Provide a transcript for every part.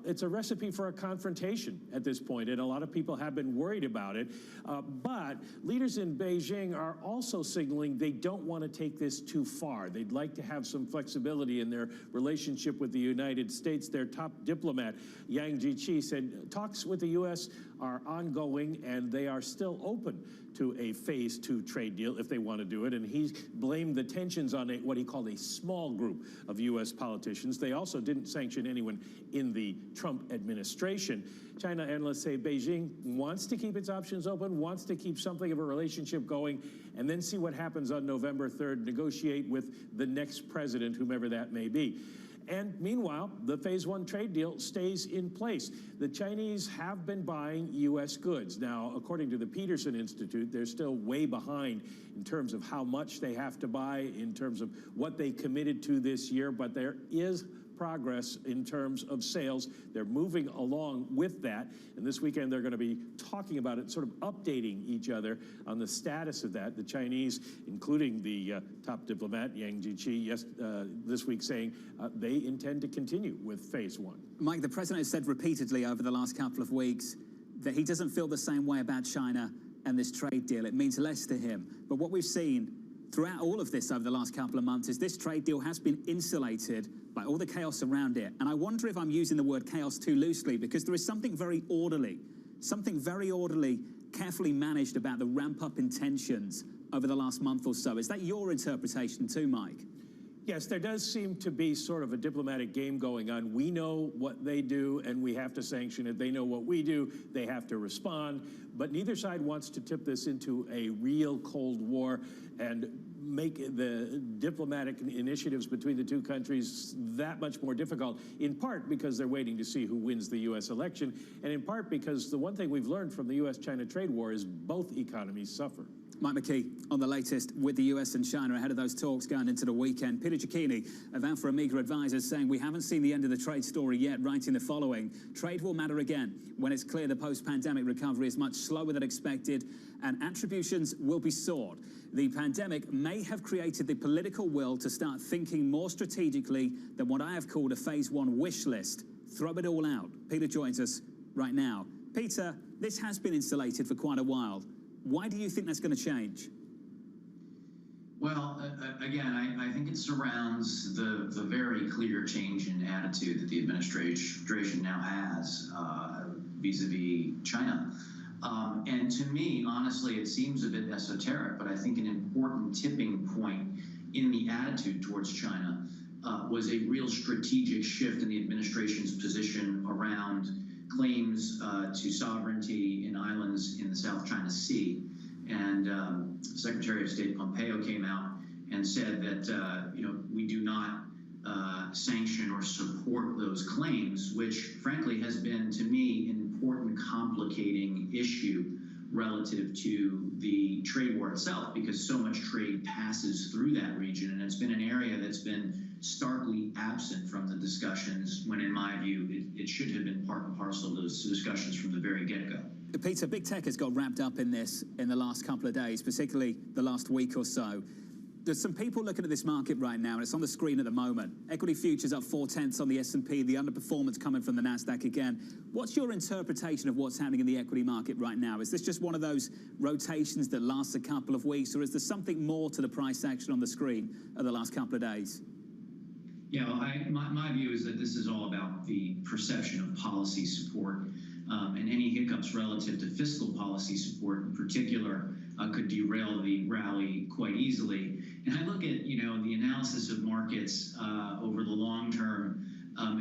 it's a recipe for a confrontation at this point, and a lot of people have been worried about it. But leaders in Beijing are also signaling they don't want to take this too far. They'd like to have some flexibility in their relationship with the United States. Their top diplomat, Yang Jiechi, said talks with the U.S. are ongoing, and they are still open to a phase 2 trade deal if they want to do it. And he blamed the tensions on what he called a small group of U.S. politicians. They also didn't sanction anyone in the Trump administration. China analysts say Beijing wants to keep its options open, wants to keep something of a relationship going, and then see what happens on November 3rd, negotiate with the next president, whomever that may be. And meanwhile, the phase 1 trade deal stays in place. The Chinese have been buying U.S. goods. Now, according to the Peterson Institute, they're still way behind in terms of how much they have to buy, in terms of what they committed to this year, but there is progress in terms of sales. They're moving along with that, and this weekend they're going to be talking about it, sort of updating each other on the status of that. The Chinese, including the top diplomat, Yang Jiechi, this week saying they intend to continue with phase 1. Mike, the president has said repeatedly over the last couple of weeks that he doesn't feel the same way about China and this trade deal. It means less to him. But what we've seen throughout all of this over the last couple of months is this trade deal has been insulated by all the chaos around it. And I wonder if I'm using the word chaos too loosely, because there is something very orderly, carefully managed about the ramp-up in tensions over the last month or so. Is that your interpretation too, Mike? Yes, there does seem to be sort of a diplomatic game going on. We know what they do, and we have to sanction it. They know what we do, they have to respond. But neither side wants to tip this into a real Cold War and make the diplomatic initiatives between the two countries that much more difficult, in part because they're waiting to see who wins the U.S. election, and in part because the one thing we've learned from the U.S.-China trade war is both economies suffer. Mike McKee on the latest with the US and China ahead of those talks going into the weekend. Peter Cicchini of Alpha Omega Advisors saying we haven't seen the end of the trade story yet, writing the following: trade will matter again when it's clear the post-pandemic recovery is much slower than expected and attributions will be sought. The pandemic may have created the political will to start thinking more strategically than what I have called a phase 1 wish list. Throw it all out. Peter joins us right now. Peter, this has been insulated for quite a while. Why do you think that's going to change? Well, again, I think it surrounds the very clear change in attitude that the administration now has vis-a-vis China. And to me, honestly, it seems a bit esoteric, but I think an important tipping point in the attitude towards China was a real strategic shift in the administration's position around claims to sovereignty in islands in the South China Sea. And Secretary of State Pompeo came out and said that we do not sanction or support those claims, which frankly has been, to me, an important complicating issue relative to the trade war itself, because so much trade passes through that region, and it's been an area that's been starkly absent from the discussions when, in my view, it should have been part and parcel of those discussions from the very get-go. Peter, big tech has got wrapped up in this in the last couple of days, particularly the last week or so. There's some people looking at this market right now, and it's on the screen at the moment. Equity futures up 0.4 on the S&P, the underperformance coming from the NASDAQ again. What's your interpretation of what's happening in the equity market right now? Is this just one of those rotations that lasts a couple of weeks, or is there something more to the price action on the screen of the last couple of days? Yeah, well, my view is that this is all about the perception of policy support, and any hiccups relative to fiscal policy support in particular could derail the rally quite easily. And I look at, the analysis of markets over the long term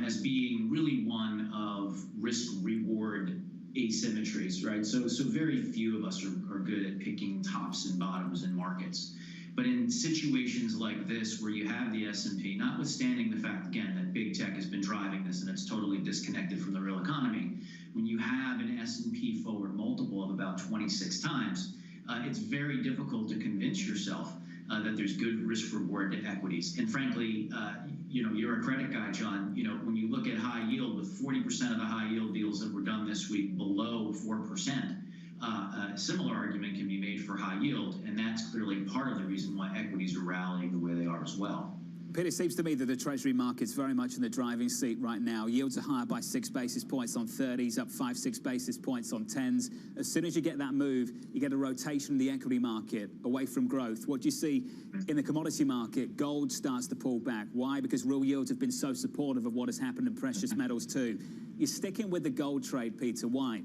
as being really one of risk-reward asymmetries, right? So very few of us are good at picking tops and bottoms in markets. But in situations like this, where you have the S&P, notwithstanding the fact, again, that big tech has been driving this and it's totally disconnected from the real economy, when you have an S&P forward multiple of about 26 times, it's very difficult to convince yourself that there's good risk reward to equities. And frankly, you're a credit guy, John. When you look at high yield, with 40% of the high yield deals that were done this week below 4%, a similar argument can be made for high yield, and that's clearly part of the reason why equities are rallying the way they are as well. Peter, it seems to me that the Treasury market's very much in the driving seat right now. Yields are higher by 6 basis points on 30s, up 5-6 basis points on 10s. As soon as you get that move, you get a rotation in the equity market away from growth. What do you see in the commodity market? Gold starts to pull back. Why? Because real yields have been so supportive of what has happened in precious metals too. You're sticking with the gold trade, Peter. Why?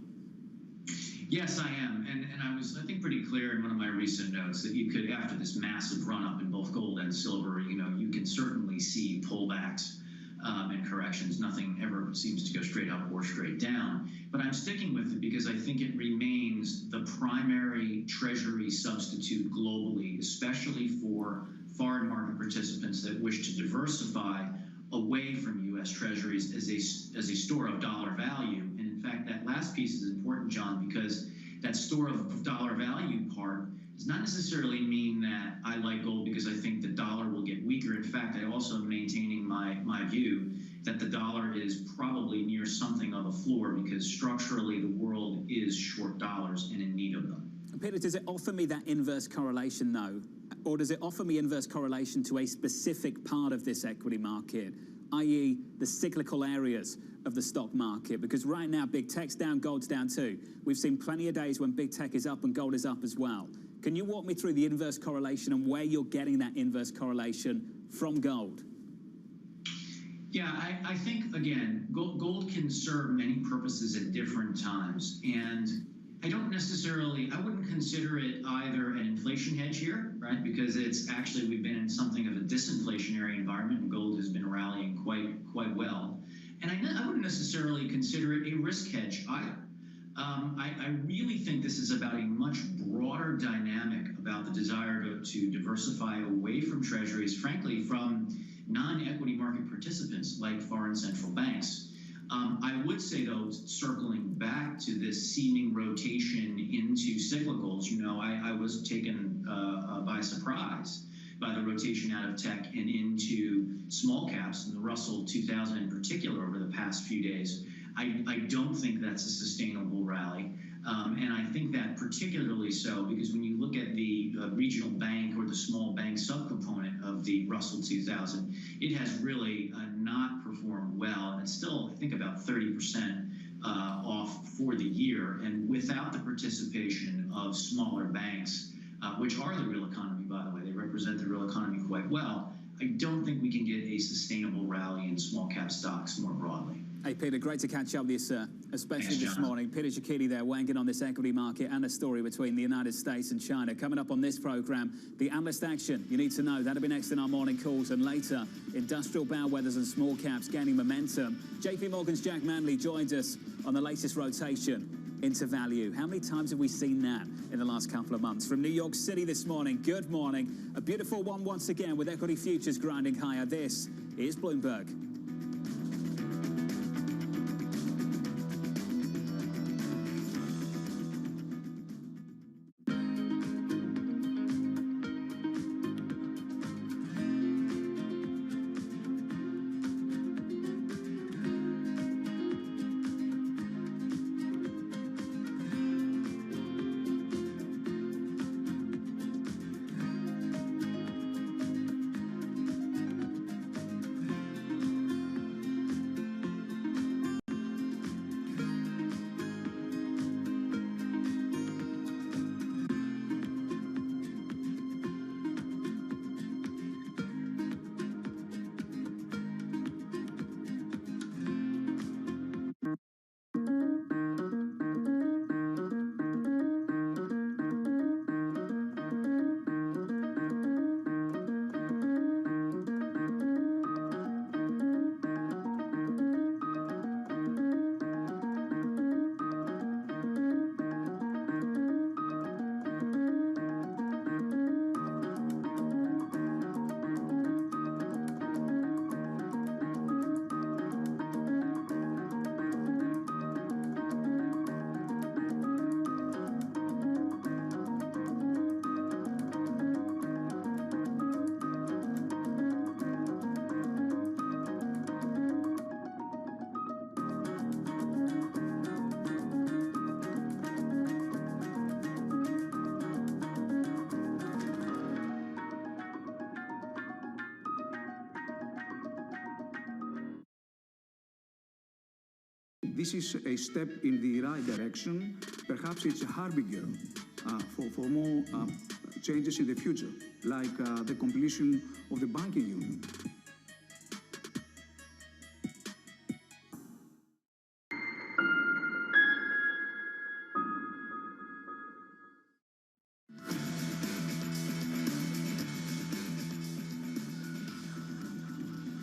Yes, I am. And I was, I think, pretty clear in one of my recent notes that you could, after this massive run-up in both gold and silver, you can certainly see pullbacks and corrections. Nothing ever seems to go straight up or straight down. But I'm sticking with it because I think it remains the primary Treasury substitute globally, especially for foreign market participants that wish to diversify away from U.S. Treasuries as a store of dollar value. And in fact, that last piece is important, John, because that store of dollar value part does not necessarily mean that I like gold because I think the dollar will get weaker. In fact, I also am maintaining my view that the dollar is probably near something of a floor because structurally the world is short dollars and in need of them. Peter, does it offer me that inverse correlation, though? Or does it offer me inverse correlation to a specific part of this equity market, i.e. the cyclical areas of the stock market? Because right now, big tech's down, gold's down too. We've seen plenty of days when big tech is up and gold is up as well. Can you walk me through the inverse correlation and where you're getting that inverse correlation from gold? Yeah, I think, again, gold can serve many purposes at different times. And I wouldn't consider it either an inflation hedge here, right? Because it's actually, we've been in something of a disinflationary environment and gold has been rallying quite well. And I wouldn't necessarily consider it a risk hedge either. I really think this is about a much broader dynamic about the desire to diversify away from treasuries, frankly, from non-equity market participants like foreign central banks. I would say, though, circling back to this seeming rotation into cyclicals, I was taken by surprise by the rotation out of tech and into small caps, and the Russell 2000 in particular over the past few days. I don't think that's a sustainable rally. And I think that particularly so because when you look at the regional bank or the small bank subcomponent of the Russell 2000, it has really not performed well. And it's still, I think, about 30% off for the year. And without the participation of smaller banks, which are the real economy, by the way, they represent the real economy quite well, I don't think we can get a sustainable rally in small cap stocks more broadly. Hey, Peter, great to catch up with you, sir, especially this morning. Peter Cicchini there, weighing in on this equity market and a story between the United States and China. Coming up on this program, the analyst action you need to know. That'll be next in our morning calls. And later, industrial bellwethers and small caps gaining momentum. JP Morgan's Jack Manley joins us on the latest rotation into value. How many times have we seen that in the last couple of months? From New York City this morning, good morning. A beautiful one once again with equity futures grinding higher. This is Bloomberg. this is a step in the right direction. Perhaps it's a harbinger for more changes in the future, like the completion of the banking union.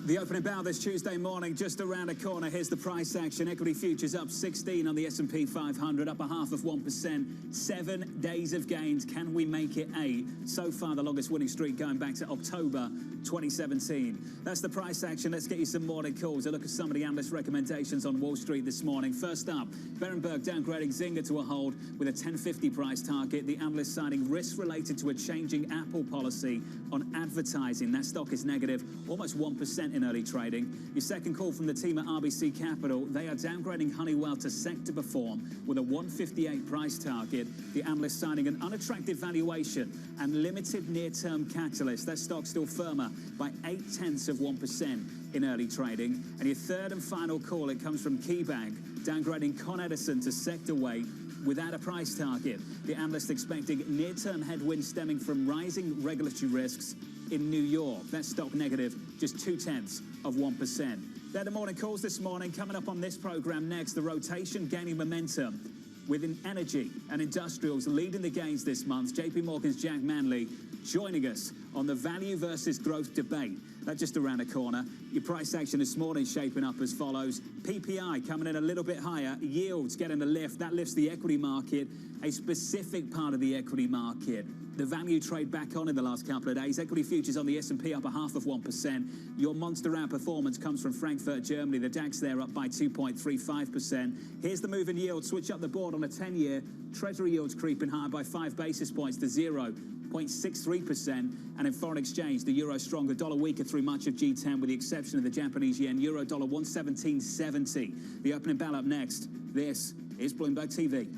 The opening bell this Tuesday morning, just around a corner. Here's the price action. Equity futures up 16 on the S&P 500, up 0.5%. 7 days of gains. Can we make it 8? So far, the longest winning streak going back to October 2017. That's the price action. Let's get you some morning calls. A look at some of the analyst recommendations on Wall Street this morning. First up, Berenberg downgrading Zynga to a hold with a 1050 price target. The analyst citing risks related to a changing Apple policy on advertising. That stock is negative, almost 1% in early trading. Your second call from the team at RBC Capital. They are downgrading Honeywell to sector perform with a 158 price target. The analyst citing an unattractive valuation and limited near-term catalyst. That stock still firmer by 0.8% in early trading. And your third and final call, it comes from KeyBank, downgrading Con Edison to sector weight without a price target. The analyst expecting near-term headwinds stemming from rising regulatory risks in New York. That stock negative, just 0.2%. They're the morning calls this morning. Coming up on this program next, the rotation gaining momentum within energy and industrials leading the gains this month. JP Morgan's Jack Manley joining us on the value versus growth debate. That's just around the corner. Your price action this morning shaping up as follows. PPI coming in a little bit higher. Yields getting a lift. That lifts the equity market, a specific part of the equity market. The value trade back on in the last couple of days. Equity futures on the S&P up 0.5%. Your monster outperformance comes from Frankfurt, Germany. The DAX there up by 2.35%. Here's the move in yield. Switch up the board on a 10-year. Treasury yields creeping higher by 5 basis points to 0.63%. And in foreign exchange, the euro stronger, dollar weaker through much of G10 with the exception of the Japanese yen. Euro dollar 117.70. The opening bell up next. This is Bloomberg TV.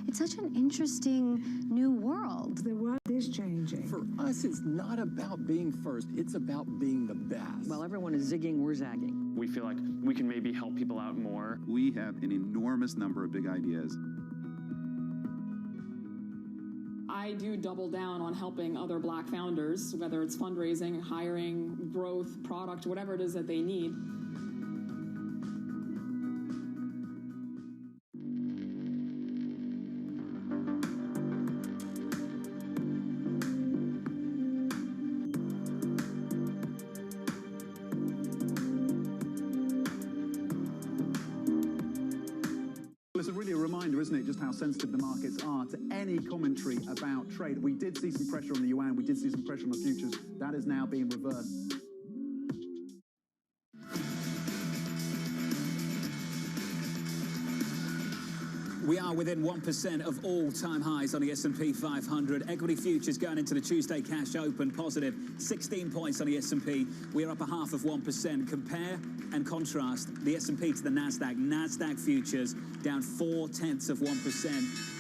It's such an interesting new world. The world is changing. For us, it's not about being first. It's about being the best. While everyone is zigging, we're zagging. We feel like we can maybe help people out more. We have an enormous number of big ideas. I I do double down on helping other Black founders, whether it's fundraising, hiring, growth, product, whatever it is that they need. Well, it's really a reminder, isn't it, just how sensitive the markets are to any commentary about trade. We did see some pressure on the yuan, we did see some pressure on the futures. That is now being reversed. We are within 1% of all-time highs on the S&P 500. Equity futures going into the Tuesday cash open positive 16 points on the S&P. We are up 0.5%. Compare and contrast the S&P to the Nasdaq. Nasdaq futures down 0.4%.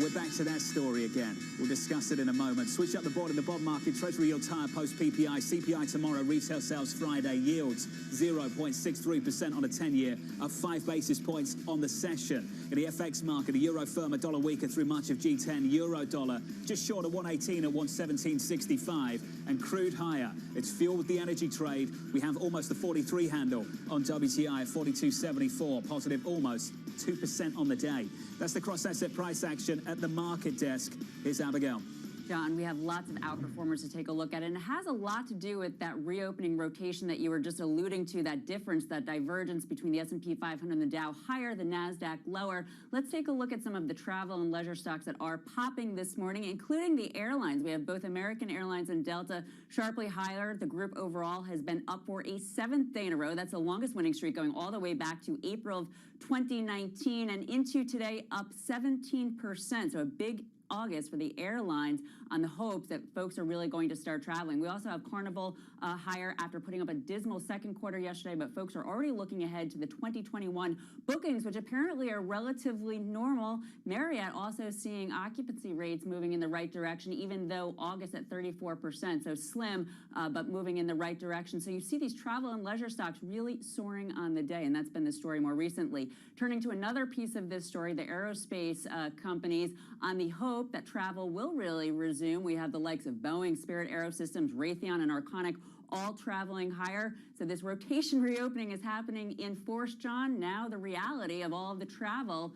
We're back to that story again. We'll discuss it in a moment. Switch up the board in the bond market. Treasury yield higher post PPI. CPI tomorrow. Retail sales Friday. Yields 0.63% on a 10-year. Up 5 basis points on the session. In the FX market, the euro firm, a dollar weaker through much of G10. Euro dollar just short of 118 at 117.65. And crude higher. It's fueled with the energy trade. We have almost a 43 handle on WTI at 42.74. Positive almost 2% on the day. That's the cross-asset price action at the market desk. Here's Abigail. John, we have lots of outperformers to take a look at, and it has a lot to do with that reopening rotation that you were just alluding to, that difference, that divergence between the S&P 500 and the Dow higher, the Nasdaq lower. Let's take a look at some of the travel and leisure stocks that are popping this morning, including the airlines. We have both American Airlines and Delta sharply higher. The group overall has been up for a 7th day in a row. That's the longest winning streak going all the way back to April of 2019, and into today up 17%. So a big August for the airlines on the hopes that folks are really going to start traveling. We also have Carnival higher after putting up a dismal second quarter yesterday, but folks are already looking ahead to the 2021 bookings, which apparently are relatively normal. Marriott also seeing occupancy rates moving in the right direction, even though August at 34%, so slim, but moving in the right direction. So you see these travel and leisure stocks really soaring on the day, and that's been the story more recently. Turning to another piece of this story, the aerospace companies on the hope that travel will really resume. We have the likes of Boeing, Spirit Aerosystems, Raytheon, and Arconic all traveling higher. So this rotation reopening is happening in force, John. Now the reality of all of the travel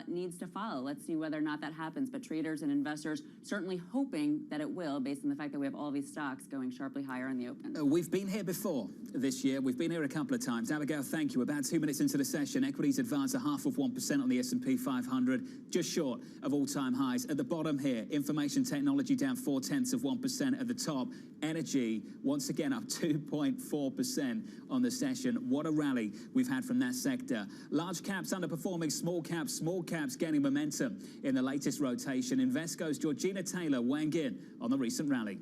needs to follow. Let's see whether or not that happens. But traders and investors certainly hoping that it will, based on the fact that we have all these stocks going sharply higher in the open. We've been here before this year. We've been here a couple of times. Abigail, thank you. About 2 minutes into the session, equities advance 0.5% on the S&P 500, just short of all-time highs. At the bottom here, information technology down 0.4%. At the top, energy once again up 2.4% on the session. What a rally we've had from that sector. Large caps underperforming small caps gaining momentum in the latest rotation. Invesco's Georgina Taylor weighing in on the recent rally.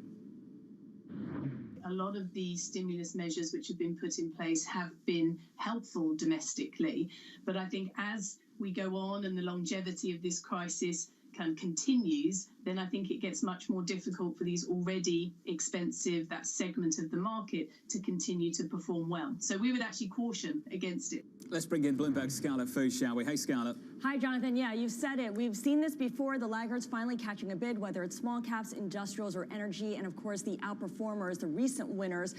A lot of the stimulus measures which have been put in place have been helpful domestically, but I think as we go on and the longevity of this crisis continues, then I think it gets much more difficult for these already expensive, that segment of the market, to continue to perform well. So we would actually caution against it. Let's bring in Bloomberg's Scarlett Fu, shall we? Hey, Scarlett. Hi, Jonathan. Yeah, you said it. We've seen this before. The laggards finally catching a bid, whether it's small caps, industrials, or energy. And of course, the outperformers, the recent winners,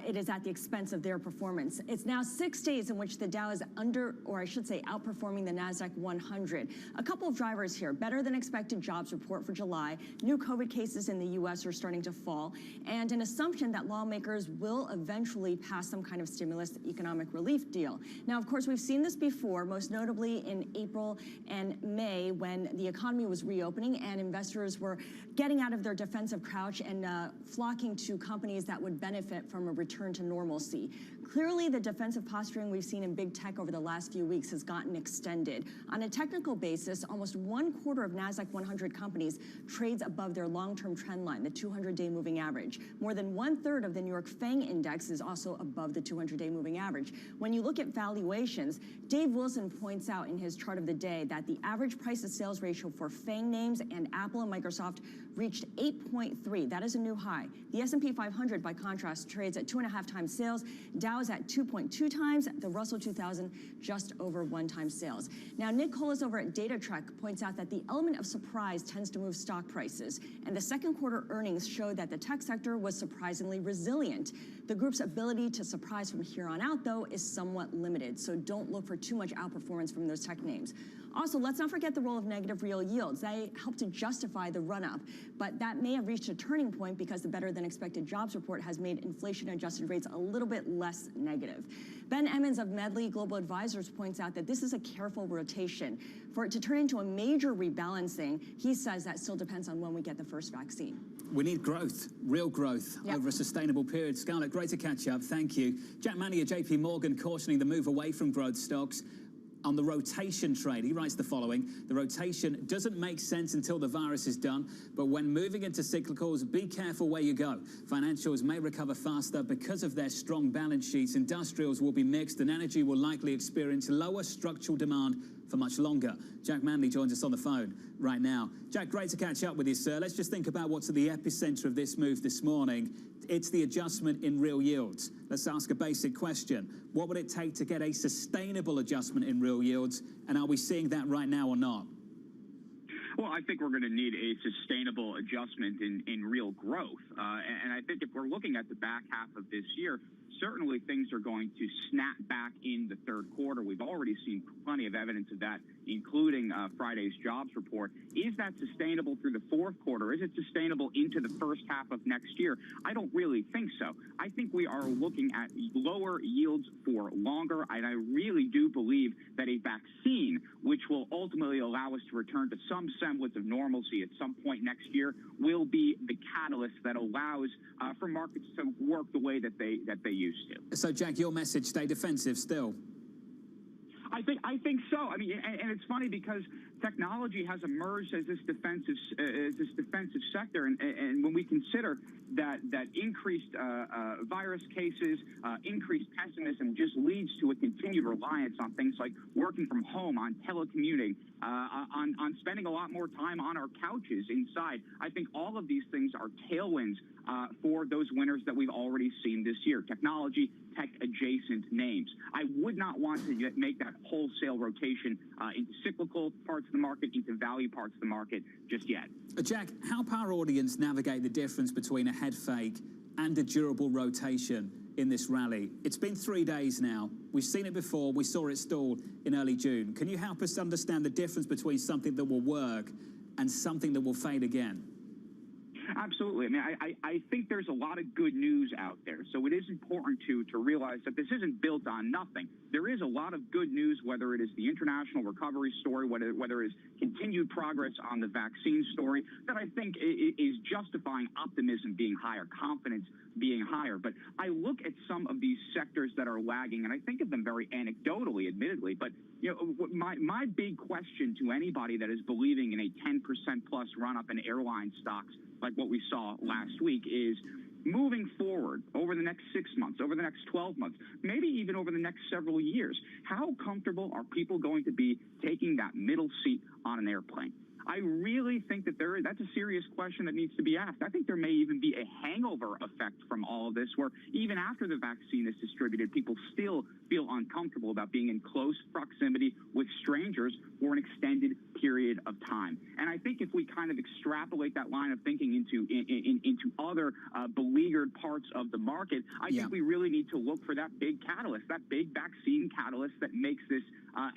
it is at the expense of their performance. It's now 6 days in which the Dow is under, or I should say, outperforming the NASDAQ 100. A couple of drivers here. Better than expected jobs report for July. New COVID cases in the U.S. are starting to fall. And an assumption that lawmakers will eventually pass some kind of stimulus economic relief deal. Now, of course, we've seen this before, most notably in April and May, when the economy was reopening and investors were getting out of their defensive crouch and flocking to companies that would benefit from a return to normalcy. Clearly, the defensive posturing we've seen in big tech over the last few weeks has gotten extended. On a technical basis, almost 1/4 of NASDAQ 100 companies trades above their long-term trend line, the 200-day moving average. More than 1/3 of the New York FANG index is also above the 200-day moving average. When you look at valuations, Dave Wilson points out in his chart of the day that the average price-to-sales ratio for FANG names and Apple and Microsoft reached 8.3. That is a new high. The S&P 500, by contrast, trades at 2.5 times sales. Dow is at 2.2 times. The Russell 2000 just over 1 time sales. Now, Nick Colas over at DataTrek points out that the element of surprise tends to move stock prices. And the second quarter earnings showed that the tech sector was surprisingly resilient. The group's ability to surprise from here on out, though, is somewhat limited. So don't look for too much outperformance from those tech names. Also, let's not forget the role of negative real yields. They help to justify the run-up, but that may have reached a turning point because the better-than-expected jobs report has made inflation-adjusted rates a little bit less negative. Ben Emmons of Medley Global Advisors points out that this is a careful rotation. For it to turn into a major rebalancing, he says that still depends on when we get the first vaccine. We need growth, real growth, over a sustainable period. Scarlett, great to catch up. Thank you. Jack Manley of JP Morgan cautioning the move away from growth stocks. On the rotation trade, he writes the following: the rotation doesn't make sense until the virus is done, but when moving into cyclicals, be careful where you go. Financials may recover faster because of their strong balance sheets. Industrials will be mixed, and energy will likely experience lower structural demand for much longer. Jack Manley joins us on the phone right now. Jack, great to catch up with you, sir. Let's just think about what's at the epicenter of this move this morning. It's the adjustment in real yields. Let's ask a basic question. What would it take to get a sustainable adjustment in real yields? And are we seeing that right now or not? Well, I think we're going to need a sustainable adjustment in real growth. And I think if we're looking at the back half of this year, certainly things are going to snap back in the third quarter. We've already seen plenty of evidence of that, including Friday's jobs report. Is that sustainable through the fourth quarter? Is it sustainable into the first half of next year? I don't really think so. I think we are looking at lower yields for longer, and I really do believe that a vaccine, which will ultimately allow us to return to some semblance of normalcy at some point next year, will be the catalyst that allows for markets to work the way that they used to. So, Jack, your message: stay defensive still. I think so. I mean, and it's funny because technology has emerged as this defensive sector, and when we consider that increased virus cases, increased pessimism just leads to a continued reliance on things like working from home, on telecommuting, on spending a lot more time on our couches inside. I think all of these things are tailwinds for those winners that we've already seen this year. Technology, tech-adjacent names. I would not want to make that wholesale rotation into cyclical parts of the market, into value parts of the market just yet. Jack, how can our audience navigate the difference between a head fake and a durable rotation in this rally? It's been 3 days now. We've seen it before. We saw it stall in early June. Can you help us understand the difference between something that will work and something that will fade again? Absolutely. I mean, I think there's a lot of good news out there. So it is important to realize that this isn't built on nothing. There is a lot of good news, whether it is the international recovery story, whether it is continued progress on the vaccine story, that I think is justifying optimism being higher, confidence being higher. But I look at some of these sectors that are lagging, and I think of them very anecdotally, admittedly. But you know, my big question to anybody that is believing in a 10% plus run up in airline stocks, like what we saw last week, is moving forward over the next 6 months, over the next 12 months, maybe even over the next several years, how comfortable are people going to be taking that middle seat on an airplane? I really think that that's a serious question that needs to be asked. I think there may even be a hangover effect from all of this, where even after the vaccine is distributed, people still feel uncomfortable about being in close proximity with strangers for an extended period of time. And I think if we kind of extrapolate that line of thinking into other beleaguered parts of the market, I think we really need to look for that big catalyst, that big vaccine catalyst that makes this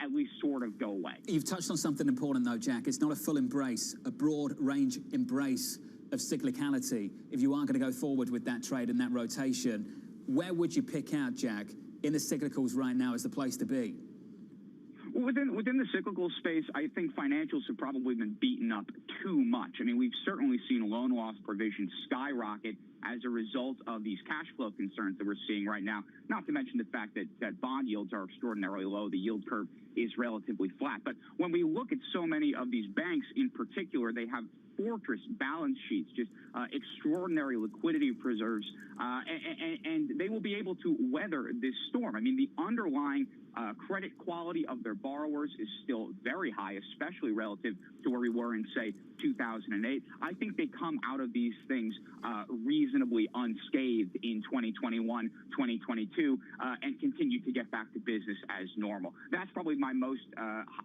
at least sort of go away. You've touched on something important, though, Jack. It's not a full embrace, a broad range embrace of cyclicality. If you are going to go forward with that trade and that rotation, where would you pick out, Jack, in the cyclicals right now as the place to be? Within the cyclical space, I think financials have probably been beaten up too much. I mean, we've certainly seen loan loss provisions skyrocket as a result of these cash flow concerns that we're seeing right now, not to mention the fact that bond yields are extraordinarily low. The yield curve is relatively flat. But when we look at so many of these banks in particular, they have fortress balance sheets, just extraordinary liquidity preserves, and they will be able to weather this storm. I mean, the underlying credit quality of their borrowers is still very high, especially relative to where we were in, say, 2008. I think they come out of these things reasonably unscathed in 2021, 2022, and continue to get back to business as normal. That's probably my most,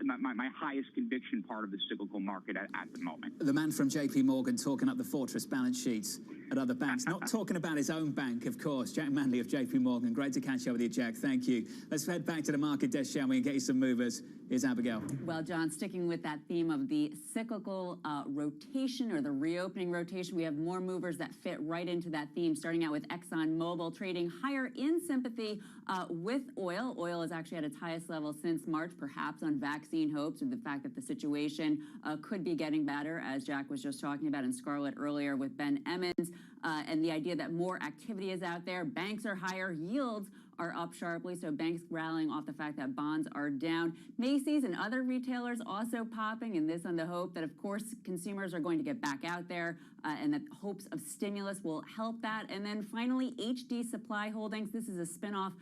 my highest conviction part of the cyclical market at the moment. The man from JP Morgan talking up the fortress balance sheets at other banks. Not talking about his own bank, of course. Jack Manley of JP Morgan. Great to catch up with you, Jack. Thank you. Let's head back to the market desk, shall we, and get you some movers. Here's Abigail. Well, John, sticking with that theme of the cyclical rotation or the reopening rotation, we have more movers that fit right into that theme, starting out with ExxonMobil trading higher in sympathy with oil. Oil is actually at its highest level since March, perhaps on vaccine hopes and the fact that the situation could be getting better, as Jack was just talking about in Scarlet earlier with Ben Emmons, and the idea that more activity is out there. Banks are higher, yields are up sharply, so banks rallying off the fact that bonds are down. Macy's and other retailers also popping, and this on the hope that, of course, consumers are going to get back out there and that hopes of stimulus will help that. And then finally, HD Supply Holdings. This is a spinoff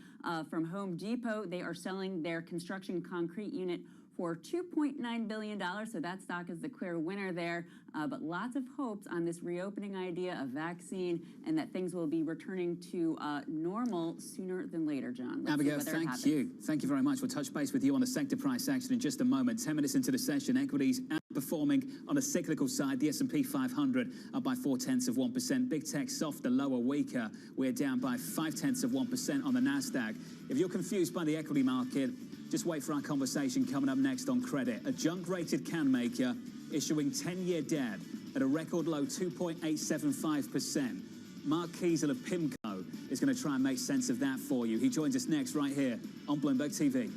from Home Depot. They are selling their construction concrete unit for $2.9 billion, so that stock is the clear winner there. But lots of hopes on this reopening idea of vaccine and that things will be returning to normal sooner than later, John. Abigail, thank you. Thank you very much. We'll touch base with you on the sector price action in just a moment. 10 minutes into the session, equities outperforming on the cyclical side. The S&P 500 up by 0.4%. Big tech softer, lower, weaker. We're down by 0.5% on the NASDAQ. If you're confused by the equity market, just wait for our conversation coming up next on credit. A junk-rated can maker issuing 10-year debt at a record low 2.875%. Mark Kiesel of PIMCO is going to try and make sense of that for you. He joins us next right here on Bloomberg TV.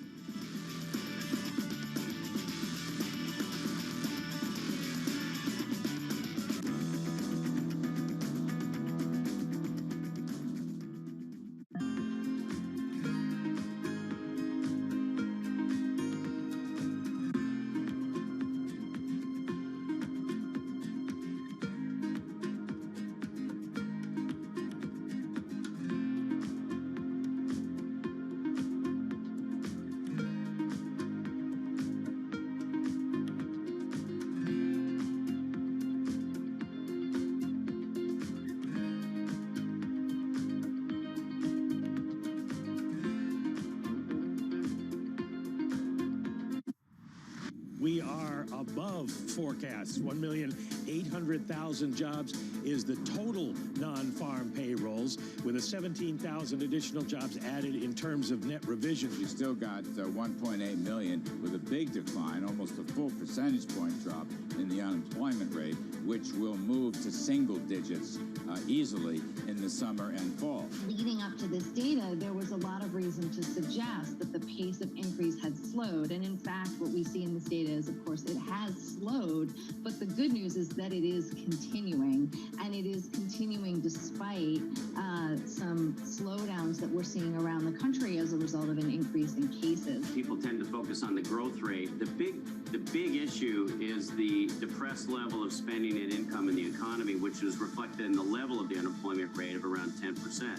We are above forecasts. 1,800,000 jobs is the total non-farm payrolls, with a 17,000 additional jobs added in terms of net revisions. You still got 1.8 million with a big decline, almost a full percentage point drop in the unemployment rate, which will move to single digits easily in the summer and fall. Leading up to this data, there was a lot of reason to suggest that the pace of increase had slowed. And in fact, what we see in this data is, of course, it has slowed. But the good news is that it is continuing. And it is continuing despite some slowdowns that we're seeing around the country as a result of an increase in cases. People tend to focus on the growth rate. The big issue is the depressed level of spending and income in the economy, which is reflected in the level of the unemployment rate of around 10%.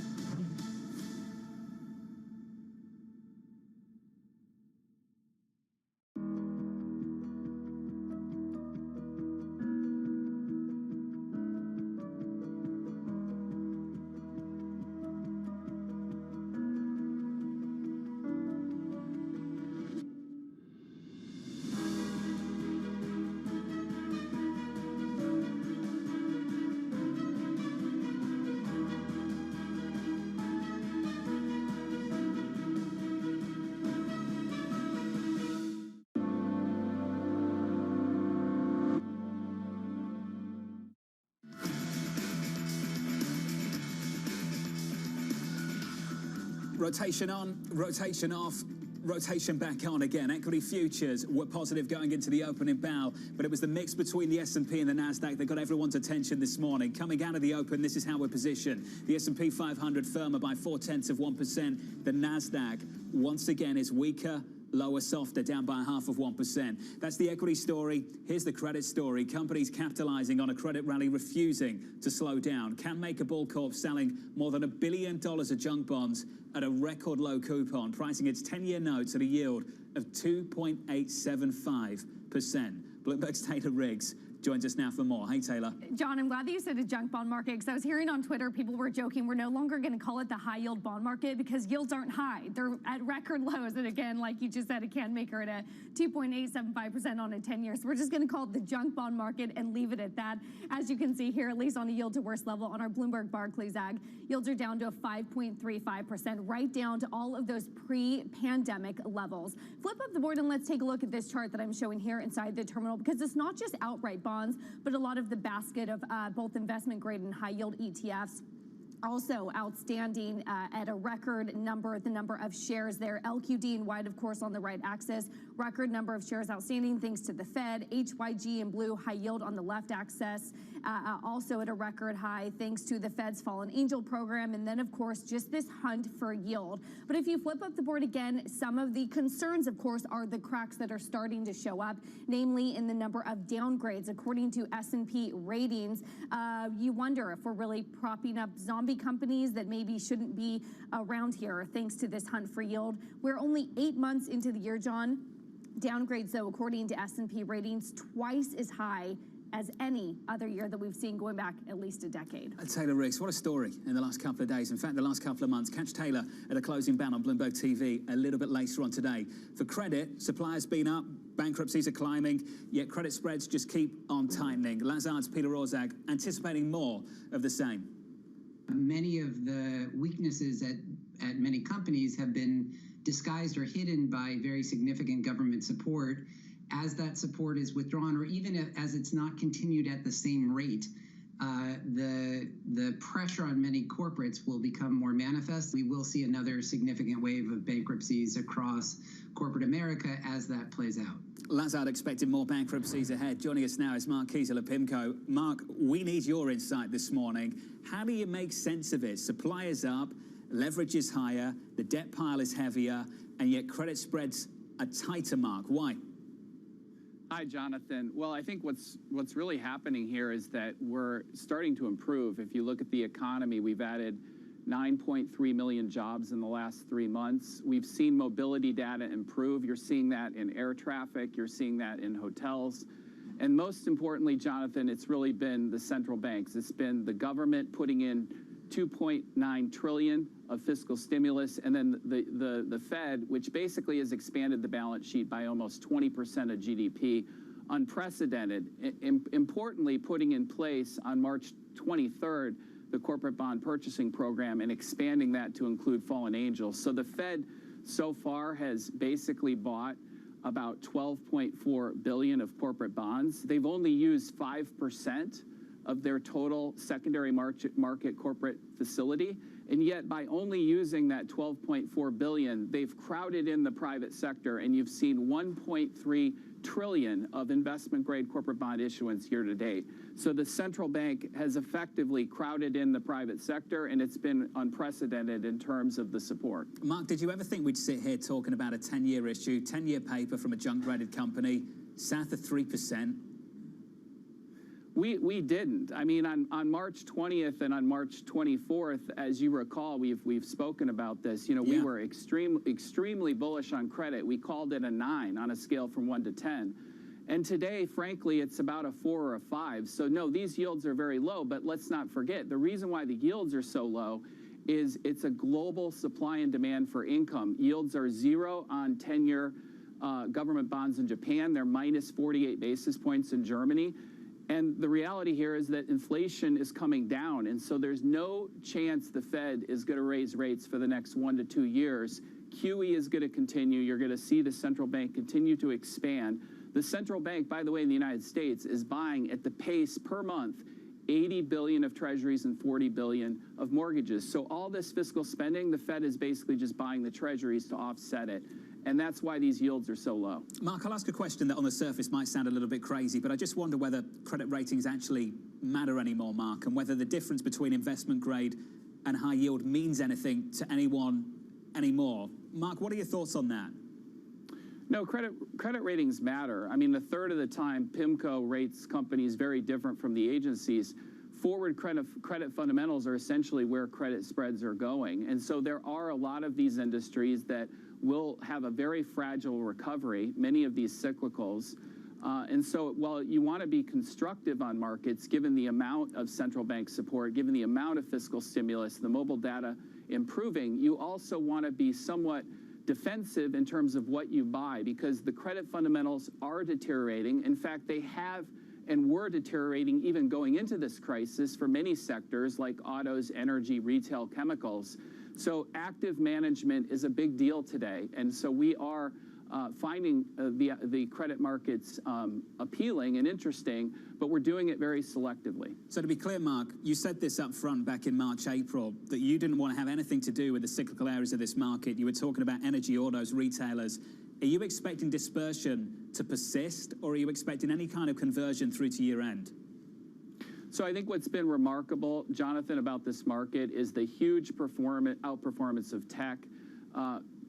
Rotation on, rotation off, rotation back on again. Equity futures were positive going into the opening bell, but it was the mix between the S&P and the NASDAQ that got everyone's attention this morning. Coming out of the open, this is how we're positioned. The S&P 500 firmer by 0.4%. The NASDAQ, once again, is weaker, lower, softer, down by 0.5%. That's the equity story. Here's the credit story. Companies capitalizing on a credit rally, refusing to slow down. Canmaker Bull Corp selling more than $1 billion of junk bonds at a record low coupon, pricing its 10-year notes at a yield of 2.875%. Bloomberg's Taylor Riggs joins us now for more. Hey, Taylor. John, I'm glad that you said a junk bond market, because I was hearing on Twitter people were joking we're no longer going to call it the high yield bond market because yields aren't high. They're at record lows. And again, like you just said, a can maker at a 2.875% on a 10-year. So we're just going to call it the junk bond market and leave it at that. As you can see here, at least on a yield to worst level on our Bloomberg Barclays Ag, yields are down to a 5.35%, right down to all of those pre-pandemic levels. Flip up the board and let's take a look at this chart that I'm showing here inside the terminal, because it's not just outright bonds, but a lot of the basket of both investment grade and high yield ETFs. Also outstanding at a record number, the number of shares there. LQD in white, of course, on the right axis. Record number of shares outstanding thanks to the Fed. HYG in blue, high yield on the left axis. Also at a record high thanks to the Fed's Fallen Angel program. And then, of course, just this hunt for yield. But if you flip up the board again, some of the concerns, of course, are the cracks that are starting to show up, namely in the number of downgrades. According to S&P ratings, you wonder if we're really propping up zombie companies that maybe shouldn't be around here thanks to this hunt for yield. We're only 8 months into the year, John. Downgrades, though, according to S&P ratings, twice as high as any other year that we've seen going back at least a decade. Taylor Reese, what a story in the last couple of days. In fact, the last couple of months. Catch Taylor at a closing bell on Bloomberg TV a little bit later on today. For credit, supply has been up, bankruptcies are climbing, yet credit spreads just keep on tightening. Lazard's Peter Orszag anticipating more of the same. Many of the weaknesses at many companies have been disguised or hidden by very significant government support. As that support is withdrawn, or even as it's not continued at the same rate, the pressure on many corporates will become more manifest. We will see another significant wave of bankruptcies across corporate America as that plays out. Lazard expecting more bankruptcies ahead. Joining us now is Mark Kiesel of PIMCO. Mark, we need your insight this morning. How do you make sense of it? Supply is up, leverage is higher, the debt pile is heavier, and yet credit spreads are tighter, Mark. Why? Hi, Jonathan. Well, I think what's really happening here is that we're starting to improve. If you look at the economy, we've added 9.3 million jobs in the last 3 months. We've seen mobility data improve. You're seeing that in air traffic. You're seeing that in hotels. And most importantly, Jonathan, it's really been the central banks. It's been the government putting in $2.9 trillion of fiscal stimulus, and then the Fed, which basically has expanded the balance sheet by almost 20% of GDP, unprecedented. Importantly, putting in place on March 23rd the corporate bond purchasing program and expanding that to include fallen angels. So the Fed so far has basically bought about $12.4 billion of corporate bonds. They've only used 5% of their total secondary market corporate facility. And yet by only using that $12.4 billion, they've crowded in the private sector, and you've seen $1.3 trillion of investment grade corporate bond issuance year to date. So the central bank has effectively crowded in the private sector, and it's been unprecedented in terms of the support. Mark, did you ever think we'd sit here talking about a 10-year issue, 10-year paper from a junk-rated company, south of 3%? We didn't. I mean, on March 20th and on March 24th, as you recall, we've spoken about this. You know, we were extremely bullish on credit. We called it a 9 on a scale from 1 to 10. And today, frankly, it's about a 4 or a 5. So no, these yields are very low, but let's not forget, the reason why the yields are so low is it's a global supply and demand for income. Yields are 0 on 10-year government bonds in Japan. They're minus 48 basis points in Germany. And the reality here is that inflation is coming down, and so there's no chance the Fed is going to raise rates for the next 1 to 2 years. QE is going to continue. You're going to see the central bank continue to expand. The central bank, by the way, in the United States is buying at the pace per month 80 billion of treasuries and 40 billion of mortgages. So all this fiscal spending, the Fed is basically just buying the treasuries to offset it. And that's why these yields are so low. Mark, I'll ask a question that on the surface might sound a little bit crazy, but I just wonder whether credit ratings actually matter anymore, Mark, and whether the difference between investment grade and high yield means anything to anyone anymore. Mark, what are your thoughts on that? No, credit ratings matter. I mean, a third of the time, PIMCO rates companies very different from the agencies. Forward credit fundamentals are essentially where credit spreads are going. And so there are a lot of these industries that will have a very fragile recovery, many of these cyclicals. And so while you want to be constructive on markets, given the amount of central bank support, given the amount of fiscal stimulus, the mobile data improving, you also want to be somewhat defensive in terms of what you buy, because the credit fundamentals are deteriorating. In fact, they have and were deteriorating even going into this crisis for many sectors like autos, energy, retail, chemicals. So active management is a big deal today. And so we are finding the credit markets appealing and interesting, but we're doing it very selectively. So to be clear, Mark, you said this up front back in March, April, that you didn't want to have anything to do with the cyclical areas of this market. You were talking about energy, autos, retailers. Are you expecting dispersion to persist, or are you expecting any kind of conversion through to year end? So I think what's been remarkable, Jonathan, about this market is the huge outperformance of tech.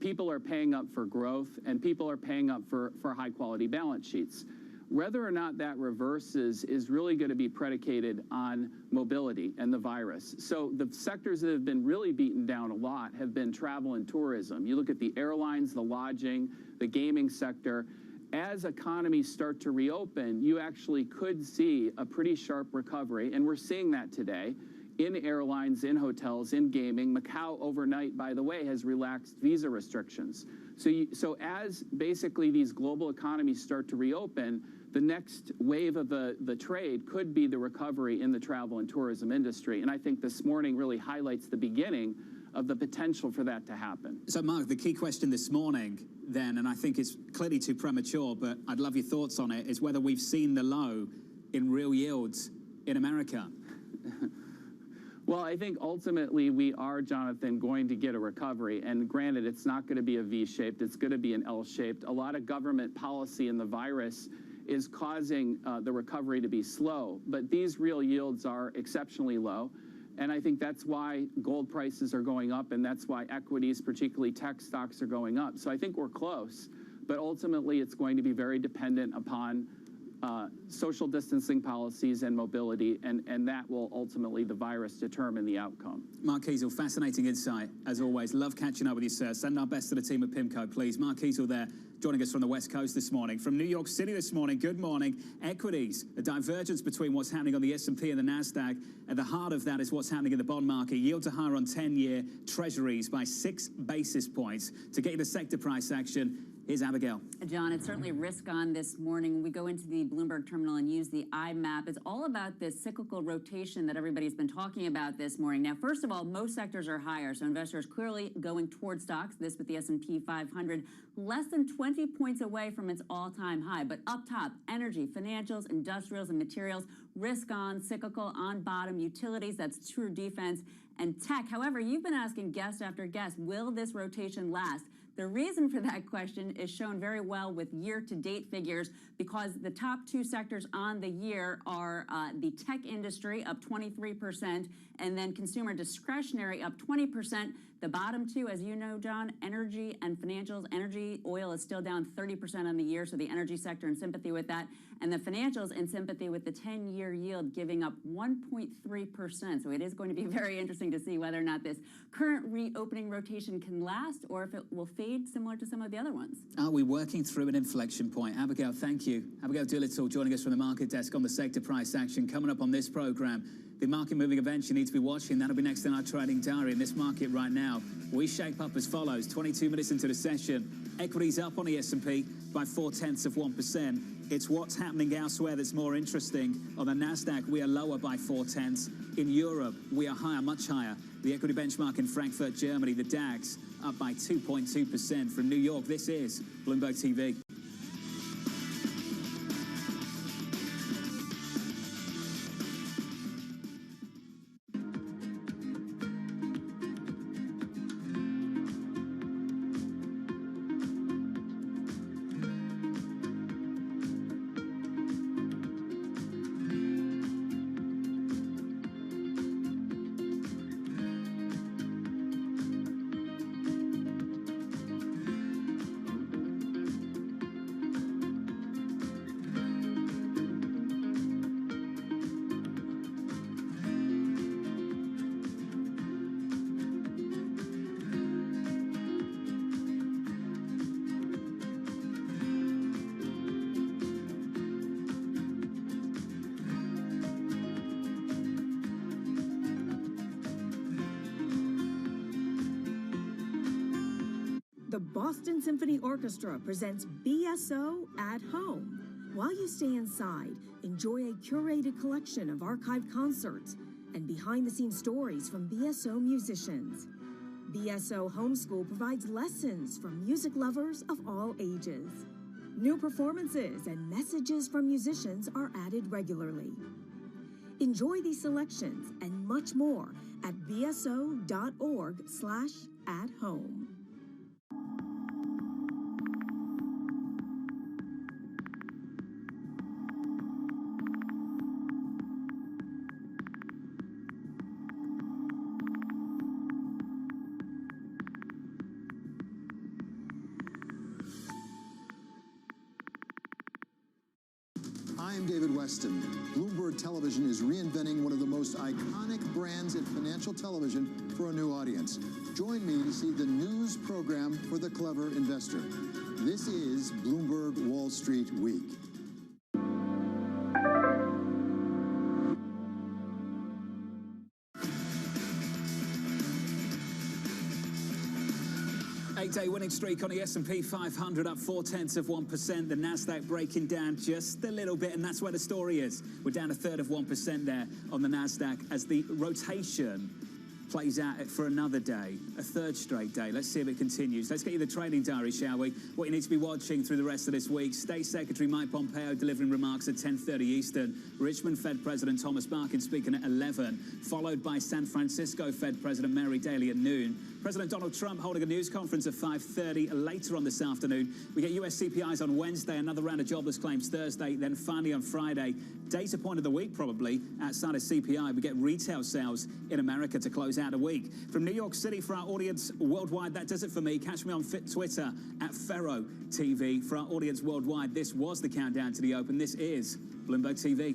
People are paying up for growth, and people are paying up for high-quality balance sheets. Whether or not that reverses is really going to be predicated on mobility and the virus. So the sectors that have been really beaten down a lot have been travel and tourism. You look at the airlines, the lodging, the gaming sector. As economies start to reopen, you actually could see a pretty sharp recovery, and we're seeing that today. In airlines, in hotels, in gaming. Macau overnight, by the way, has relaxed visa restrictions. So as basically these global economies start to reopen, the next wave of the trade could be the recovery in the travel and tourism industry. And I think this morning really highlights the beginning of the potential for that to happen. So, Mark, the key question this morning then, and I think it's clearly too premature, but I'd love your thoughts on it, is whether we've seen the low in real yields in America. Well, I think ultimately we are, Jonathan, going to get a recovery. And granted, it's not going to be a V-shaped. It's going to be an L-shaped. A lot of government policy in the virus is causing the recovery to be slow. But these real yields are exceptionally low. And I think that's why gold prices are going up, and that's why equities, particularly tech stocks, are going up. So I think we're close. But ultimately, it's going to be very dependent upon social distancing policies and mobility, and that will ultimately, the virus, determine the outcome. Mark Kiesel, fascinating insight, as always. Love catching up with you, sir. Send our best to the team at PIMCO, please. Mark Kiesel there, joining us from the West Coast this morning. From New York City this morning, good morning. Equities, a divergence between what's happening on the S&P and the NASDAQ. At the heart of that is what's happening in the bond market. Yields are higher on 10-year treasuries by 6 basis points. To get you the sector price action, here's Abigail. John, it's certainly risk on this morning. We go into the Bloomberg terminal and use the IMAP. It's all about this cyclical rotation that everybody's been talking about this morning. Now, first of all, most sectors are higher, so investors clearly going toward stocks, this with the S&P 500, less than 20 points away from its all-time high. But up top, energy, financials, industrials, and materials, risk on, cyclical, on bottom, utilities, that's true defense, and tech. However, you've been asking guest after guest, will this rotation last? The reason for that question is shown very well with year-to-date figures, because the top 2 sectors on the year are the tech industry, up 23%, and then consumer discretionary, up 20%. The bottom 2, as you know, John, energy and financials. Energy, oil is still down 30% on the year, so the energy sector in sympathy with that. And the financials in sympathy with the 10-year yield giving up 1.3%. So it is going to be very interesting to see whether or not this current reopening rotation can last, or if it will fade similar to some of the other ones. Are we working through an inflection point? Abigail, thank you. Abigail Doolittle joining us from the market desk on the sector price action. Coming up on this program, the market moving events you need to be watching. That'll be next in our trading diary. In this market right now, we shape up as follows. 22 minutes into the session, equities up on the S&P by 0.4%. It's what's happening elsewhere that's more interesting. On the NASDAQ, we are lower by 0.4. In Europe, we are higher, much higher. The equity benchmark in Frankfurt, Germany, the DAX, up by 2.2%. From New York, this is Bloomberg TV. The Boston Symphony Orchestra presents BSO at Home. While you stay inside, enjoy a curated collection of archived concerts and behind-the-scenes stories from BSO musicians. BSO Homeschool provides lessons for music lovers of all ages. New performances and messages from musicians are added regularly. Enjoy these selections and much more at bso.org/at-home. I'm David Weston. Bloomberg Television is reinventing one of the most iconic brands in financial television for a new audience. Join me to see the news program for the clever investor. This is Bloomberg Wall Street Week. Eight-day winning streak on the S&P 500 up 0.4%. The Nasdaq breaking down just a little bit, and that's where the story is. We're down 1/3% there on the Nasdaq as the rotation plays out for another day, a third straight day. Let's see if it continues. Let's get you the trading diary, shall we? What you need to be watching through the rest of this week. State Secretary Mike Pompeo delivering remarks at 10:30 Eastern. Richmond Fed President Thomas Barkin speaking at 11, followed by San Francisco Fed President Mary Daly at noon. President Donald Trump holding a news conference at 5:30 later on this afternoon. We get US CPIs on Wednesday, another round of jobless claims Thursday, then finally on Friday, data point of the week probably, outside of CPI, we get retail sales in America to close out a week. From New York City for our audience worldwide, that does it for me. Catch me on Twitter at Ferro TV. For our audience worldwide, this was the countdown to the open. This is Bloomberg TV.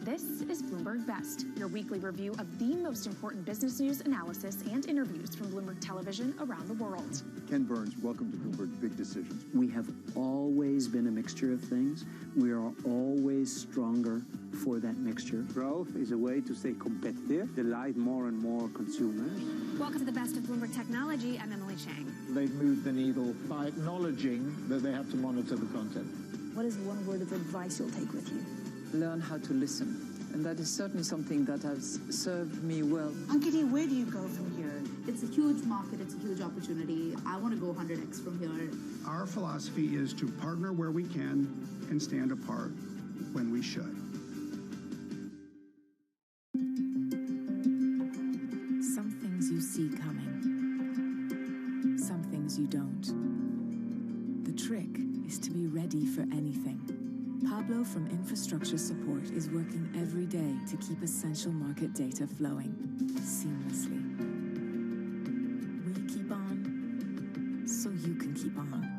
This is Bloomberg Best, your weekly review of the most important business news, analysis, and interviews from Bloomberg Television around the world. Ken Burns, welcome to Bloomberg Big Decisions. We have always been a mixture of things. We are always stronger for that mixture. Growth is a way to stay competitive, delight more and more consumers. Welcome to the Best of Bloomberg Technology. I'm Emily Chang. They've moved the needle by acknowledging that they have to monitor the content. What is one word of advice you'll take with you? Learn how to listen. And that is certainly something that has served me well. Ankiti, where do you go from here? It's a huge market, it's a huge opportunity. I want to go 100x from here. Our philosophy is to partner where we can and stand apart when we should. Some things you see coming. Some things you don't. The trick trick is to be ready for anything. Pablo from Infrastructure Support is working every day to keep essential market data flowing seamlessly. We keep on, so you can keep on.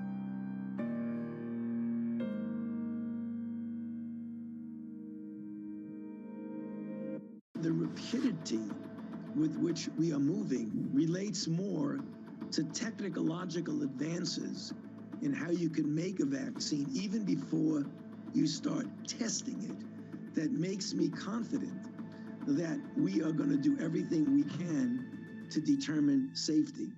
The rapidity with which we are moving relates more to technological advances in how you can make a vaccine even before you start testing it, that makes me confident that we are going to do everything we can to determine safety.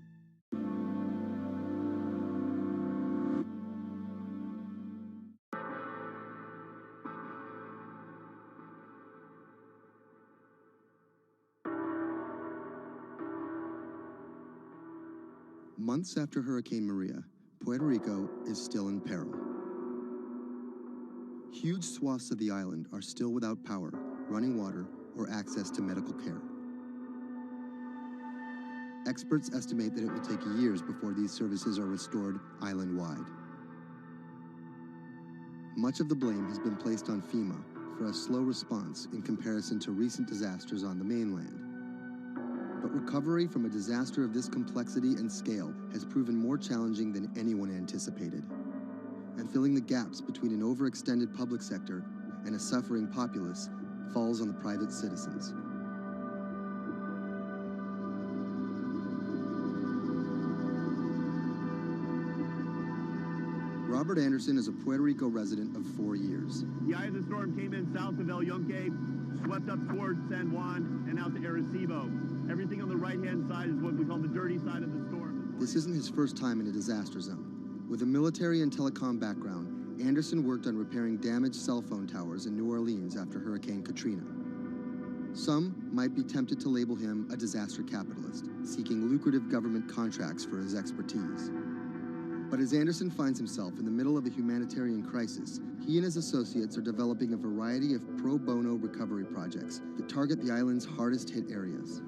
Months after Hurricane Maria, Puerto Rico is still in peril. Huge swaths of the island are still without power, running water, or access to medical care. Experts estimate that it will take years before these services are restored island-wide. Much of the blame has been placed on FEMA for a slow response in comparison to recent disasters on the mainland. But recovery from a disaster of this complexity and scale has proven more challenging than anyone anticipated. And filling the gaps between an overextended public sector and a suffering populace falls on the private citizens. Robert Anderson is a Puerto Rico resident of 4 years. The eye of the storm came in south of El Yunque, swept up towards San Juan and out to Arecibo. Everything on the right-hand side is what we call the dirty side of the storm. This isn't his first time in a disaster zone. With a military and telecom background, Anderson worked on repairing damaged cell phone towers in New Orleans after Hurricane Katrina. Some might be tempted to label him a disaster capitalist, seeking lucrative government contracts for his expertise. But as Anderson finds himself in the middle of a humanitarian crisis, he and his associates are developing a variety of pro bono recovery projects that target the island's hardest hit areas.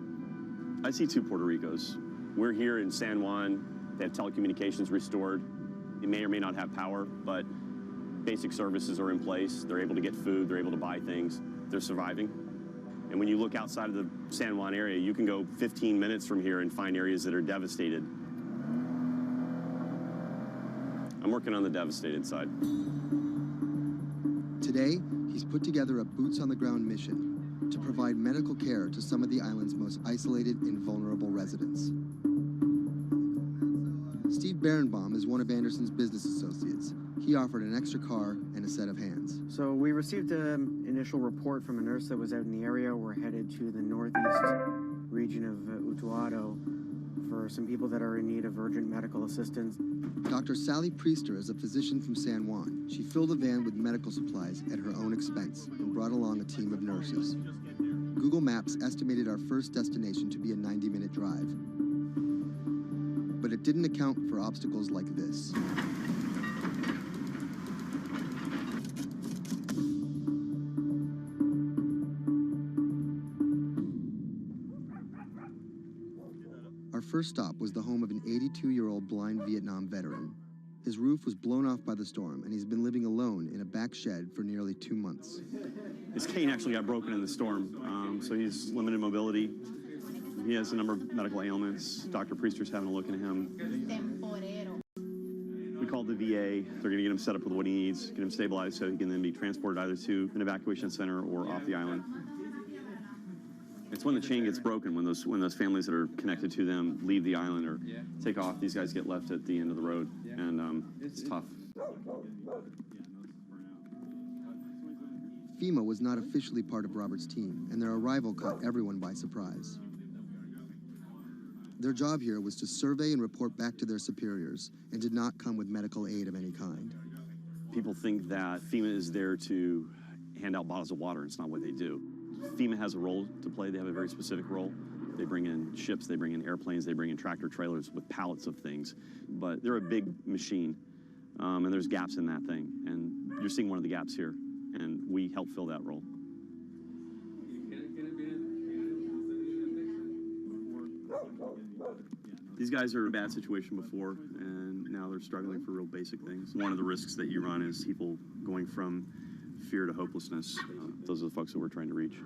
I see two Puerto Ricos. We're here in San Juan. They have telecommunications restored. They may or may not have power, but basic services are in place. They're able to get food. They're able to buy things. They're surviving. And when you look outside of the San Juan area, you can go 15 minutes from here and find areas that are devastated. I'm working on the devastated side. Today, he's put together a boots-on-the-ground mission to provide medical care to some of the island's most isolated and vulnerable residents. Steve Berenbaum is one of Anderson's business associates. He offered an extra car and a set of hands. So we received an initial report from a nurse that was out in the area. We're headed to the northeast region of Utuado for some people that are in need of urgent medical assistance. Dr. Sally Priester is a physician from San Juan. She filled a van with medical supplies at her own expense and brought along a team of nurses. Google Maps estimated our first destination to be a 90-minute drive. But it didn't account for obstacles like this. Our first stop was the home of an 82-year-old blind Vietnam veteran. His roof was blown off by the storm, and he's been living alone in a back shed for nearly 2 months. His cane actually got broken in the storm, so he's limited mobility. He has a number of medical ailments. Dr. Priester's having a look at him. We called the VA. They're going to get him set up with what he needs, get him stabilized so he can then be transported either to an evacuation center or off the island. It's when the chain gets broken, when those families that are connected to them leave the island or take off, these guys get left at the end of the road, and it's tough. FEMA was not officially part of Robert's team, and their arrival caught everyone by surprise. Their job here was to survey and report back to their superiors, and did not come with medical aid of any kind. People think that FEMA is there to hand out bottles of water. It's not what they do. FEMA has a role to play. They have a very specific role. They bring in ships, they bring in airplanes, they bring in tractor trailers with pallets of things. But they're a big machine, and there's gaps in that thing. And you're seeing one of the gaps here, and we help fill that role. These guys are in a bad situation before, and now they're struggling for real basic things. One of the risks that you run is people going from fear to hopelessness. Those are the folks that we're trying to reach.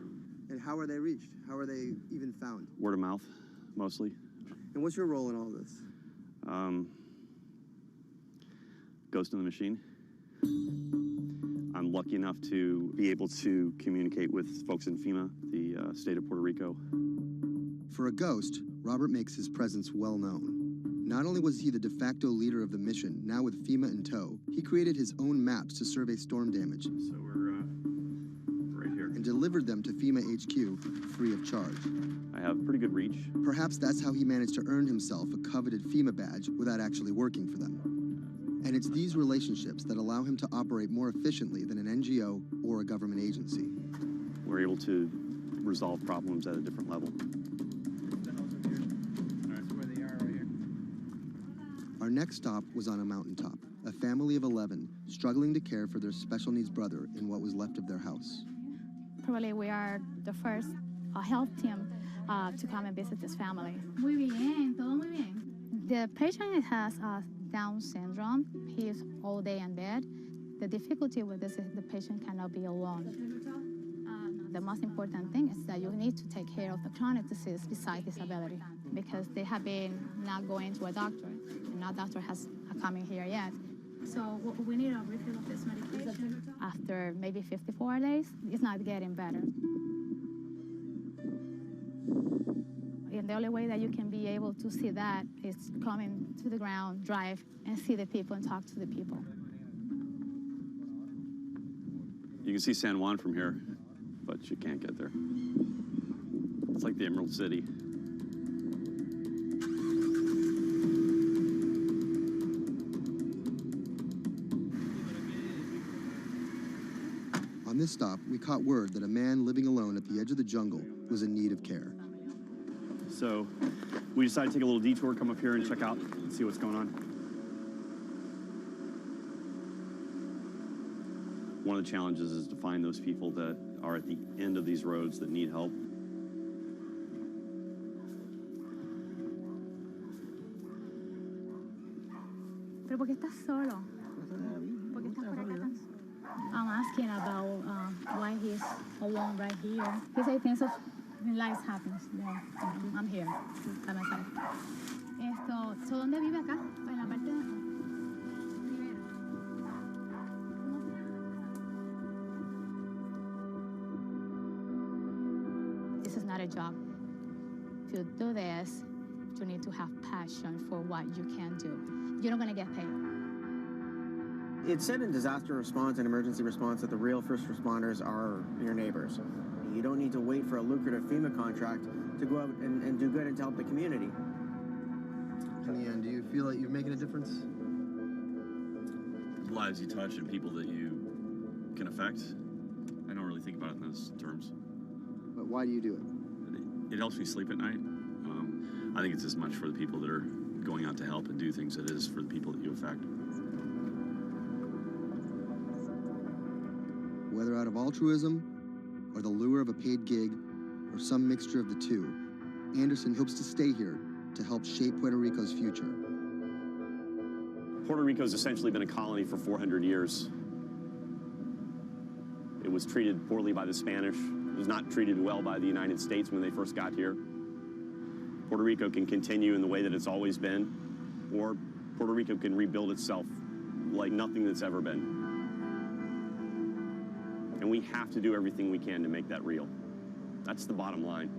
And how are they reached? How are they even found? Word of mouth, mostly. And what's your role in all this? Ghost in the machine. I'm lucky enough to be able to communicate with folks in FEMA, the state of Puerto Rico. For a ghost, Robert makes his presence well known. Not only was he the de facto leader of the mission, now with FEMA in tow, he created his own maps to survey storm damage. So we're right here. And delivered them to FEMA HQ free of charge. I have pretty good reach. Perhaps that's how he managed to earn himself a coveted FEMA badge without actually working for them. And it's these relationships that allow him to operate more efficiently than an NGO or a government agency. We're able to resolve problems at a different level. Our next stop was on a mountaintop, a family of 11 struggling to care for their special needs brother in what was left of their house. Probably we are the first health team to come and visit this family. Muy bien, todo muy bien. The patient has Down syndrome. He is all day in bed. The difficulty with this is the patient cannot be alone. The most important thing is that you need to take care of the chronic disease besides disability, because they have been not going to a doctor, and no doctor has come in here yet. So we need a refill of this medication. After maybe 54 days, it's not getting better. And the only way that you can be able to see that is coming to the ground, drive, and see the people and talk to the people. You can see San Juan from here, but you can't get there. It's like the Emerald City. On this stop, we caught word that a man living alone at the edge of the jungle was in need of care. So we decided to take a little detour, come up here and check out and see what's going on. One of the challenges is to find those people that are at the end of these roads that need help. ¿Pero por qué estás solo? ¿Por qué estás por acá tan solo? I'm asking about why he's alone right here. He said things of life happens. I'm here by myself. So ¿dónde vive acá? En la parte de... This is not a job. To do this, you need to have passion for what you can do. You're not going to get paid. It's said in disaster response and emergency response that the real first responders are your neighbors. You don't need to wait for a lucrative FEMA contract to go out and do good and to help the community. In the end, do you feel like you're making a difference? Lives you touch and people that you can affect. I don't really think about it in those terms. But why do you do it? It helps me sleep at night. I think it's as much for the people that are going out to help and do things as it is for the people that you affect. Whether out of altruism, or the lure of a paid gig, or some mixture of the two, Anderson hopes to stay here to help shape Puerto Rico's future. Puerto Rico's essentially been a colony for 400 years. It was treated poorly by the Spanish. It was not treated well by the United States when they first got here. Puerto Rico can continue in the way that it's always been, or Puerto Rico can rebuild itself like nothing that's ever been. And we have to do everything we can to make that real. That's the bottom line.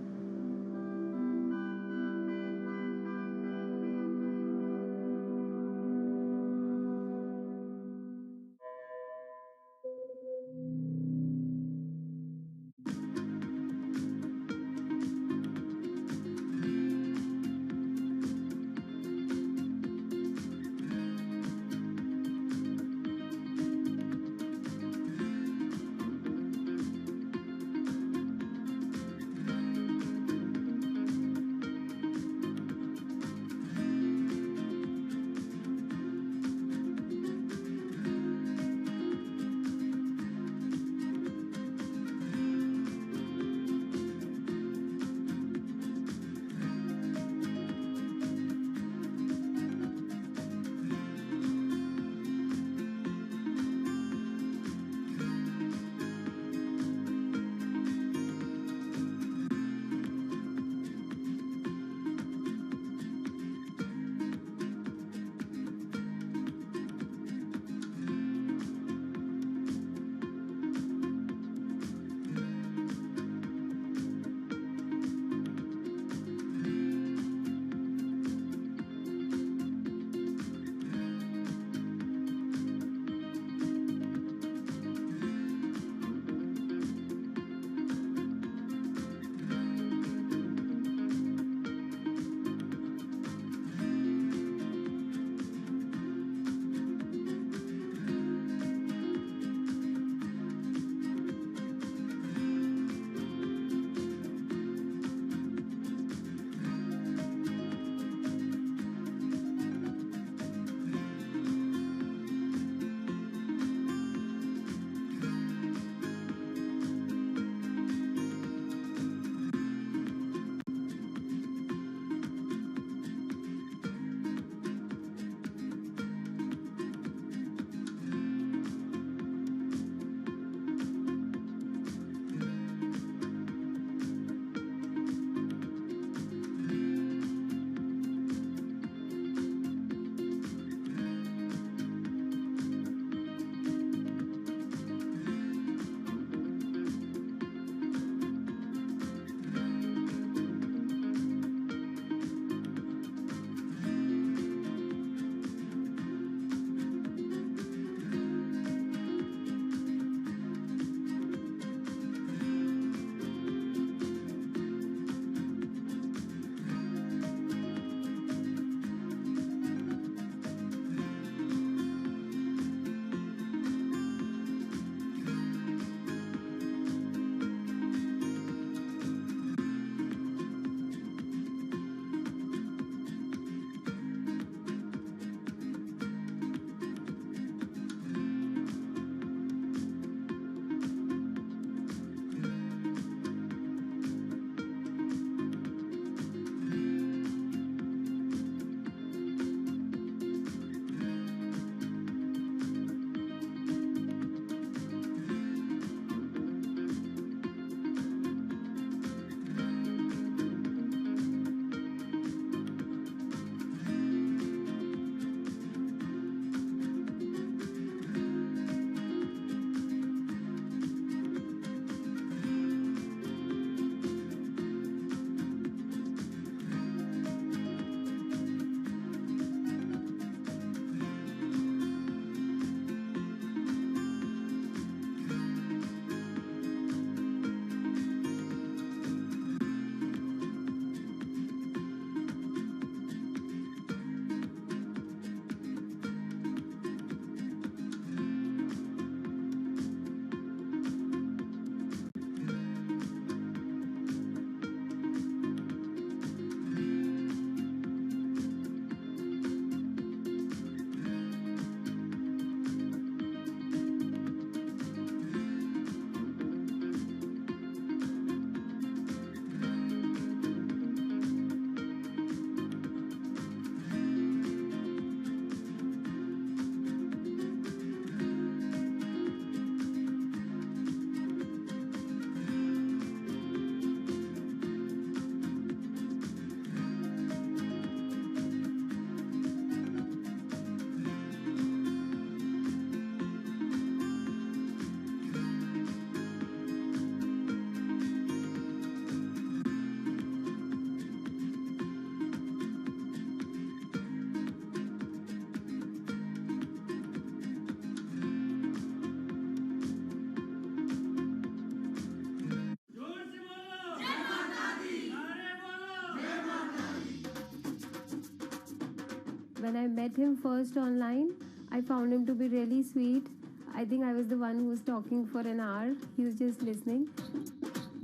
When I met him first online, I found him to be really sweet. I think I was the one who was talking for an hour. He was just listening.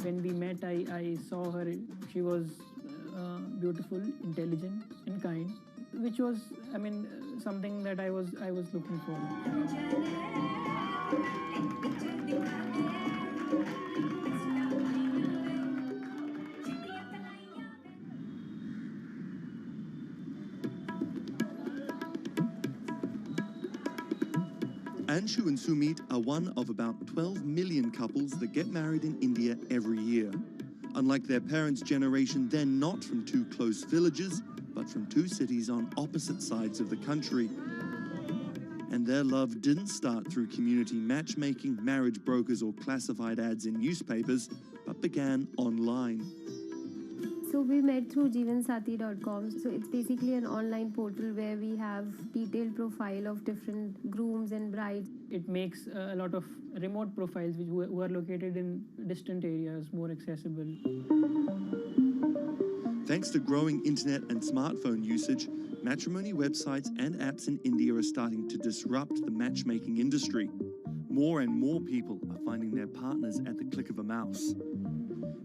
When we met, I saw her. She was beautiful, intelligent, and kind, which was, something that I was looking for. Anshu and Sumit are one of about 12 million couples that get married in India every year. Unlike their parents' generation, they're not from two close villages, but from two cities on opposite sides of the country. And their love didn't start through community matchmaking, marriage brokers, or classified ads in newspapers, but began online. So we met through jivansathi.com. So it's basically an online portal where we have detailed profile of different grooms and brides. It makes a lot of remote profiles who are located in distant areas more accessible. Thanks to growing internet and smartphone usage, matrimony websites and apps in India are starting to disrupt the matchmaking industry. More and more people are finding their partners at the click of a mouse.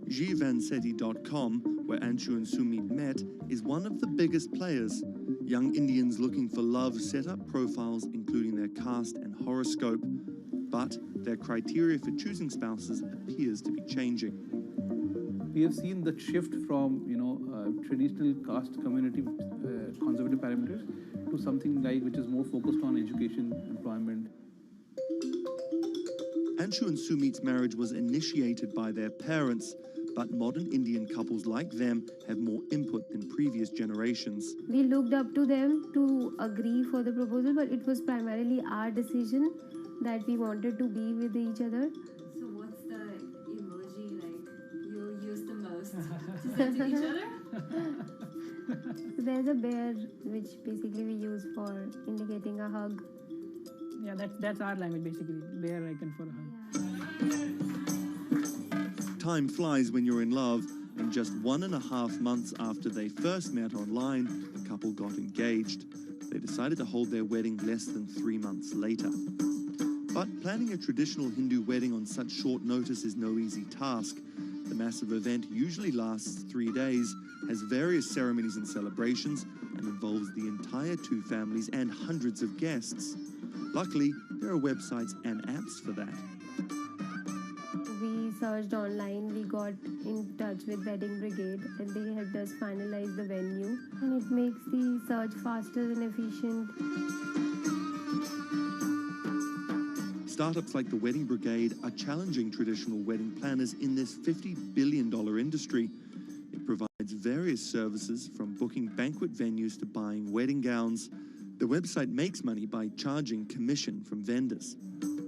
jivansathi.com, where Anshu and Sumit met, is one of the biggest players. Young Indians looking for love set up profiles including their caste and horoscope, but their criteria for choosing spouses appears to be changing. We have seen the shift from traditional caste community conservative parameters to something like which is more focused on education, employment. Anshu and Sumit's marriage was initiated by their parents, but modern Indian couples like them have more input than previous generations. We looked up to them to agree for the proposal, but it was primarily our decision that we wanted to be with each other. So what's the emoji you use the most to send to each other? So there's a bear, which basically we use for indicating a hug. Yeah, that's our language basically. Bear icon for a hug. Time flies when you're in love, and just 1.5 months after they first met online, the couple got engaged. They decided to hold their wedding less than 3 months later. But planning a traditional Hindu wedding on such short notice is no easy task. The massive event usually lasts 3 days, has various ceremonies and celebrations, and involves the entire two families and hundreds of guests. Luckily, there are websites and apps for that. We searched online, we got in touch with Wedding Brigade, and they helped us finalize the venue. And it makes the search faster and efficient. Startups like the Wedding Brigade are challenging traditional wedding planners in this $50 billion industry. It provides various services from booking banquet venues to buying wedding gowns. The website makes money by charging commission from vendors.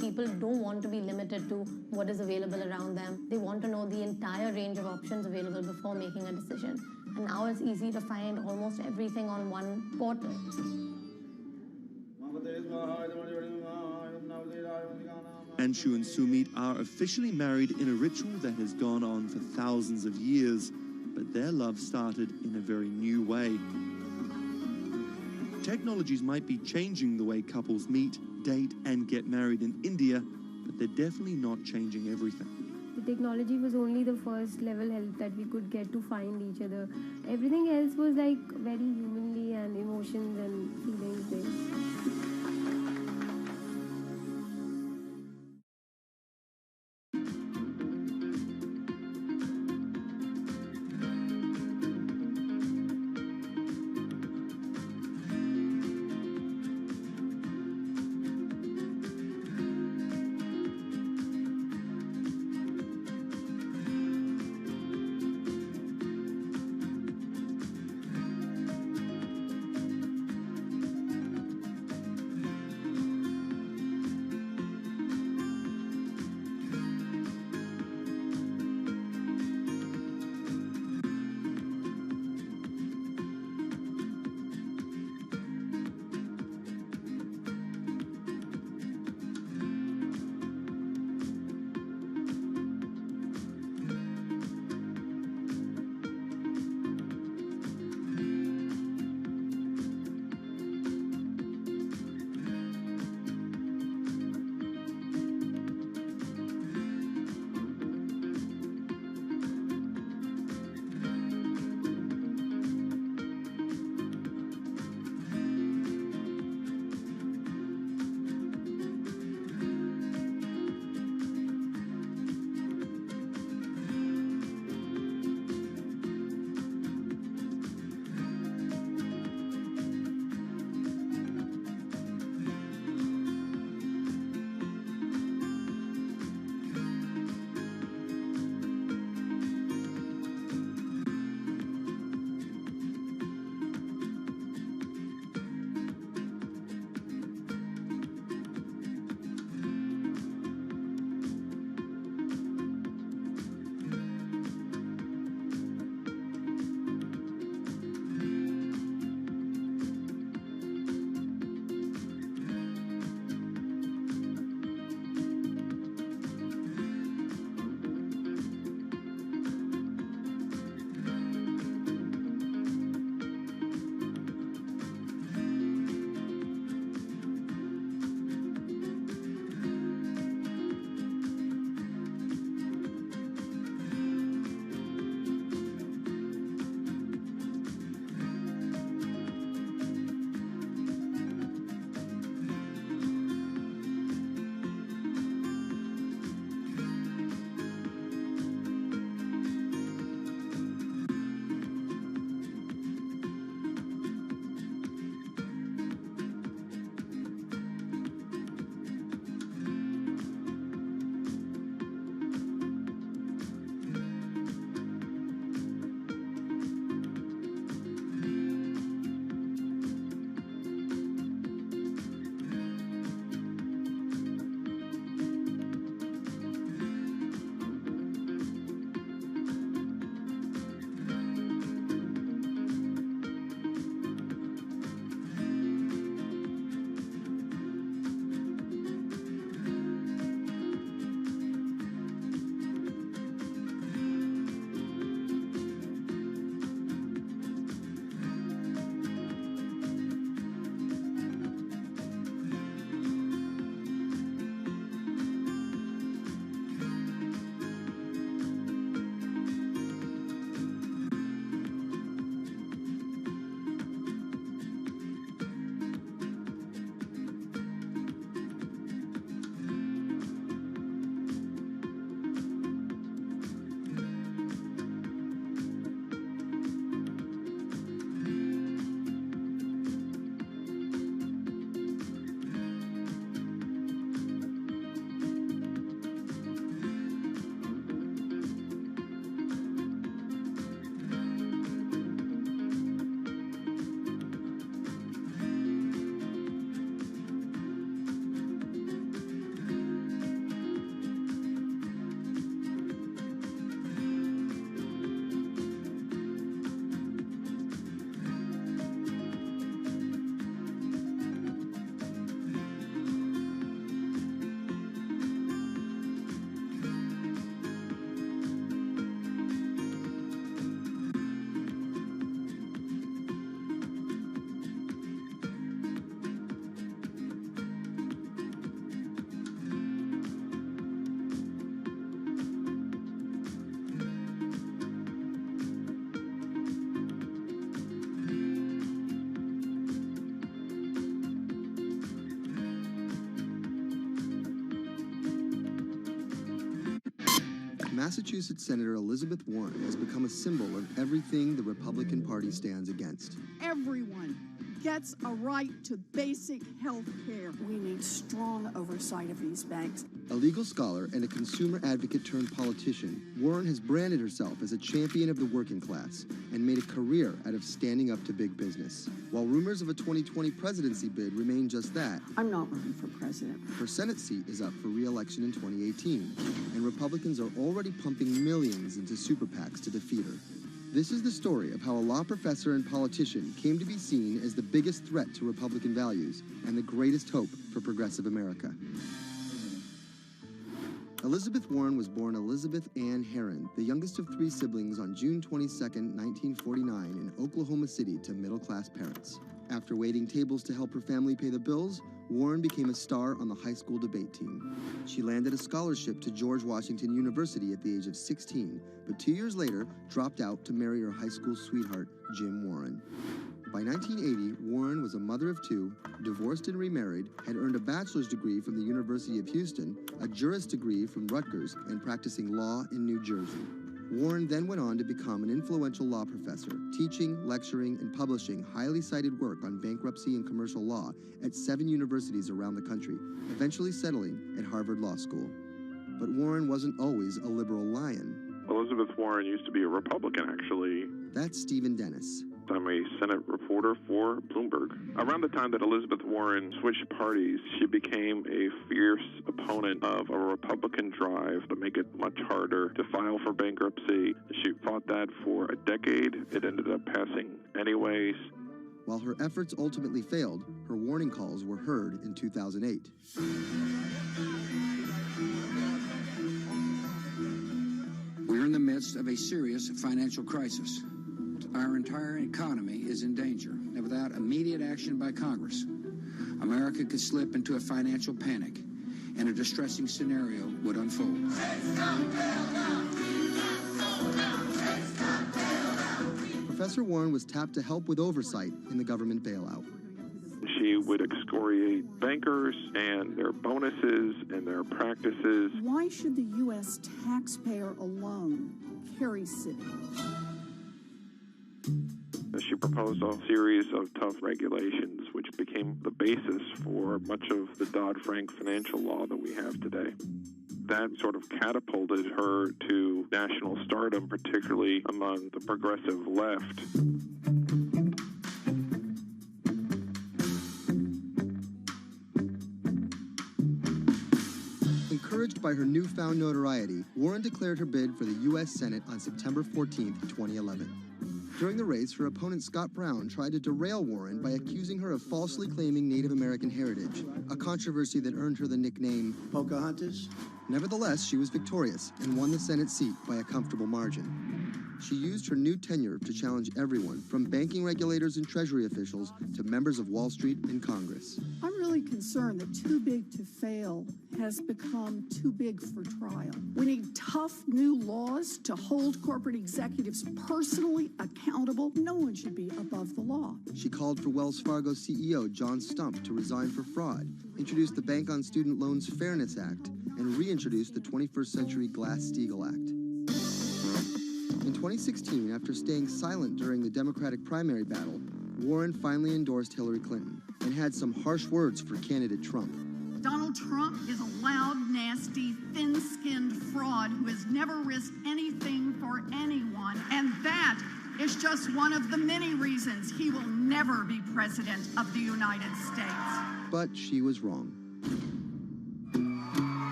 People don't want to be limited to what is available around them. They want to know the entire range of options available before making a decision. And now it's easy to find almost everything on one portal. Anshu and Sumit are officially married in a ritual that has gone on for thousands of years, but their love started in a very new way. Technologies might be changing the way couples meet, date, and get married in India, but they're definitely not changing everything. The technology was only the first level help that we could get to find each other. Everything else was like very humanly and emotions and feelings based. Massachusetts Senator Elizabeth Warren has become a symbol of everything the Republican Party stands against. Everyone gets a right to basic health care. We need strong oversight of these banks. A legal scholar and a consumer advocate turned politician, Warren has branded herself as a champion of the working class and made a career out of standing up to big business. While rumors of a 2020 presidency bid remain just that, I'm not running for president. Her Senate seat is up for re-election in 2018, and Republicans are already pumping millions into super PACs to defeat her. This is the story of how a law professor and politician came to be seen as the biggest threat to Republican values and the greatest hope for progressive America. Elizabeth Warren was born Elizabeth Ann Herron, the youngest of 3 siblings, on June 22, 1949 in Oklahoma City to middle-class parents. After waiting tables to help her family pay the bills, Warren became a star on the high school debate team. She landed a scholarship to George Washington University at the age of 16, but 2 years later dropped out to marry her high school sweetheart, Jim Warren. By 1980, Warren was a mother of 2, divorced and remarried, had earned a bachelor's degree from the University of Houston, a juris degree from Rutgers, and practicing law in New Jersey. Warren then went on to become an influential law professor, teaching, lecturing, and publishing highly cited work on bankruptcy and commercial law at 7 universities around the country, eventually settling at Harvard Law School. But Warren wasn't always a liberal lion. Elizabeth Warren used to be a Republican, actually. That's Stephen Dennis. I'm a Senate reporter for Bloomberg. Around the time that Elizabeth Warren switched parties, she became a fierce opponent of a Republican drive to make it much harder to file for bankruptcy. She fought that for a decade. It ended up passing anyways. While her efforts ultimately failed, her warning calls were heard in 2008. We're in the midst of a serious financial crisis. Our entire economy is in danger, and without immediate action by Congress, America could slip into a financial panic, and a distressing scenario would unfold. Professor Warren was tapped to help with oversight in the government bailout. She would excoriate bankers and their bonuses and their practices. Why should the U.S. taxpayer alone carry Citi? She proposed a series of tough regulations, which became the basis for much of the Dodd-Frank financial law that we have today. That sort of catapulted her to national stardom, particularly among the progressive left. Encouraged by her newfound notoriety, Warren declared her bid for the U.S. Senate on September 14, 2011. During the race, her opponent Scott Brown tried to derail Warren by accusing her of falsely claiming Native American heritage, a controversy that earned her the nickname Pocahontas. Nevertheless, she was victorious and won the Senate seat by a comfortable margin. She used her new tenure to challenge everyone, from banking regulators and Treasury officials to members of Wall Street and Congress. I'm really concerned that too big to fail has become too big for trial. We need tough new laws to hold corporate executives personally accountable. No one should be above the law. She called for Wells Fargo CEO John Stump to resign for fraud, introduced the Bank on Student Loans Fairness Act, and reintroduced the 21st Century Glass-Steagall Act. In 2016, after staying silent during the Democratic primary battle, Warren finally endorsed Hillary Clinton and had some harsh words for candidate Trump. Donald Trump is a loud, nasty, thin-skinned fraud who has never risked anything for anyone, and that is just one of the many reasons he will never be president of the United States. But she was wrong.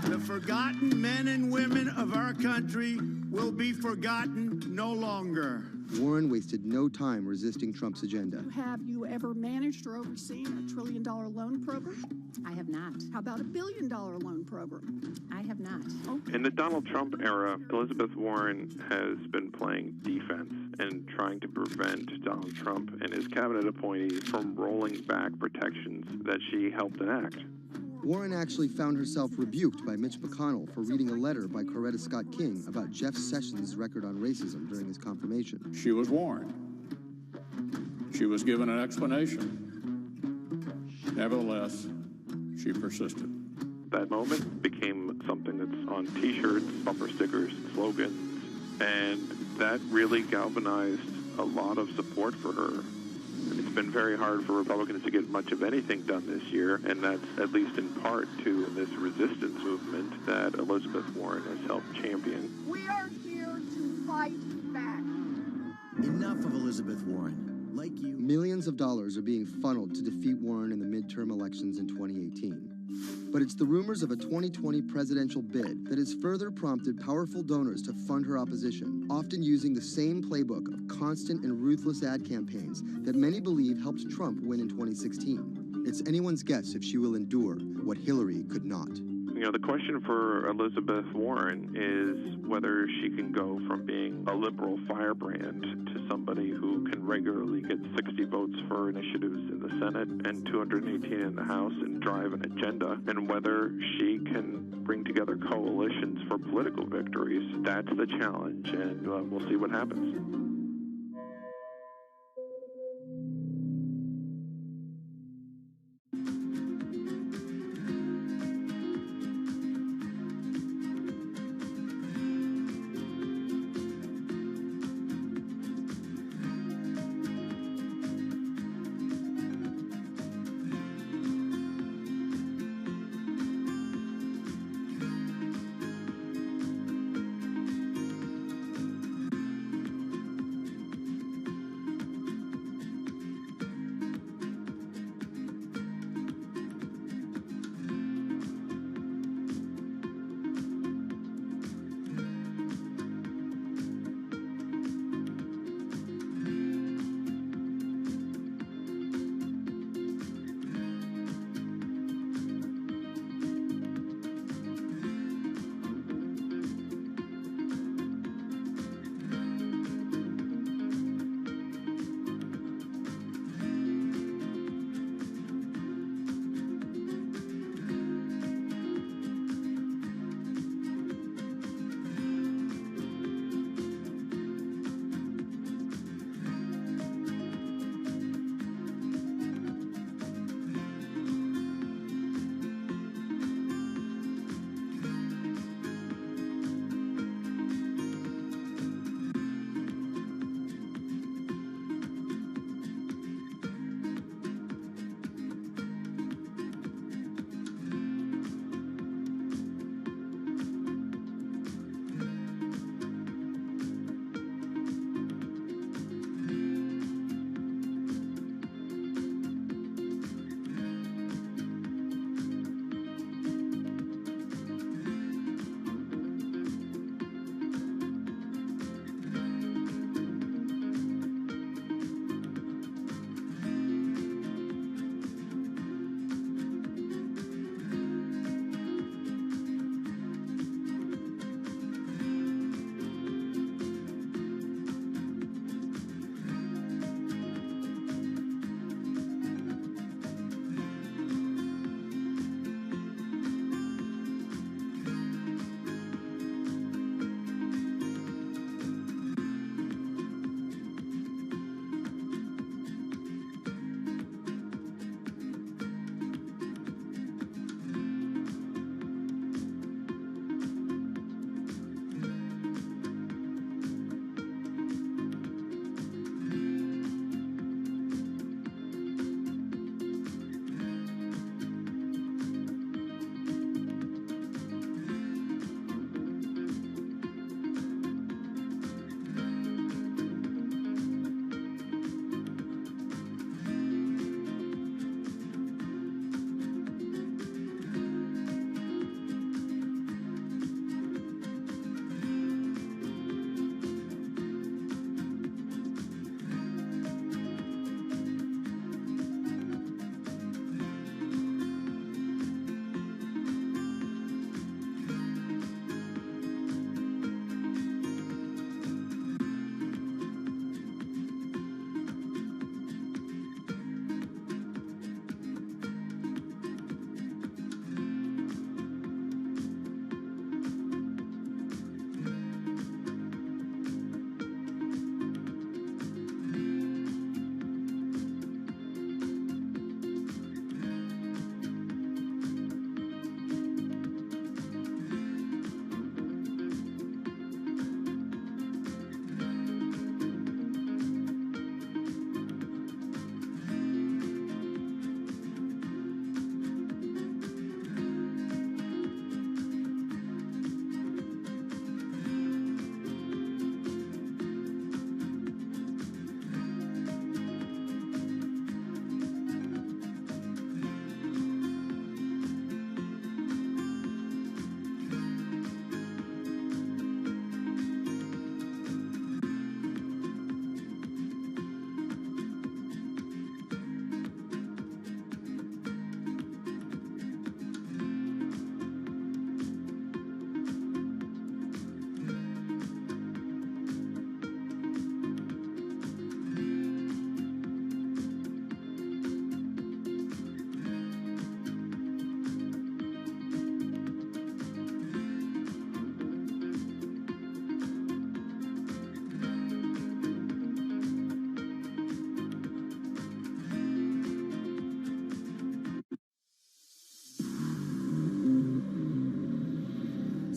The forgotten men and women of our country will be forgotten no longer. Warren wasted no time resisting Trump's agenda. Have you ever managed or overseen a $1 trillion loan program? I have not. How about a $1 billion loan program? I have not. In the Donald Trump era, Elizabeth Warren has been playing defense and trying to prevent Donald Trump and his cabinet appointees from rolling back protections that she helped enact. Warren actually found herself rebuked by Mitch McConnell for reading a letter by Coretta Scott King about Jeff Sessions' record on racism during his confirmation. She was warned. She was given an explanation. Nevertheless, she persisted. That moment became something that's on T-shirts, bumper stickers, slogans, and that really galvanized a lot of support for her. It's been very hard for Republicans to get much of anything done this year, and that's at least in part to this resistance movement that Elizabeth Warren has helped champion. We are here to fight back. Enough of Elizabeth Warren. Like you, millions of dollars are being funneled to defeat Warren in the midterm elections in 2018. But it's the rumors of a 2020 presidential bid that has further prompted powerful donors to fund her opposition, often using the same playbook of constant and ruthless ad campaigns that many believe helped Trump win in 2016. It's anyone's guess if she will endure what Hillary could not. You know, the question for Elizabeth Warren is whether she can go from being a liberal firebrand to somebody who can regularly get 60 votes for initiatives in the Senate and 218 in the House and drive an agenda, and whether she can bring together coalitions for political victories. That's the challenge, and we'll see what happens.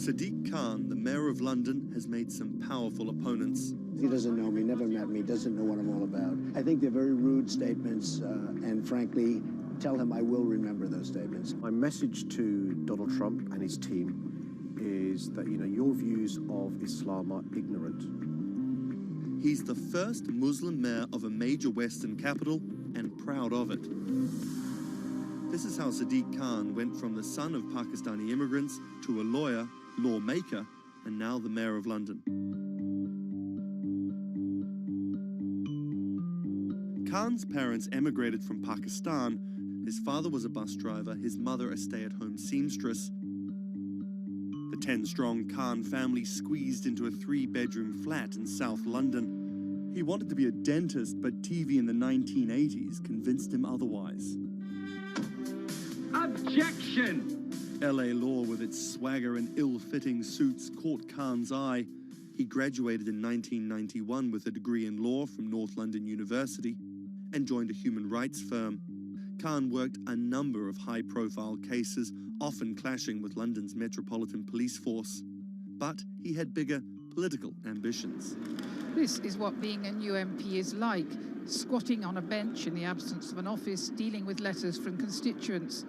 Sadiq Khan, the mayor of London, has made some powerful opponents. He doesn't know me, never met me, doesn't know what I'm all about. I think they're very rude statements, and frankly, tell him I will remember those statements. My message to Donald Trump and his team is that, your views of Islam are ignorant. He's the first Muslim mayor of a major Western capital and proud of it. This is how Sadiq Khan went from the son of Pakistani immigrants to a lawyer, lawmaker, and now the mayor of London. Khan's parents emigrated from Pakistan. His father was a bus driver, his mother a stay-at-home seamstress. The 10-strong Khan family squeezed into a 3-bedroom flat in South London. He wanted to be a dentist, but TV in the 1980s convinced him otherwise. Objection! LA law with its swagger and ill-fitting suits caught Khan's eye. He graduated in 1991 with a degree in law from North London University and joined a human rights firm. Khan worked a number of high-profile cases, often clashing with London's Metropolitan Police Force. But he had bigger political ambitions. This is what being a new MP is like, squatting on a bench in the absence of an office, dealing with letters from constituents.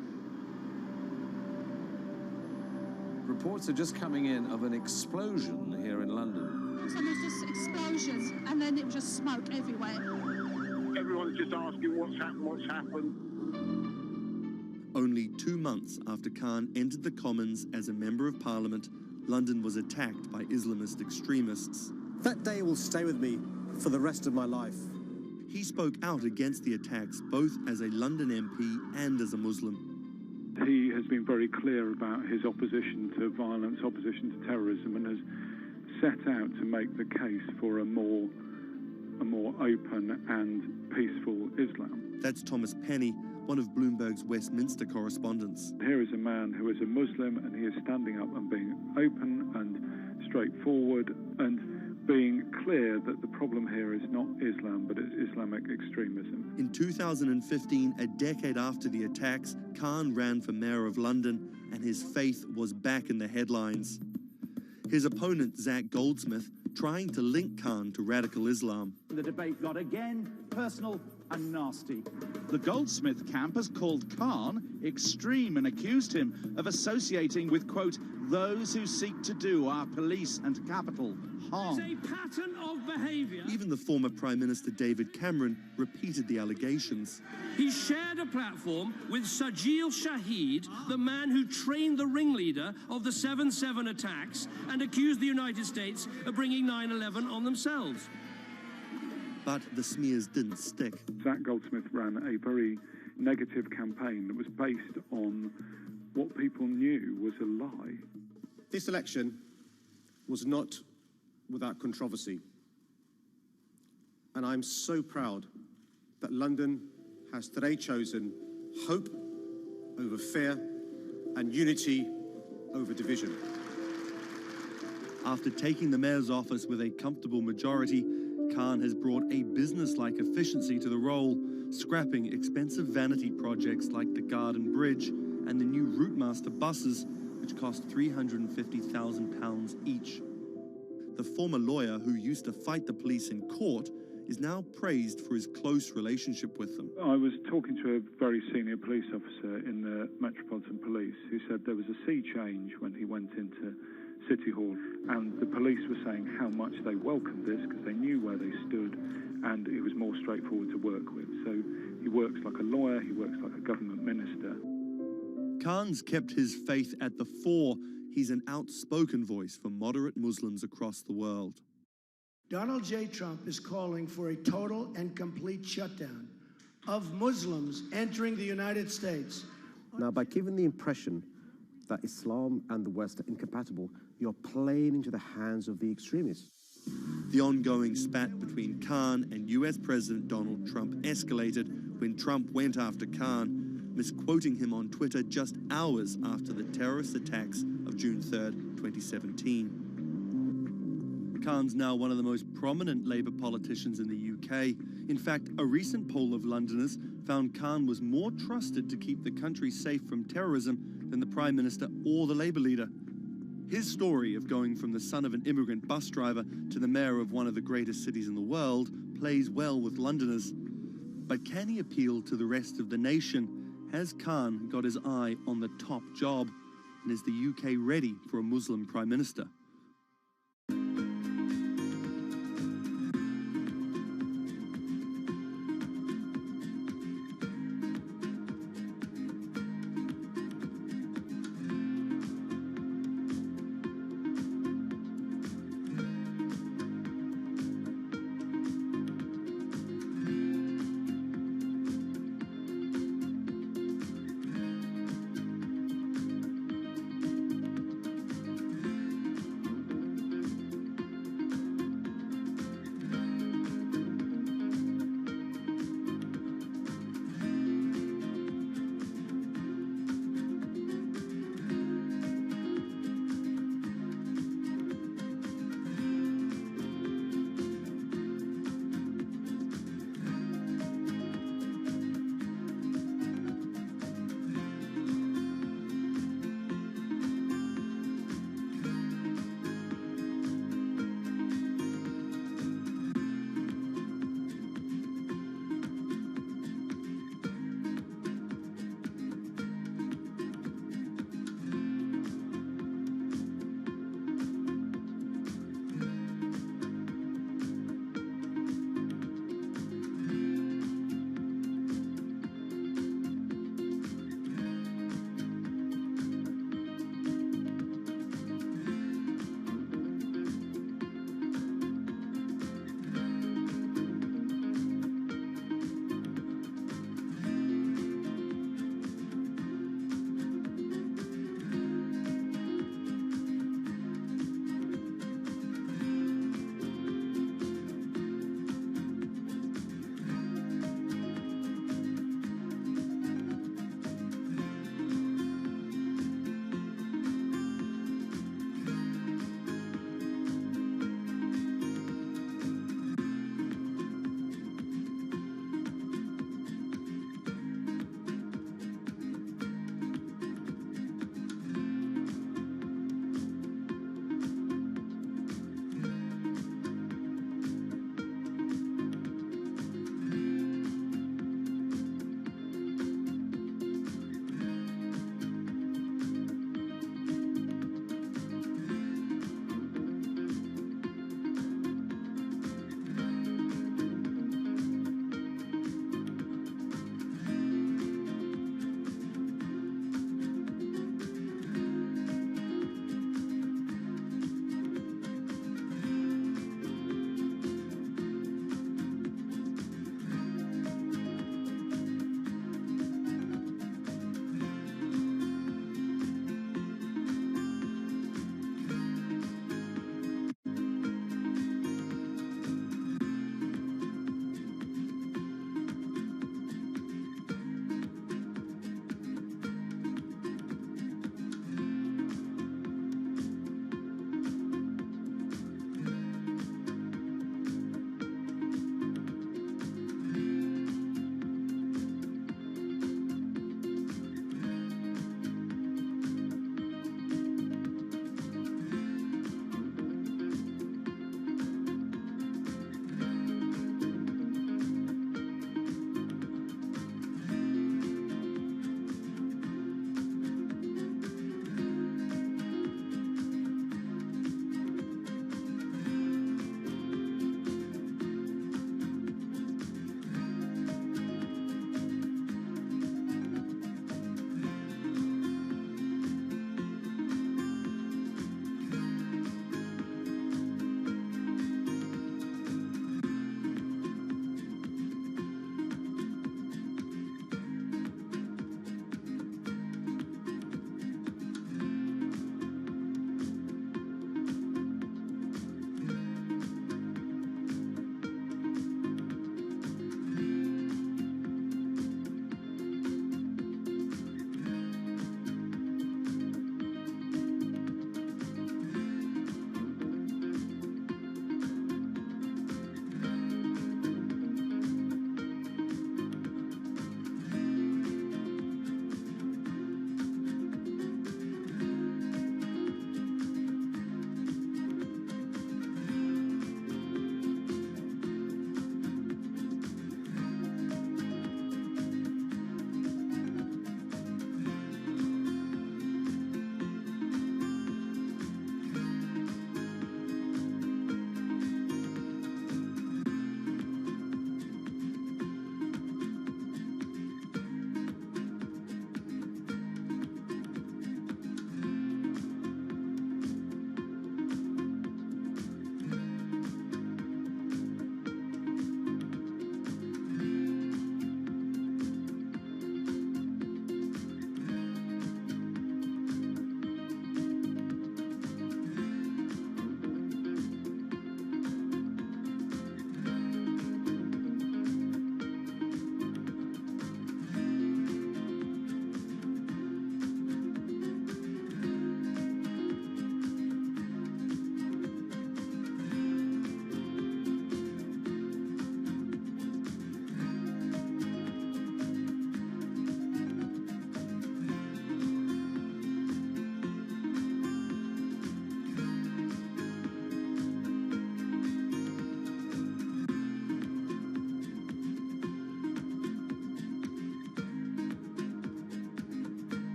Reports are just coming in of an explosion here in London. And there's just explosions, and then it was just smoke everywhere. Everyone's just asking what's happened. Only 2 months after Khan entered the Commons as a Member of Parliament, London was attacked by Islamist extremists. That day will stay with me for the rest of my life. He spoke out against the attacks both as a London MP and as a Muslim. He has been very clear about his opposition to violence, opposition to terrorism, and has set out to make the case for a more open and peaceful Islam. That's Thomas Penny, one of Bloomberg's Westminster correspondents. Here is a man who is a Muslim, and he is standing up and being open and straightforward and being clear that the problem here is not Islam, but it's Islamic extremism. In 2015, a decade after the attacks, Khan ran for mayor of London, and his faith was back in the headlines. His opponent, Zach Goldsmith, trying to link Khan to radical Islam. The debate got again personal and nasty. The Goldsmith camp has called Khan extreme and accused him of associating with, quote, those who seek to do our police and capital harm. It's a pattern of behaviour. Even the former Prime Minister David Cameron repeated the allegations. He shared a platform with Sajil Shahid, the man who trained the ringleader of the 7/7 attacks and accused the United States of bringing 9/11 on themselves. But the smears didn't stick. Zach Goldsmith ran a very negative campaign that was based on what people knew was a lie. This election was not without controversy. And I'm so proud that London has today chosen hope over fear and unity over division. After taking the mayor's office with a comfortable majority, Khan has brought a business-like efficiency to the role, scrapping expensive vanity projects like the Garden Bridge and the new Routemaster buses, which cost £350,000 each. The former lawyer who used to fight the police in court is now praised for his close relationship with them. I was talking to a very senior police officer in the Metropolitan Police who said there was a sea change when he went into City Hall, and the police were saying how much they welcomed this because they knew where they stood and it was more straightforward to work with. So he works like a lawyer, he works like a government minister. Khan's kept his faith at the fore. He's an outspoken voice for moderate Muslims across the world. Donald J. Trump is calling for a total and complete shutdown of Muslims entering the United States. Now, by giving the impression that Islam and the West are incompatible, you're playing into the hands of the extremists. The ongoing spat between Khan and US President Donald Trump escalated when Trump went after Khan, misquoting him on Twitter just hours after the terrorist attacks of June 3rd, 2017. Khan's now one of the most prominent Labour politicians in the UK. In fact, a recent poll of Londoners found Khan was more trusted to keep the country safe from terrorism than the Prime Minister or the Labour leader. His story of going from the son of an immigrant bus driver to the mayor of one of the greatest cities in the world plays well with Londoners. But can he appeal to the rest of the nation? Has Khan got his eye on the top job? And is the UK ready for a Muslim Prime Minister?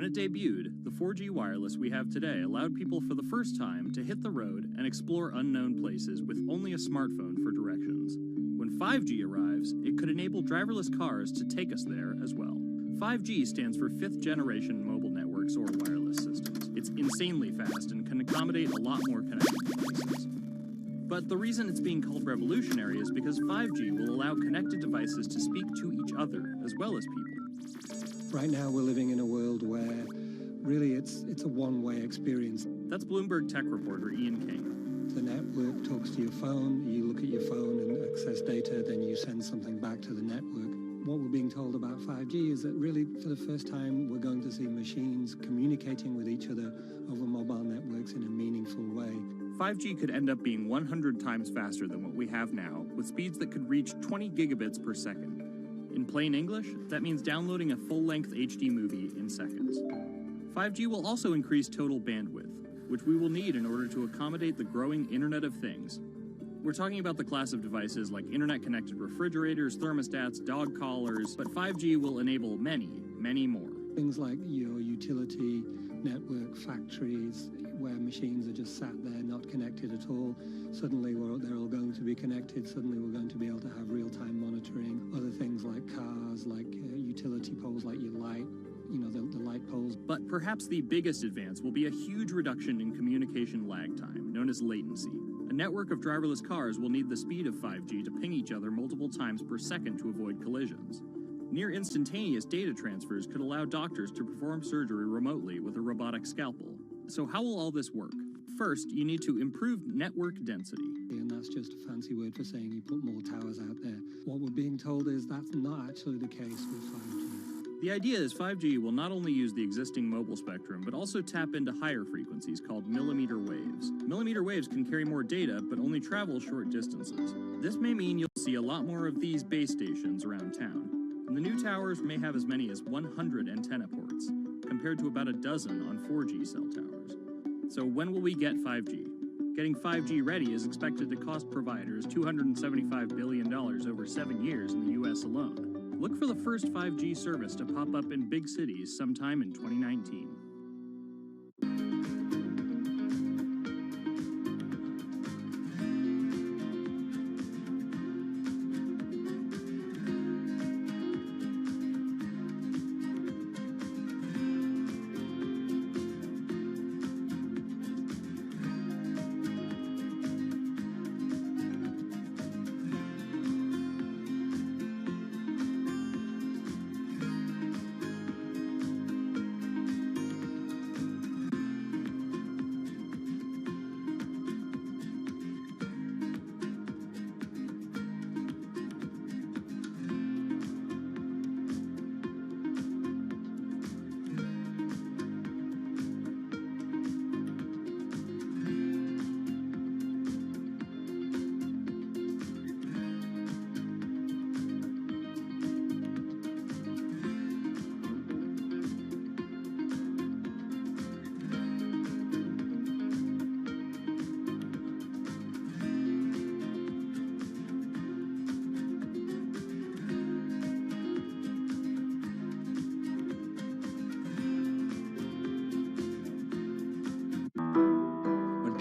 it debuted, the 4G wireless we have today allowed people for the first time to hit the road and explore unknown places with only a smartphone for directions. When 5G arrives, it could enable driverless cars to take us there as well. 5G stands for 5th generation mobile networks or wireless systems. It's insanely fast and can accommodate a lot more connected devices. But the reason it's being called revolutionary is because 5G will allow connected devices to speak to each other as well as people. Right now we're living in a world where really it's a one-way experience. That's Bloomberg tech reporter Ian King. The network talks to your phone, you look at your phone and access data, then you send something back to the network. What we're being told about 5G is that really for the first time we're going to see machines communicating with each other over mobile networks in a meaningful way. 5G could end up being 100 times faster than what we have now, with speeds that could reach 20 gigabits per second. In plain English, that means downloading a full-length HD movie in seconds. 5G will also increase total bandwidth, which we will need in order to accommodate the growing Internet of Things. We're talking about the class of devices like internet-connected refrigerators, thermostats, dog collars, but 5G will enable many, many more. Things like your utility network, factories, where machines are just sat there, not connected at all. Suddenly they're all going to be connected. Suddenly we're going to be able to have real-time monitoring. Other things like cars, like utility poles, like your light, the light poles. But perhaps the biggest advance will be a huge reduction in communication lag time, known as latency. A network of driverless cars will need the speed of 5G to ping each other multiple times per second to avoid collisions. Near instantaneous data transfers could allow doctors to perform surgery remotely with a robotic scalpel. So how will all this work? First, you need to improve network density. And that's just a fancy word for saying you put more towers out there. What we're being told is that's not actually the case with 5G. The idea is 5G will not only use the existing mobile spectrum, but also tap into higher frequencies called millimeter waves. Millimeter waves can carry more data, but only travel short distances. This may mean you'll see a lot more of these base stations around town. And the new towers may have as many as 100 antenna ports, compared to about a dozen on 4G cell towers. So when will we get 5G? Getting 5G ready is expected to cost providers $275 billion over 7 years in the US alone. Look for the first 5G service to pop up in big cities sometime in 2019.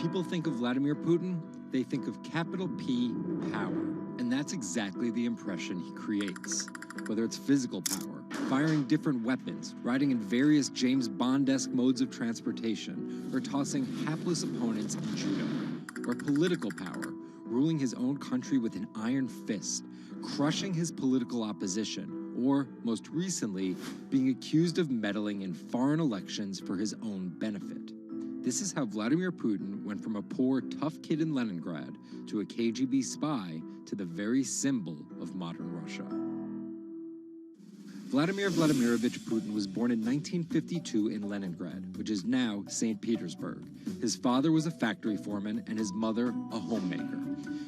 People think of Vladimir Putin, they think of capital P, power. And that's exactly the impression he creates. Whether it's physical power, firing different weapons, riding in various James Bond-esque modes of transportation, or tossing hapless opponents in judo. Or political power, ruling his own country with an iron fist, crushing his political opposition, or, most recently, being accused of meddling in foreign elections for his own benefit. This is how Vladimir Putin went from a poor, tough kid in Leningrad to a KGB spy to the very symbol of modern Russia. Vladimir Vladimirovich Putin was born in 1952 in Leningrad, which is now St. Petersburg. His father was a factory foreman and his mother a homemaker.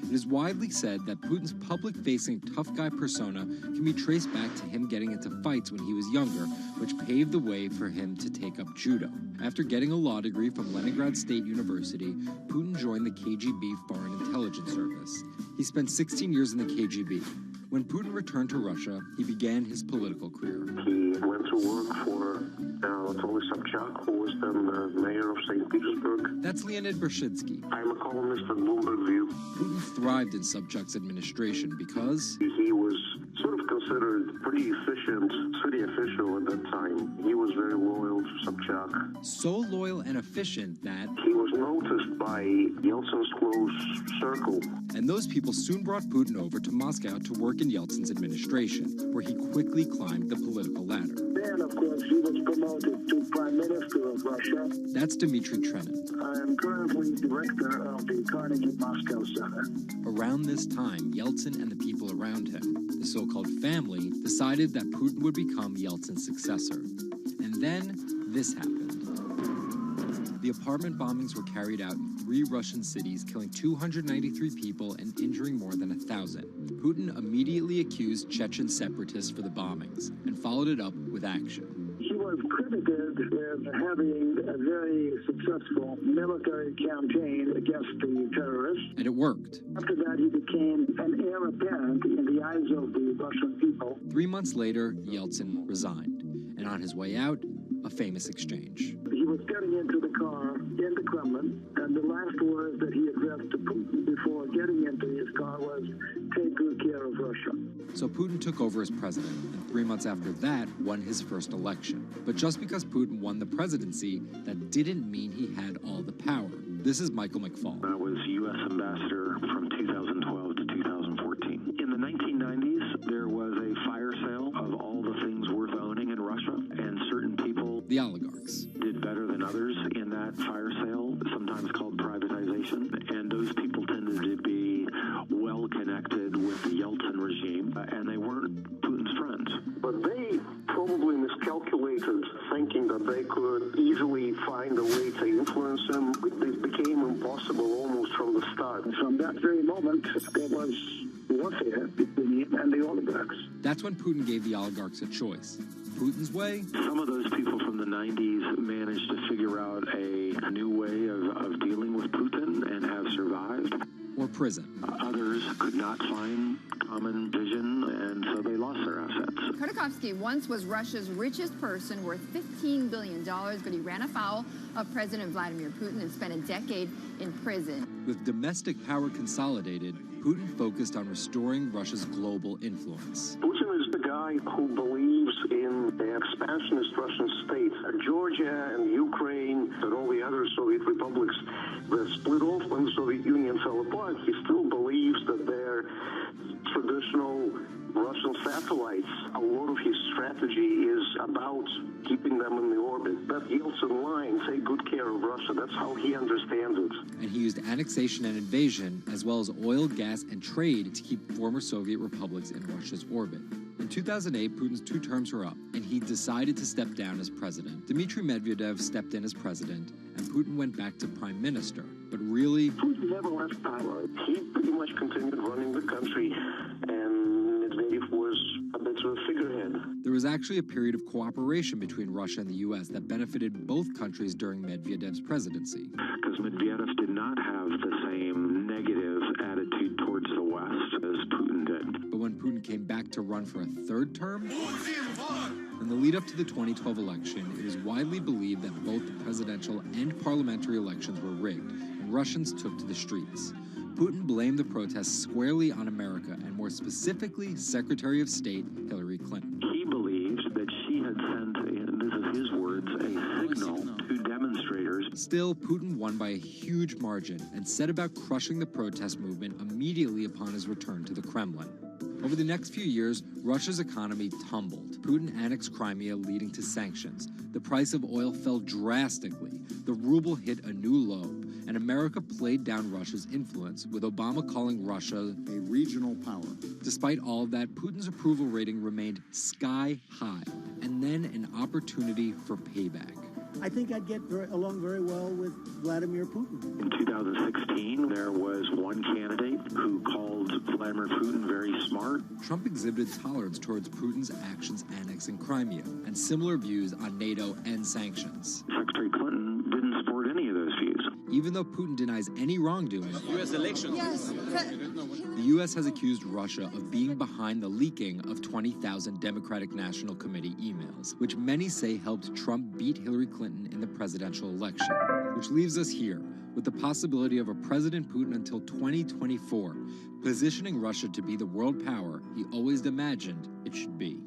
It is widely said that Putin's public-facing tough guy persona can be traced back to him getting into fights when he was younger, which paved the way for him to take up judo. After getting a law degree from Leningrad State University, Putin joined the KGB Foreign Intelligence Service. He spent 16 years in the KGB. When Putin returned to Russia, he began his political career. He went to work for Anatoly Sobchak, who was then the mayor of St. Petersburg. That's Leonid Brzezinski. I'm a columnist at Bloomberg View. Putin thrived in Sobchak's administration because he was sort of considered pretty efficient city official at that time. He was very loyal to Sobchak. So loyal and efficient that he was noticed by Yeltsin's close circle. And those people soon brought Putin over to Moscow to work in Yeltsin's administration, where he quickly climbed the political ladder. Then, of course, he was promoted to Prime Minister of Russia. That's Dmitry Trenin. I am currently director of the Carnegie Moscow Center. Around this time, Yeltsin and the people around him, the so-called family, decided that Putin would become Yeltsin's successor. And then this happened. The apartment bombings were carried out in 3 Russian cities, killing 293 people and injuring more than 1,000. Putin immediately accused Chechen separatists for the bombings and followed it up with action. He was credited with having a very successful military campaign against the terrorists. And it worked. After that, he became an heir apparent in the eyes of the Russian people. 3 months later, Yeltsin resigned. And on his way out, a famous exchange. He was getting into the car in the Kremlin, and the last words that he addressed to Putin before getting into his car was, "Take good care of Russia." So Putin took over as president, and 3 months after that, won his first election. But just because Putin won the presidency, that didn't mean he had all the power. This is Michael McFall. I was U.S. ambassador from 2012 to 2014. In the 1990s, there was a fire sale of all the things worth owning in Russia, and certain people, the oligarchs, did better than others in that fire sale, sometimes called privatization, and those people tended to be well connected with the Yeltsin regime, and they weren't Putin's friends. But they probably miscalculated, thinking that they could easily find a way to influence him. It became impossible almost from the start. From that very moment, there was warfare between him and the oligarchs. That's when Putin gave the oligarchs a choice. Putin's way? Some of those people from the 90s managed to figure out a new way of dealing with Putin and have survived. Or prison. Others could not find common vision, and so they lost their assets. Khodorkovsky once was Russia's richest person, worth $15 billion, but he ran afoul of President Vladimir Putin and spent a decade in prison. With domestic power consolidated, Putin focused on restoring Russia's global influence. Putin is the guy who believes in the expansionist Russian state. Georgia and Ukraine and all the other Soviet republics that split off when the Soviet Union fell apart, he still believes that they're traditional Russian satellites. A lot of his strategy is about keeping them in the orbit. That Yeltsin line, take good care of Russia, that's how he understands it. And he used annexation and invasion, as well as oil, gas, and trade to keep former Soviet republics in Russia's orbit. In 2008, Putin's 2 terms were up, and he decided to step down as president. Dmitry Medvedev stepped in as president, and Putin went back to prime minister. But really, Putin never left power. He pretty much continued running the country, and Medvedev was a bit of a figurehead. There was actually a period of cooperation between Russia and the U.S. that benefited both countries during Medvedev's presidency. Because Medvedev did not have the same negative attitude towards the West as Putin did. But when Putin came back to run for a 3rd term, in the lead up to the 2012 election, it was widely believed that both the presidential and parliamentary elections were rigged, and Russians took to the streets. Putin blamed the protests squarely on America, and more specifically, Secretary of State Hillary Clinton. He believed that she had sent, and this is his words, a signal to demonstrators. Still, Putin won by a huge margin and set about crushing the protest movement immediately upon his return to the Kremlin. Over the next few years, Russia's economy tumbled. Putin annexed Crimea, leading to sanctions. The price of oil fell drastically. The ruble hit a new low. And America played down Russia's influence, with Obama calling Russia a regional power. Despite all of that, Putin's approval rating remained sky high, and then an opportunity for payback. I think I'd get along very well with Vladimir Putin. In 2016, there was one candidate who called Vladimir Putin very smart. Trump exhibited tolerance towards Putin's actions annexing Crimea, and similar views on NATO and sanctions. Secretary Clinton didn't support any of those views. even though Putin denies any wrongdoing, U.S. elections. Yes. the U.S. has accused Russia of being behind the leaking of 20,000 Democratic National Committee emails, which many say helped Trump beat Hillary Clinton in the presidential election. Which leaves us here with the possibility of a President Putin until 2024, positioning Russia to be the world power he always imagined it should be.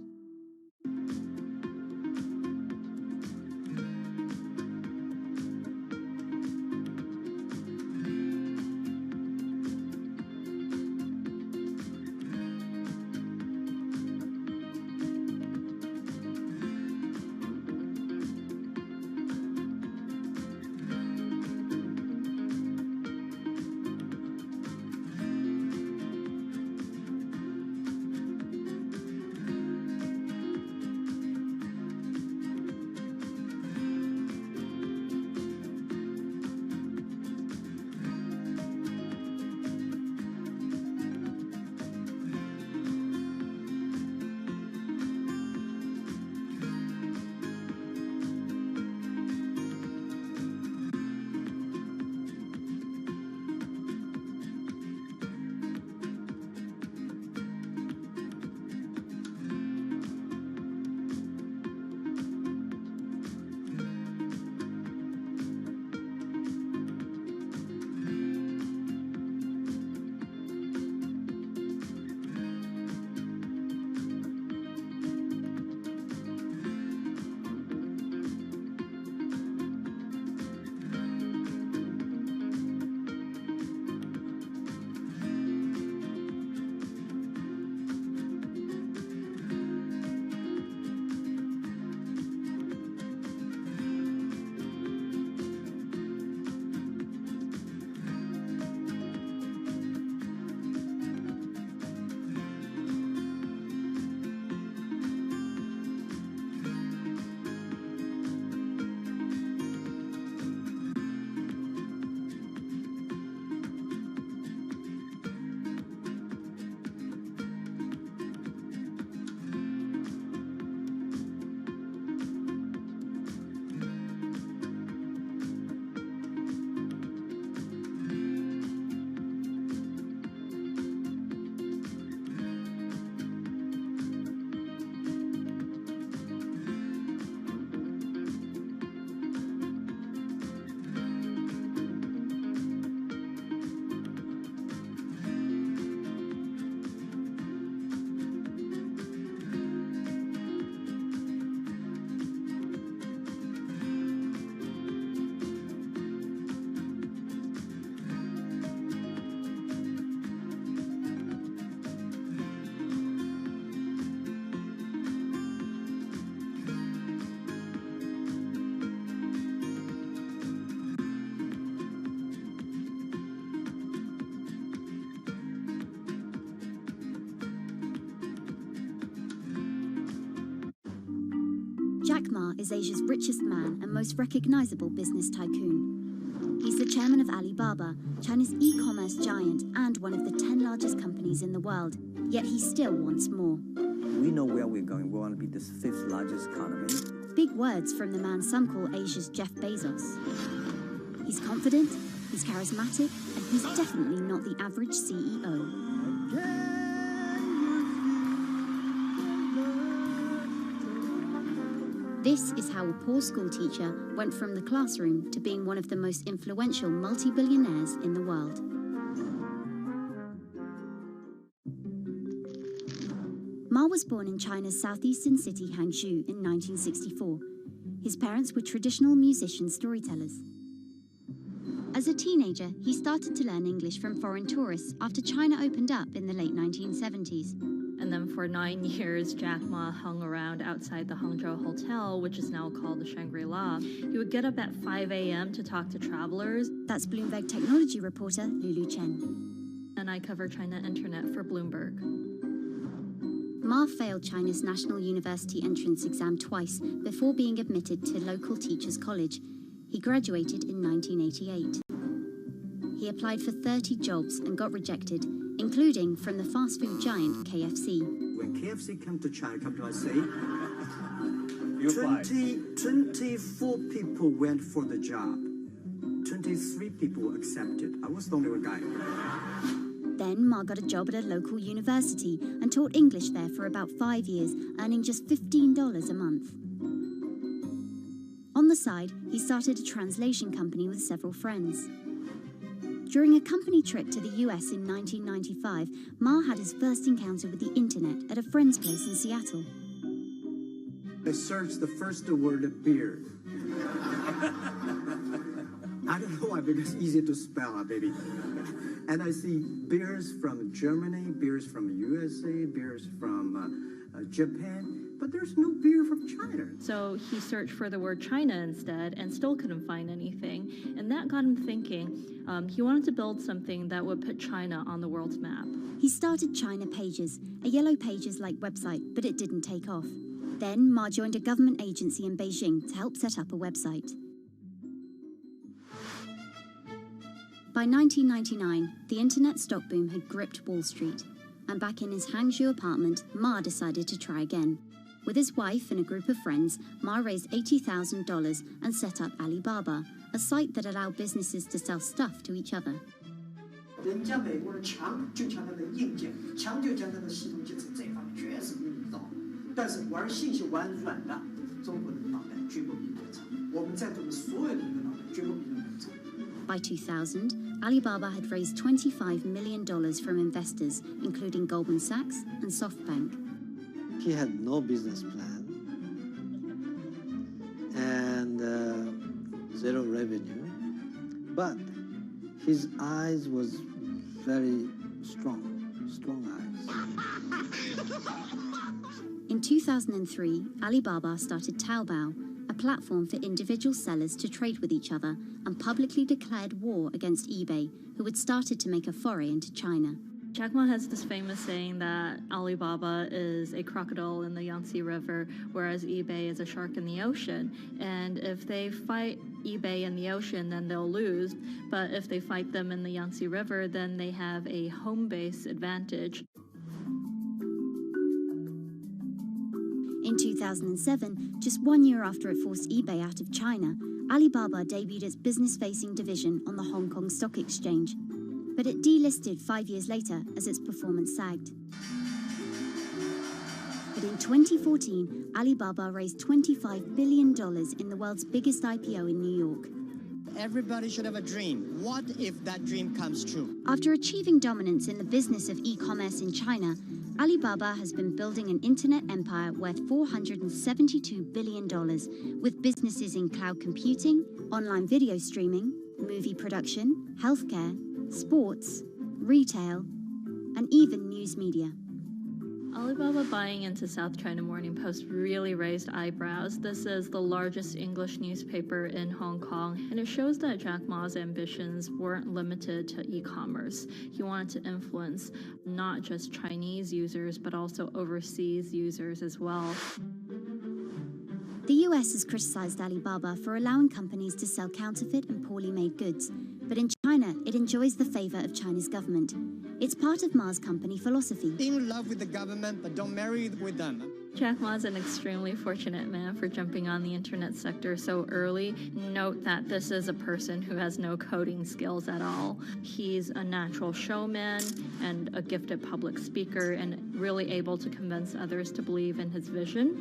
Jack Ma is Asia's richest man and most recognizable business tycoon. He's the chairman of Alibaba, China's e-commerce giant and one of the 10 largest companies in the world. Yet he still wants more. We know where we're going. We want to be the 5th largest economy. Big words from the man some call Asia's Jeff Bezos. He's confident, he's charismatic, and he's definitely not the average CEO. This is how a poor school teacher went from the classroom to being one of the most influential multi-billionaires in the world. Ma was born in China's southeastern city Hangzhou in 1964. His parents were traditional musician storytellers. As a teenager, he started to learn English from foreign tourists after China opened up in the late 1970s. And then for 9 years, Jack Ma hung around outside the Hangzhou Hotel, which is now called the Shangri-La. He would get up at 5 a.m. to talk to travelers. That's Bloomberg technology reporter Lulu Chen. And I cover China Internet for Bloomberg. Ma failed China's National University entrance exam twice before being admitted to local teachers' college. He graduated in 1988. He applied for 30 jobs and got rejected, including from the fast food giant KFC. When KFC came to China, come to us, say, 24 people went for the job. 73 people accepted. I was the only guy. Then Ma got a job at a local university and taught English there for about 5 years, earning just $15 a month. On the side, he started a translation company with several friends. During a company trip to the US in 1995, Ma had his first encounter with the internet at a friend's place in Seattle. I searched the first word beer. I don't know why, because it's easy to spell, baby. And I see beers from Germany, beers from USA, beers from Japan, but there's no beer from China. So he searched for the word China instead and still couldn't find anything. And that got him thinking. He wanted to build something that would put China on the world's map. He started China Pages, a Yellow Pages-like website, but it didn't take off. Then Ma joined a government agency in Beijing to help set up a website. By 1999, the internet stock boom had gripped Wall Street, and back in his Hangzhou apartment, Ma decided to try again. With his wife and a group of friends, Ma raised $80,000 and set up Alibaba, a site that allowed businesses to sell stuff to each other. 人家美国人强就强它的硬件，强就强它的系统建设，这方面确实比你早。但是玩信息玩软的，中国人的脑袋绝不比你们长。我们在座的所有的人的脑袋绝不比你们长。By 2000, Alibaba had raised $25 million from investors, including Goldman Sachs and SoftBank. He had no business plan and zero revenue, but his eyes was very strong eyes. In 2003, Alibaba started Taobao, a platform for individual sellers to trade with each other, and publicly declared war against eBay, who had started to make a foray into China. Jack Ma has this famous saying that Alibaba is a crocodile in the Yangtze River, whereas eBay is a shark in the ocean. And if they fight eBay in the ocean, then they'll lose. But if they fight them in the Yangtze River, then they have a home base advantage. In 2007, just 1 year after it forced eBay out of China, Alibaba debuted its business-facing division on the Hong Kong Stock Exchange. But it delisted 5 years later as its performance sagged. But in 2014, Alibaba raised $25 billion in the world's biggest IPO in New York. Everybody should have a dream. What if that dream comes true? After achieving dominance in the business of e-commerce in China, Alibaba has been building an internet empire worth $472 billion, with businesses in cloud computing, online video streaming, movie production, healthcare, sports, retail, and even news media. Alibaba buying into South China Morning Post really raised eyebrows. This is the largest English newspaper in Hong Kong, and it shows that Jack Ma's ambitions weren't limited to e-commerce. He wanted to influence not just Chinese users, but also overseas users as well. The US has criticized Alibaba for allowing companies to sell counterfeit and poorly made goods, but in China, it enjoys the favor of China's government. It's part of Ma's company philosophy. Be in love with the government, but don't marry with them. Jack Ma is an extremely fortunate man for jumping on the internet sector so early. Note that this is a person who has no coding skills at all. He's a natural showman and a gifted public speaker, and really able to convince others to believe in his vision.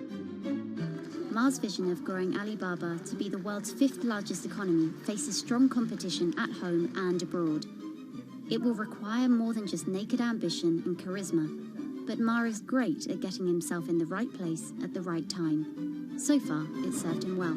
Ma's vision of growing Alibaba to be the world's 5th largest economy faces strong competition at home and abroad. It will require more than just naked ambition and charisma, but Ma is great at getting himself in the right place at the right time. So far, it served him well.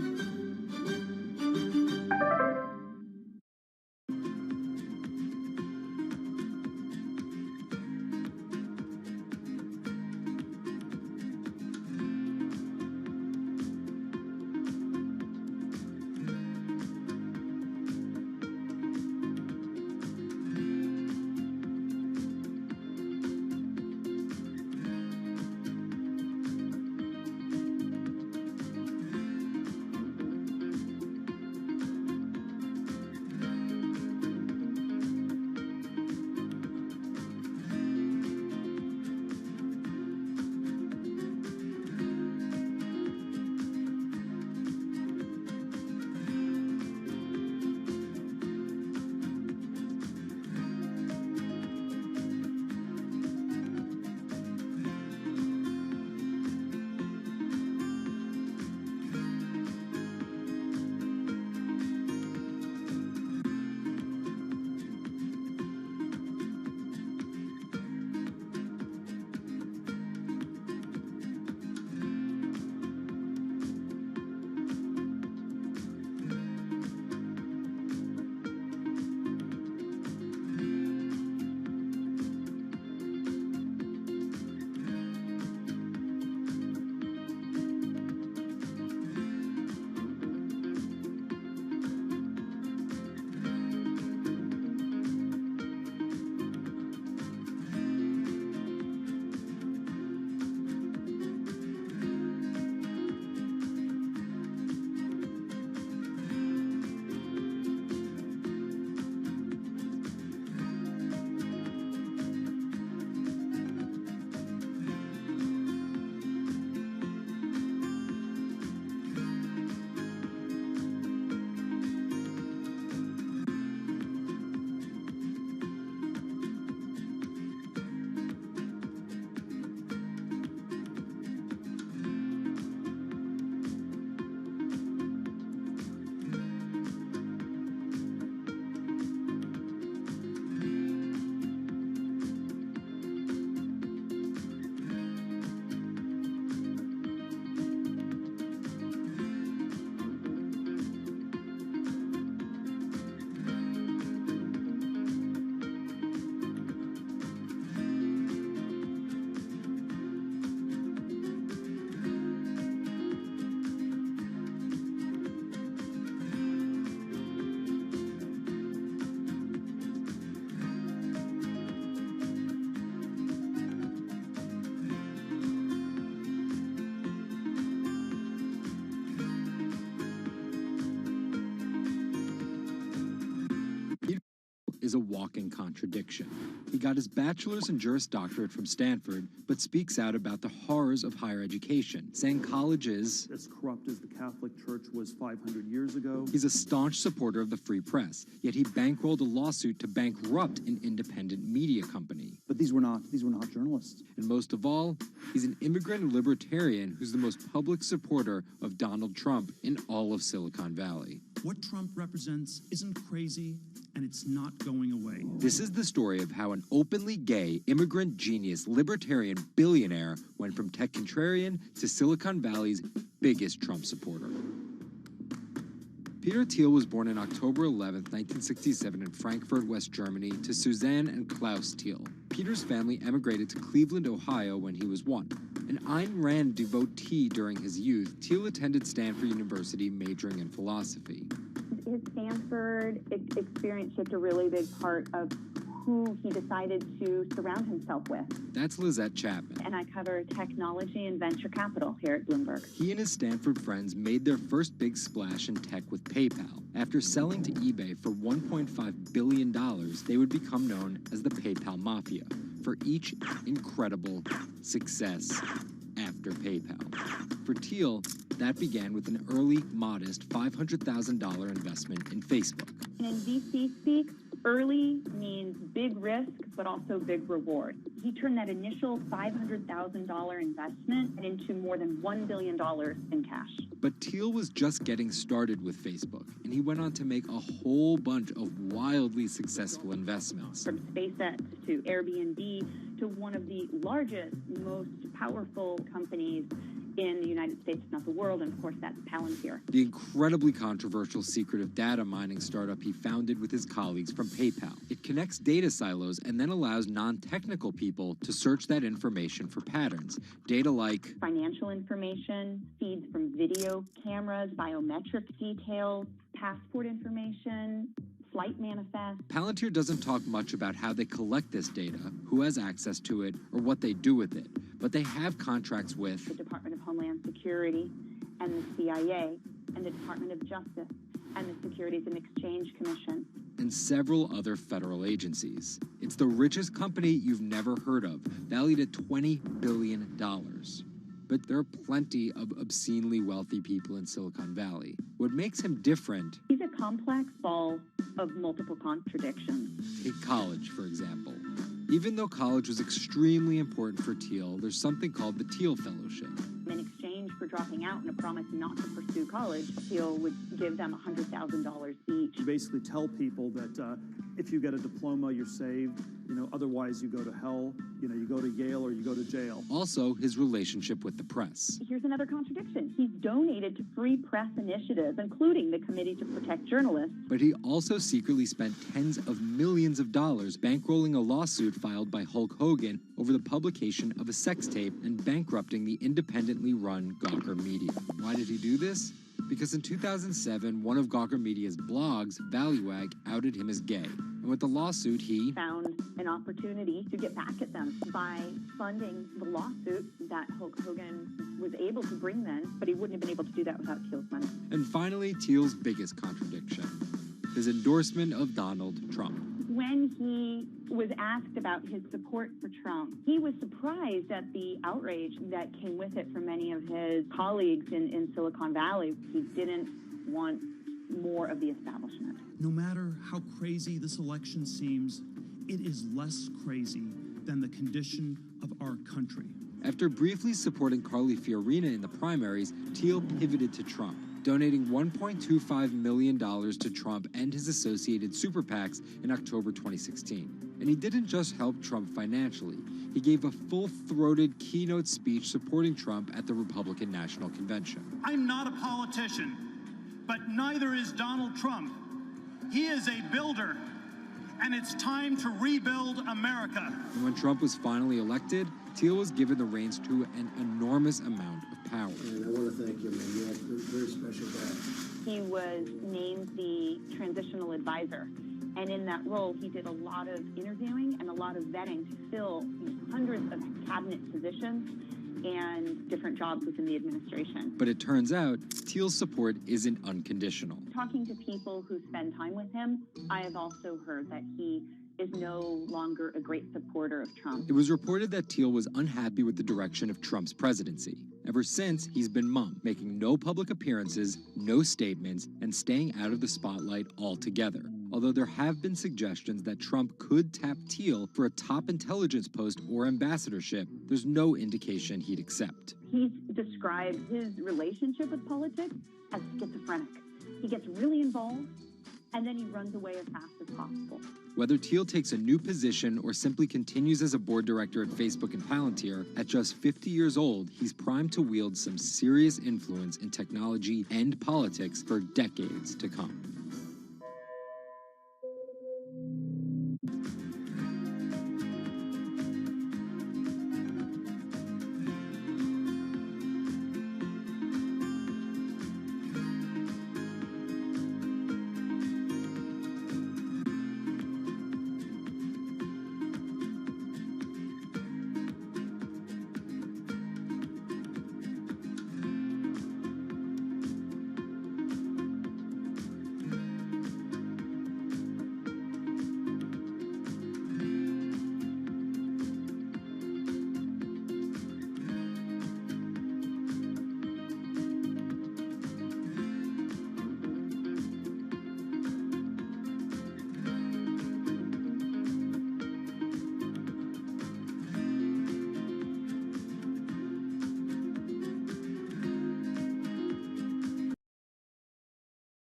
is a walking contradiction. He got his bachelor's and Juris Doctorate from Stanford, but speaks out about the horrors of higher education, saying college is as corrupt as the Catholic Church was 500 years ago. He's a staunch supporter of the free press, yet he bankrolled a lawsuit to bankrupt an independent media company. But these were not journalists. And most of all, he's an immigrant libertarian who's the most public supporter of Donald Trump in all of Silicon Valley. What Trump represents isn't crazy, and it's not going away. This is the story of how an openly gay, immigrant genius, libertarian billionaire went from tech contrarian to Silicon Valley's biggest Trump supporter. Peter Thiel was born on October 11, 1967 in Frankfurt, West Germany, to Suzanne and Klaus Thiel. Peter's family emigrated to Cleveland, Ohio when he was 1. An Ayn Rand devotee during his youth, Thiel attended Stanford University majoring in philosophy. His Stanford experience shaped a really big part of who he decided to surround himself with. That's Lizette Chapman. And I cover technology and venture capital here at Bloomberg. He and his Stanford friends made their first big splash in tech with PayPal. After selling to eBay for $1.5 billion, they would become known as the PayPal Mafia for each incredible success after PayPal. For Thiel, that began with an early, modest $500,000 investment in Facebook. And in VC speak, early means big risk, but also big reward. He turned that initial $500,000 investment into more than $1 billion in cash. But Thiel was just getting started with Facebook, and he went on to make a whole bunch of wildly successful investments. From SpaceX to Airbnb to one of the largest, most powerful companies in the United States, if not the world, and of course that's Palantir. The incredibly controversial secretive data mining startup he founded with his colleagues from PayPal. It connects data silos and then allows non-technical people to search that information for patterns. Data like financial information, feeds from video cameras, biometric details, passport information, flight manifest. Palantir doesn't talk much about how they collect this data, who has access to it, or what they do with it. But they have contracts with the Department of Homeland Security and the CIA and the Department of Justice and the Securities and Exchange Commission and several other federal agencies. It's the richest company you've never heard of, valued at $20 billion. But there are plenty of obscenely wealthy people in Silicon Valley. What makes him different... He's a complex ball of multiple contradictions. Take college, for example. Even though college was extremely important for Thiel, there's something called the Thiel Fellowship. In exchange for dropping out and a promise not to pursue college, Thiel would give them $100,000 each. You basically tell people that if you get a diploma, you're saved. Otherwise you go to hell. You go to Yale or you go to jail. Also, his relationship with the press. Here's another contradiction. He's donated to free press initiatives, including the Committee to Protect Journalists. But he also secretly spent tens of millions of dollars bankrolling a lawsuit filed by Hulk Hogan over the publication of a sex tape and bankrupting the independently run Gawker Media. Why did he do this? Because in 2007, one of Gawker Media's blogs, Valuag, outed him as gay. And with the lawsuit, he found an opportunity to get back at them by funding the lawsuit that Hulk Hogan was able to bring then, but he wouldn't have been able to do that without Thiel's money. And finally, Thiel's biggest contradiction, his endorsement of Donald Trump. When he was asked about his support for Trump, he was surprised at the outrage that came with it from many of his colleagues in Silicon Valley. He didn't want more of the establishment. No matter how crazy this election seems, it is less crazy than the condition of our country. After briefly supporting Carly Fiorina in the primaries, Thiel pivoted to Trump, donating $1.25 million to Trump and his associated super PACs in October 2016. And he didn't just help Trump financially. He gave a full-throated keynote speech supporting Trump at the Republican National Convention. I'm not a politician, but neither is Donald Trump. He is a builder, and it's time to rebuild America. And when Trump was finally elected, Thiel was given the reins to an enormous amount of power. And I want to thank you, man. You have a very special guy. He was named the transitional advisor. And in that role, he did a lot of interviewing and a lot of vetting to fill hundreds of cabinet positions. and different jobs within the administration. But it turns out Thiel's support isn't unconditional. Talking to people who spend time with him, I have also heard that he is no longer a great supporter of Trump. It was reported that Thiel was unhappy with the direction of Trump's presidency. Ever since, he's been mum, making no public appearances, no statements, and staying out of the spotlight altogether. Although there have been suggestions that Trump could tap Thiel for a top intelligence post or ambassadorship, there's no indication he'd accept. He's described his relationship with politics as schizophrenic. He gets really involved, and then he runs away as fast as possible. Whether Thiel takes a new position or simply continues as a board director at Facebook and Palantir, at just 50 years old, he's primed to wield some serious influence in technology and politics for decades to come.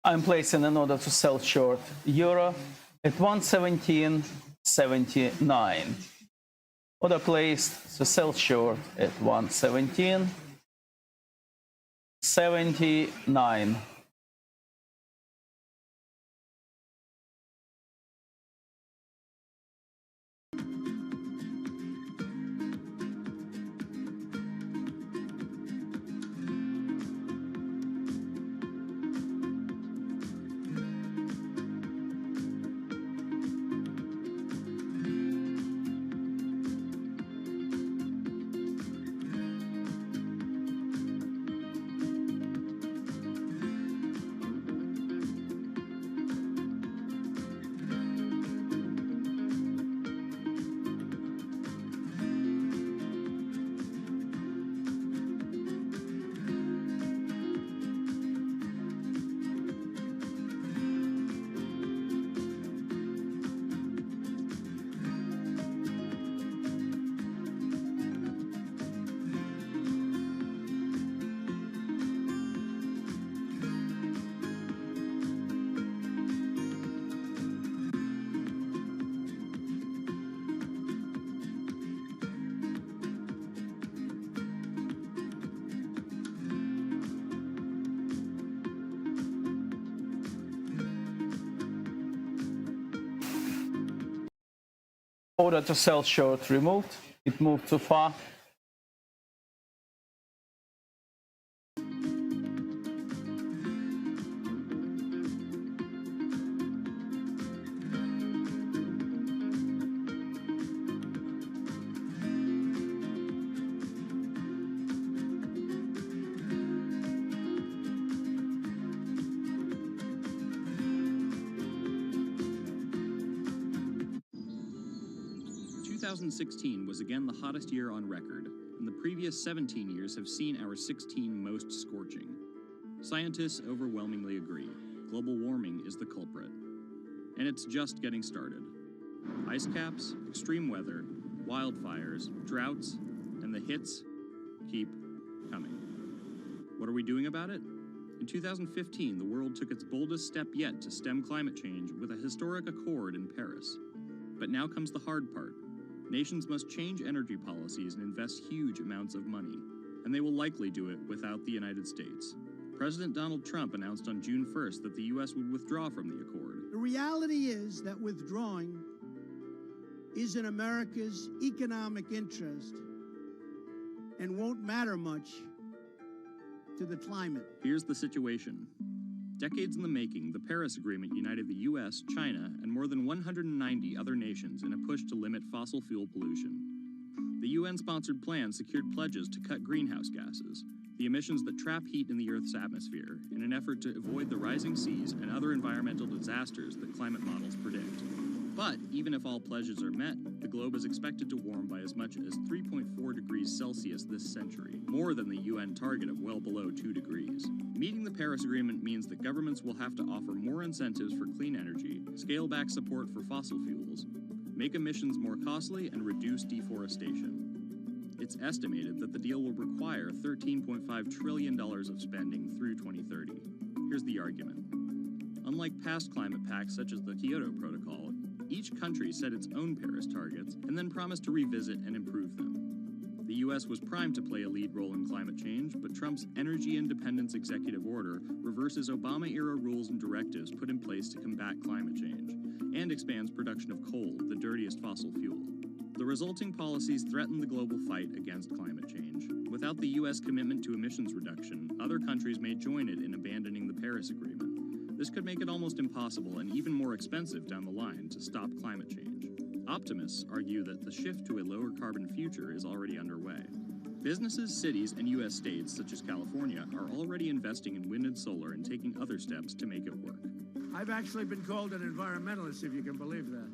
I'm placing an order to sell short euro at 117.79. Order placed to sell short at 117.79. Order to sell short removed. It moved too far. Two 2016 was again the hottest year on record, and the previous 17 years have seen our 16 most scorching. Scientists overwhelmingly agree. Global warming is the culprit. And it's just getting started. Ice caps, extreme weather, wildfires, droughts, and the hits keep coming. What are we doing about it? In 2015, the world took its boldest step yet to stem climate change with a historic accord in Paris. But now comes the hard part. Nations must change energy policies and invest huge amounts of money, and they will likely do it without the United States. President Donald Trump announced on June 1st that the U.S. would withdraw from the accord. The reality is that withdrawing is in America's economic interest and won't matter much to the climate. Here's the situation. Decades in the making, the Paris Agreement united the U.S., China, and more than 190 other nations in a push to limit fossil fuel pollution. The UN-sponsored plan secured pledges to cut greenhouse gases, the emissions that trap heat in the Earth's atmosphere, in an effort to avoid the rising seas and other environmental disasters that climate models predict. But even if all pledges are met, the globe is expected to warm by as much as 3.4 degrees Celsius this century, more than the UN target of well below 2 degrees. Meeting the Paris Agreement means that governments will have to offer more incentives for clean energy, scale back support for fossil fuels, make emissions more costly, and reduce deforestation. It's estimated that the deal will require $13.5 trillion of spending through 2030. Here's the argument. Unlike past climate pacts such as the Kyoto Protocol, each country set its own Paris targets and then promised to revisit and improve them. The U.S. was primed to play a lead role in climate change, but Trump's Energy Independence Executive Order reverses Obama-era rules and directives put in place to combat climate change, and expands production of coal, the dirtiest fossil fuel. The resulting policies threaten the global fight against climate change. Without the U.S. commitment to emissions reduction, other countries may join it in abandoning the Paris Agreement. This could make it almost impossible and even more expensive down the line to stop climate change. Optimists argue that the shift to a lower carbon future is already underway. Businesses, cities, and U.S. states, such as California, are already investing in wind and solar and taking other steps to make it work. I've actually been called an environmentalist, if you can believe that.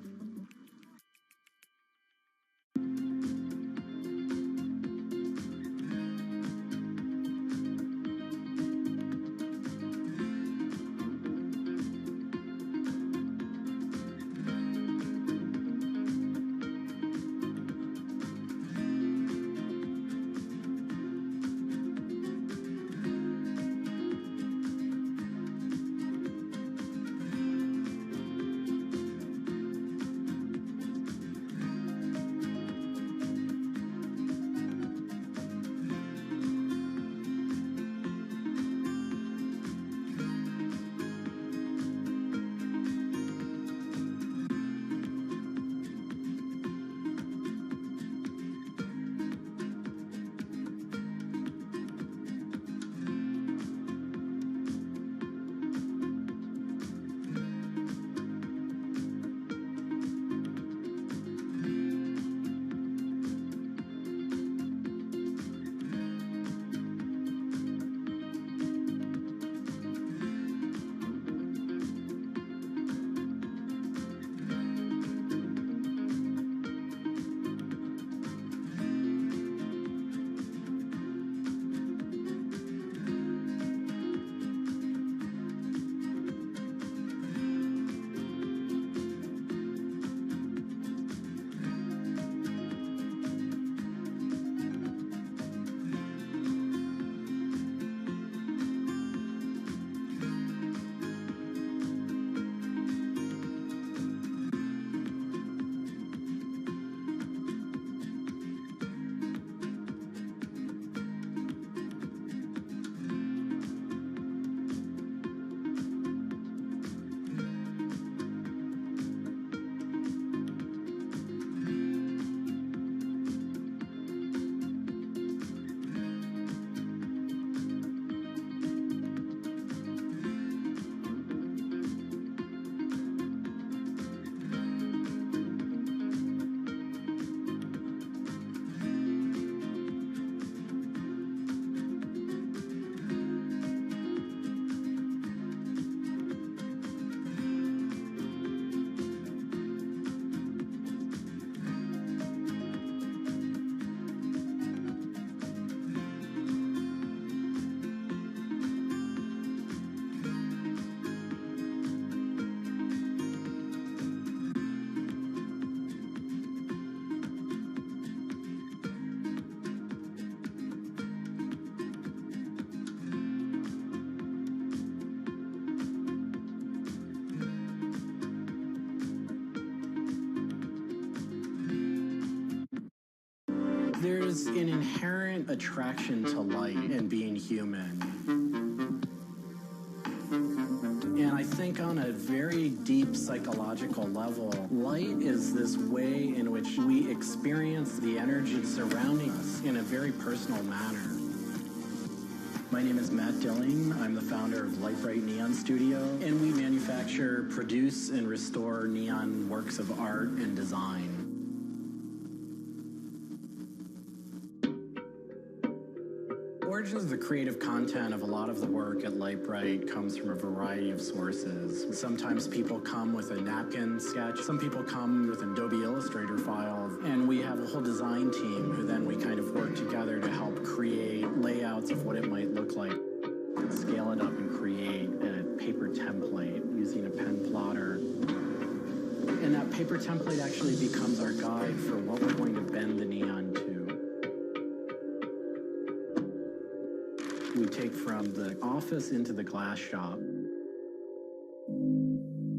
There's an inherent attraction to light and being human. And I think on a very deep psychological level, light is this way in which we experience the energy surrounding us in a very personal manner. My name is Matt Dilling. I'm the founder of Light Bright Neon Studio, and we manufacture, produce, and restore neon works of art and design. origins of the creative content of a lot of the work at Lightbright comes from a variety of sources. Sometimes people come with a napkin sketch. Some people come with an Adobe Illustrator file. And we have a whole design team who then we kind of work together to help create layouts of what it might look like. Scale it up and create a paper template using a pen plotter. And that paper template actually becomes our guide for what we're going to bend the neon to. We take from the office into the glass shop.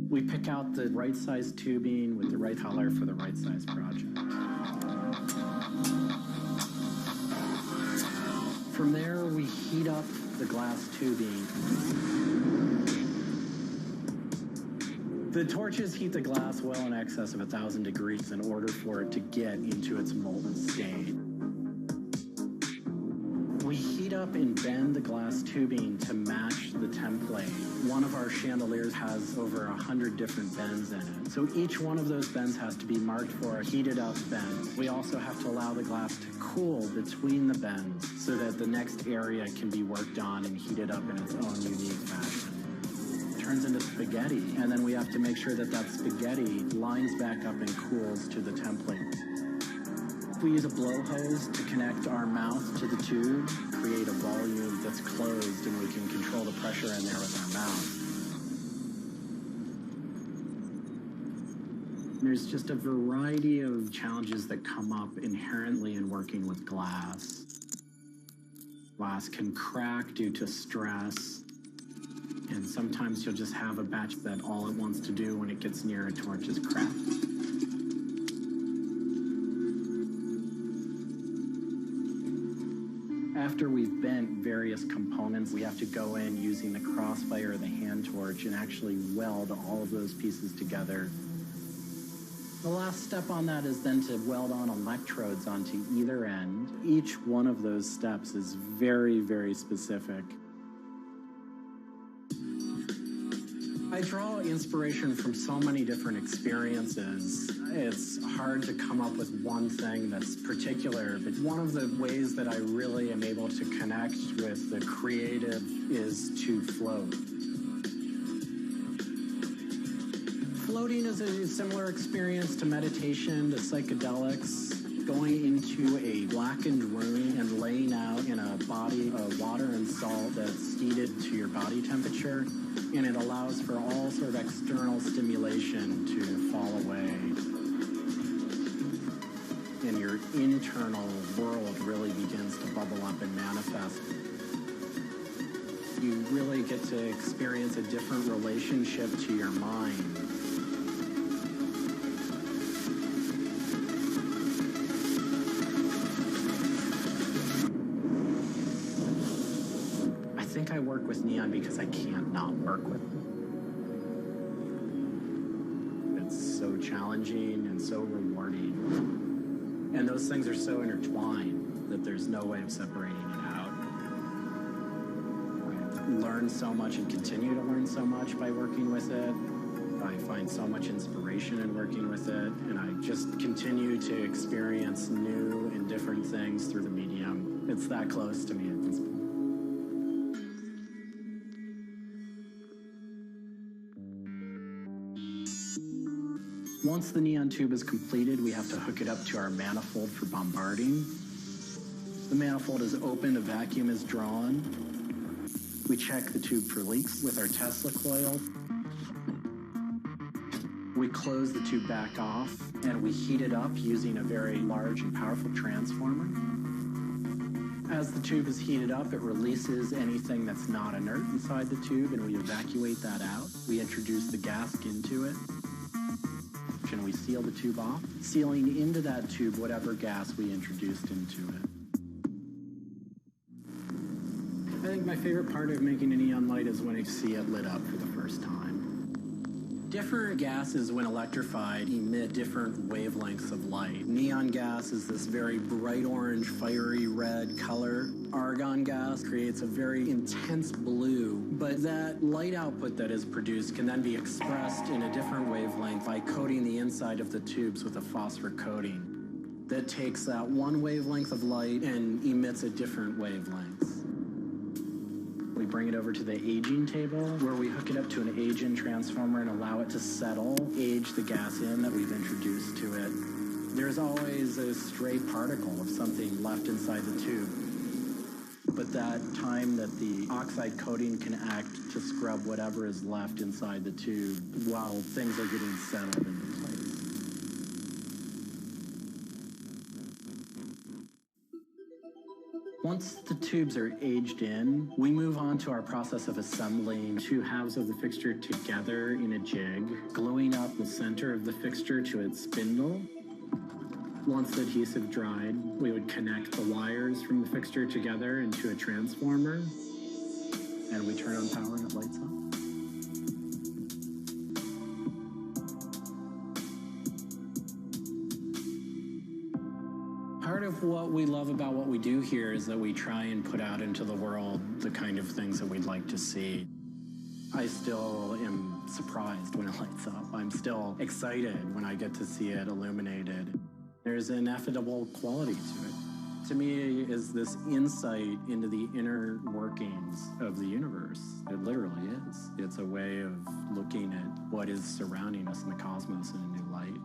We pick out the right size tubing with the right color for the right size project. From there, we heat up the glass tubing. The torches heat the glass well in excess of 1,000 degrees in order for it to get into its molten state. We heat up and bend the glass tubing to match the template. One of our chandeliers has over 100 different bends in it. So each one of those bends has to be marked for a heated up bend. We also have to allow the glass to cool between the bends so that the next area can be worked on and heated up in its own unique fashion. It turns into spaghetti, and then we have to make sure that that spaghetti lines back up and cools to the template. We use a blow hose to connect our mouth to the tube, create a volume that's closed, and we can control the pressure in there with our mouth. There's just a variety of challenges that come up inherently in working with glass. Glass can crack due to stress, and sometimes you'll just have a batch that all it wants to do when it gets near a torch is crack. After we've bent various components, we have to go in using the crossfire or the hand torch and actually weld all of those pieces together. The last step on that is then to weld on electrodes onto either end. Each one of those steps is very, very specific. I draw inspiration from so many different experiences. It's hard to come up with one thing that's particular, but one of the ways that I really am able to connect with the creative is to float. Floating is a similar experience to meditation, to psychedelics. Going into a blackened room and laying out in a body of water and salt that's heated to your body temperature, and it allows for all sort of external stimulation to fall away. And your internal world really begins to bubble up and manifest. You really get to experience a different relationship to your mind. I think I work with neon because I can't not work with it. It's so challenging and so rewarding. And those things are so intertwined that there's no way of separating it out. I learn so much and continue to learn so much by working with it. I find so much inspiration in working with it, and I just continue to experience new and different things through the medium. It's that close to me at this point. Once the neon tube is completed, we have to hook it up to our manifold for bombarding. The manifold is open, a vacuum is drawn. We check the tube for leaks with our Tesla coil. We close the tube back off, and we heat it up using a very large and powerful transformer. As the tube is heated up, it releases anything that's not inert inside the tube, and we evacuate that out. We introduce the gas into it, and we seal the tube off, sealing into that tube whatever gas we introduced into it. I think my favorite part of making a neon light is when I see it lit up for the first time. Different gases, when electrified, emit different wavelengths of light. Neon gas is this very bright orange, fiery red color. Argon gas creates a very intense blue, but that light output that is produced can then be expressed in a different wavelength by coating the inside of the tubes with a phosphor coating that takes that one wavelength of light and emits a different wavelength. we bring it over to the aging table, where we hook it up to an age-in transformer and allow it to settle, age the gas in that we've introduced to it. There's always a stray particle of something left inside the tube. But that time that the oxide coating can act to scrub whatever is left inside the tube while things are getting settled into place. Once the tubes are aged in, we move on to our process of assembling two halves of the fixture together in a jig, gluing up the center of the fixture to its spindle. Once the adhesive dried, we would connect the wires from the fixture together into a transformer, and we turn on power and it lights up. Part of what we love about what we do here is that we try and put out into the world the kind of things that we'd like to see. I still am surprised when it lights up. I'm still excited when I get to see it illuminated. There's an ineffable quality to it. To me, is this insight into the inner workings of the universe. It literally is. It's a way of looking at what is surrounding us in the cosmos in a new light.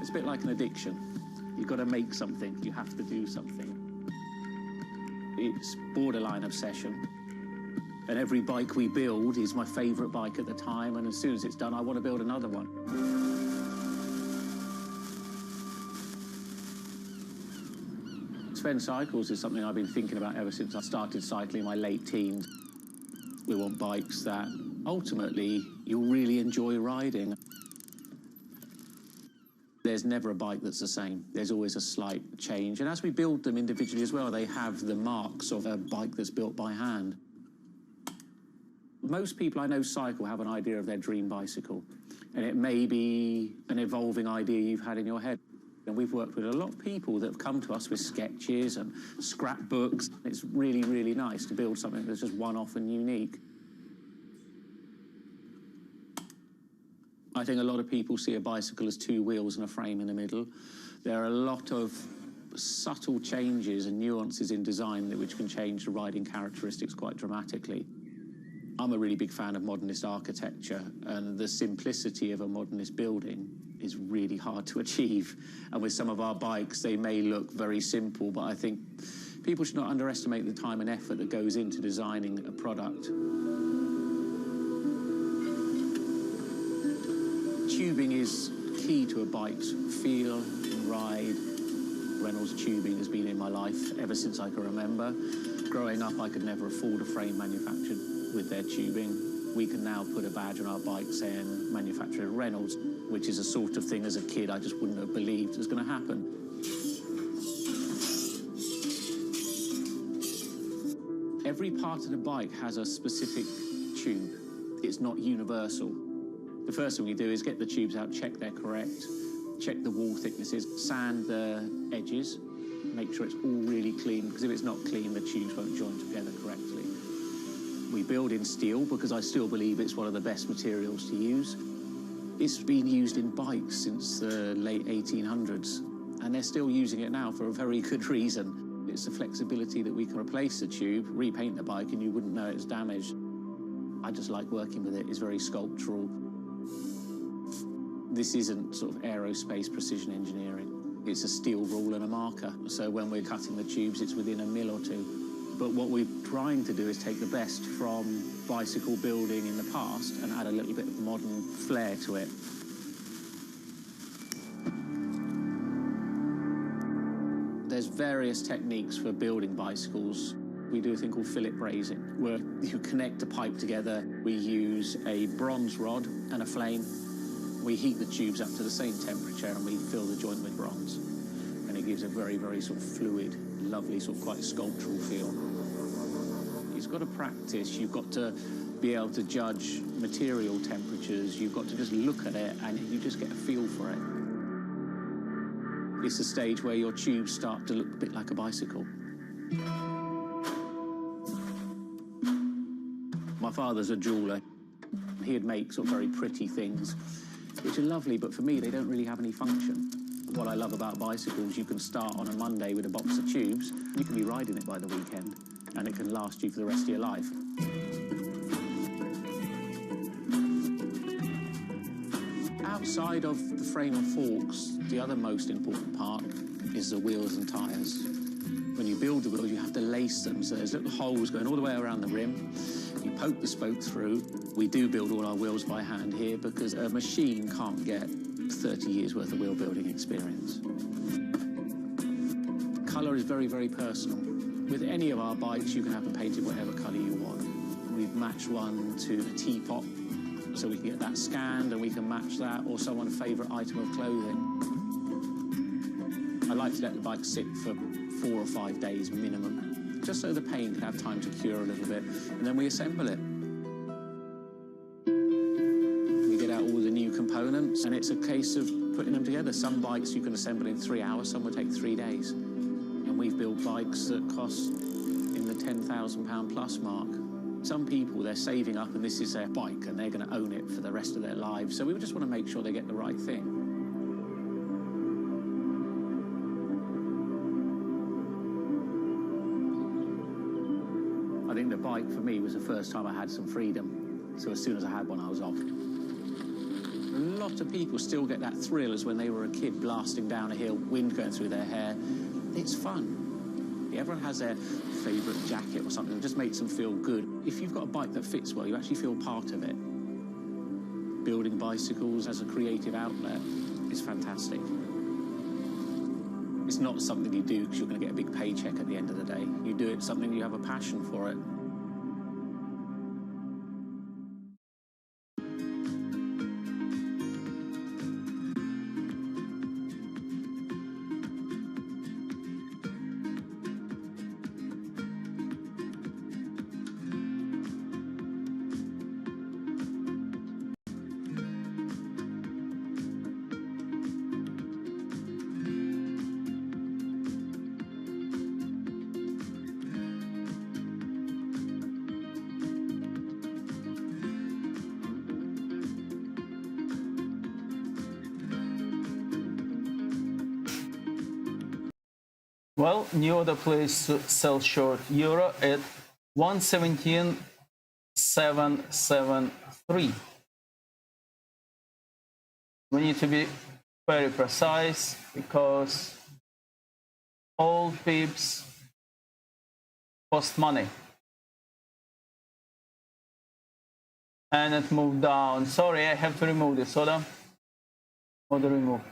It's a bit like an addiction. You've got to make something. You have to do something. It's borderline obsession. And every bike we build is my favourite bike at the time, and as soon as it's done, I want to build another one. Sven Cycles is something I've been thinking about ever since I started cycling in my late teens. We want bikes that ultimately you'll really enjoy riding. There's never a bike that's the same. There's always a slight change. And as we build them individually as well, they have the marks of a bike that's built by hand. Most people I know cycle have an idea of their dream bicycle. And it may be an evolving idea you've had in your head. And we've worked with a lot of people that have come to us with sketches and scrapbooks. It's really, really nice to build something that's just one-off and unique. I think a lot of people see a bicycle as two wheels and a frame in the middle. There are a lot of subtle changes and nuances in design which can change the riding characteristics quite dramatically. I'm a really big fan of modernist architecture, and the simplicity of a modernist building is really hard to achieve. And with some of our bikes, they may look very simple, but I think people should not underestimate the time and effort that goes into designing a product. Tubing is key to a bike's feel and ride. Reynolds tubing has been in my life ever since I can remember. Growing up, I could never afford a frame manufactured with their tubing. We can now put a badge on our bike saying manufactured at Reynolds, which is a sort of thing as a kid I just wouldn't have believed was going to happen. Every part of the bike has a specific tube. It's not universal. The first thing we do is get the tubes out, check they're correct, check the wall thicknesses, sand the edges, make sure it's all really clean, because if it's not clean, the tubes won't join together correctly. We build in steel because I still believe it's one of the best materials to use. It's been used in bikes since the late 1800s, and they're still using it now for a very good reason. It's the flexibility that we can replace the tube, repaint the bike, and you wouldn't know it's damaged. I just like working with it. It's very sculptural. This isn't sort of aerospace precision engineering. It's a steel rule and a marker. So when we're cutting the tubes, it's within a mil or two. But what we're trying to do is take the best from bicycle building in the past and add a little bit of modern flair to it. There's various techniques for building bicycles. We do a thing called fillet brazing, where you connect a pipe together. We use a bronze rod and a flame. We heat the tubes up to the same temperature and we fill the joint with bronze. And it gives a very, very sort of fluid, lovely, sort of quite sculptural feel. You've got to practice, you've got to be able to judge material temperatures, you've got to just look at it and you just get a feel for it. It's a stage where your tubes start to look a bit like a bicycle. My father's a jeweler. He'd make sort of very pretty things, which are lovely, but for me, they don't really have any function. What I love about bicycles, you can start on a Monday with a box of tubes, you can be riding it by the weekend, and it can last you for the rest of your life. Outside of the frame and forks, the other most important part is the wheels and tyres. When you build the wheels, you have to lace them, so there's little holes going all the way around the rim. You poke the spoke through. We do build all our wheels by hand here because a machine can't get 30 years worth of wheel building experience. Colour is very, very personal. With any of our bikes, you can have them painted whatever colour you want. We've matched one to a teapot, so we can get that scanned and we can match that, or someone's favourite item of clothing. I like to let the bike sit for 4 or 5 days minimum, just so the paint can have time to cure a little bit, and then we assemble it. We get out all the new components, and it's a case of putting them together. Some bikes you can assemble in 3 hours, some will take 3 days. And we've built bikes that cost in the £10,000 plus mark. Some people, they're saving up and this is their bike and they're going to own it for the rest of their lives. So we just want to make sure they get the right thing. I think the bike for me was the first time I had some freedom. So as soon as I had one, I was off. A lot of people still get that thrill as when they were a kid blasting down a hill, wind going through their hair. It's fun. Everyone has their favourite jacket or something that just makes them feel good. If you've got a bike that fits well, you actually feel part of it. Building bicycles as a creative outlet is fantastic. It's not something you do because you're going to get a big paycheck at the end of the day. You do it something you have a passion for it. Well, new order place to sell short euro at 117.773. We need to be very precise because all pips cost money. And it moved down. Sorry, I have to remove this order. Order remove.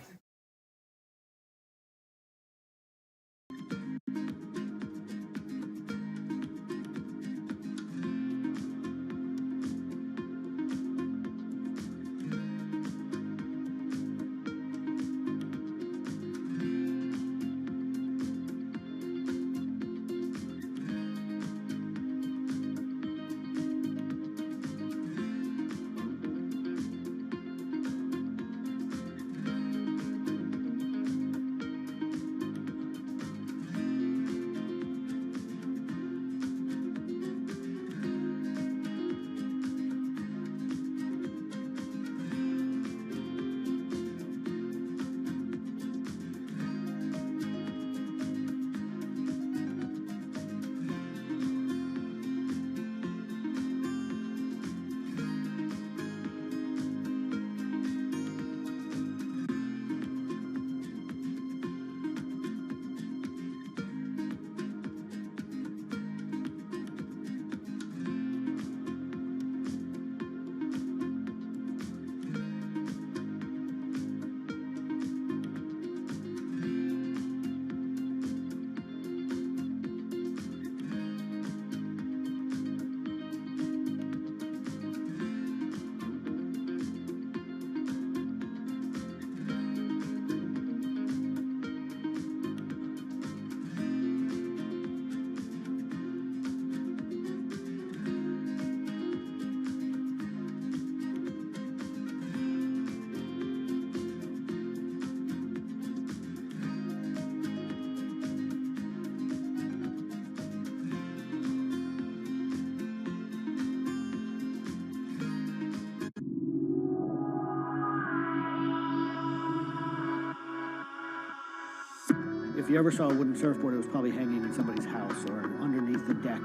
If you ever saw a wooden surfboard, it was probably hanging in somebody's house or underneath the deck.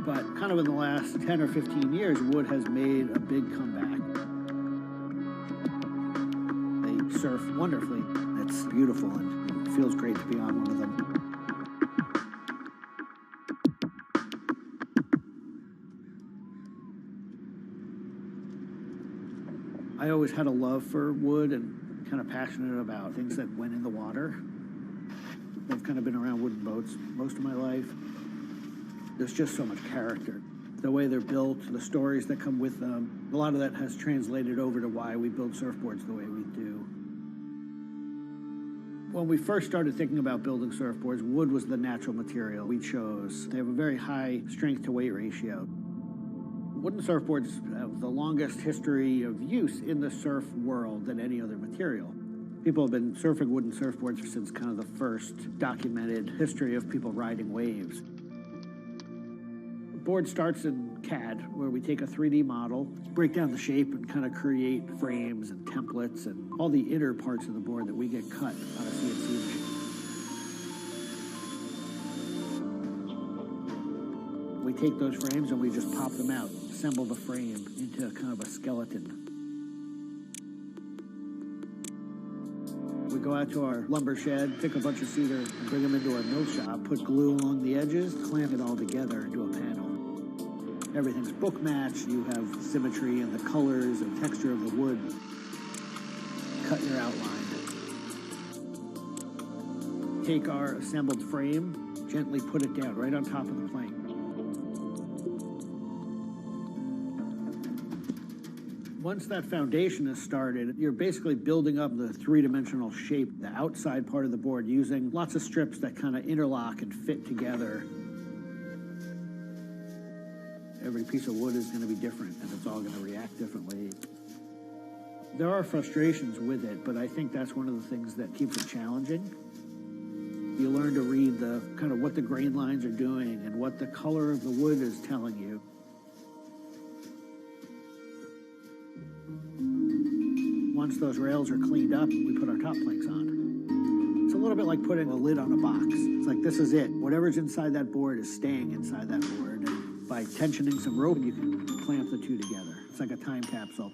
But kind of in the last 10 or 15 years, wood has made a big comeback. They surf wonderfully. It's beautiful and it feels great to be on one of them. I always had a love for wood and kind of passionate about things that went in the water. I've kind of been around wooden boats most of my life. There's just so much character. The way they're built, the stories that come with them, a lot of that has translated over to why we build surfboards the way we do. When we first started thinking about building surfboards, wood was the natural material we chose. They have a very high strength to weight ratio. Wooden surfboards have the longest history of use in the surf world than any other material. People have been surfing wooden surfboards since kind of the first documented history of people riding waves. The board starts in CAD, where we take a 3D model, break down the shape, and kind of create frames and templates and all the inner parts of the board that we get cut on a CNC machine. We take those frames and we just pop them out, assemble the frame into kind of a skeleton. We go out to our lumber shed, pick a bunch of cedar, and bring them into our mill shop, put glue along the edges, clamp it all together into a panel. Everything's book matched. You have symmetry in the colors and texture of the wood. Cut your outline. Take our assembled frame, gently put it down right on top of the plank. Once that foundation is started, you're basically building up the three-dimensional shape, the outside part of the board, using lots of strips that kind of interlock and fit together. Every piece of wood is going to be different, and it's all going to react differently. There are frustrations with it, but I think that's one of the things that keeps it challenging. You learn to read the kind of what the grain lines are doing and what the color of the wood is telling you. Once those rails are cleaned up, we put our top planks on. It's a little bit like putting a lid on a box. It's like, this is it. Whatever's inside that board is staying inside that board. And by tensioning some rope, you can clamp the two together. It's like a time capsule.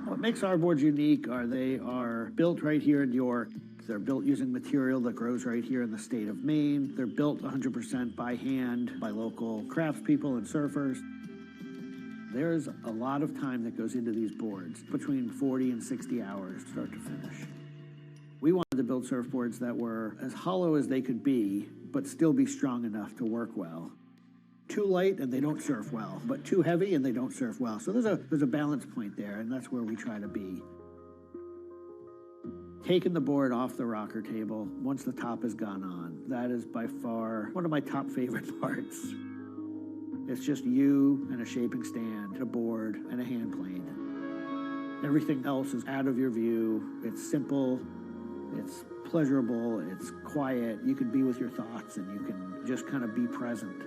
What makes our boards unique are they are built right here in York. They're built using material that grows right here in the state of Maine. They're built 100% by hand by local craftspeople and surfers. There's a lot of time that goes into these boards, between 40 and 60 hours, start to finish. We wanted to build surfboards that were as hollow as they could be, but still be strong enough to work well. Too light and they don't surf well, but too heavy and they don't surf well. So there's a balance point there, and that's where we try to be. Taking the board off the rocker table once the top has gone on, that is by far one of my top favorite parts. It's just you and a shaping stand, a board, and a hand plane. Everything else is out of your view. It's simple, it's pleasurable, it's quiet. You can be with your thoughts and you can just kind of be present.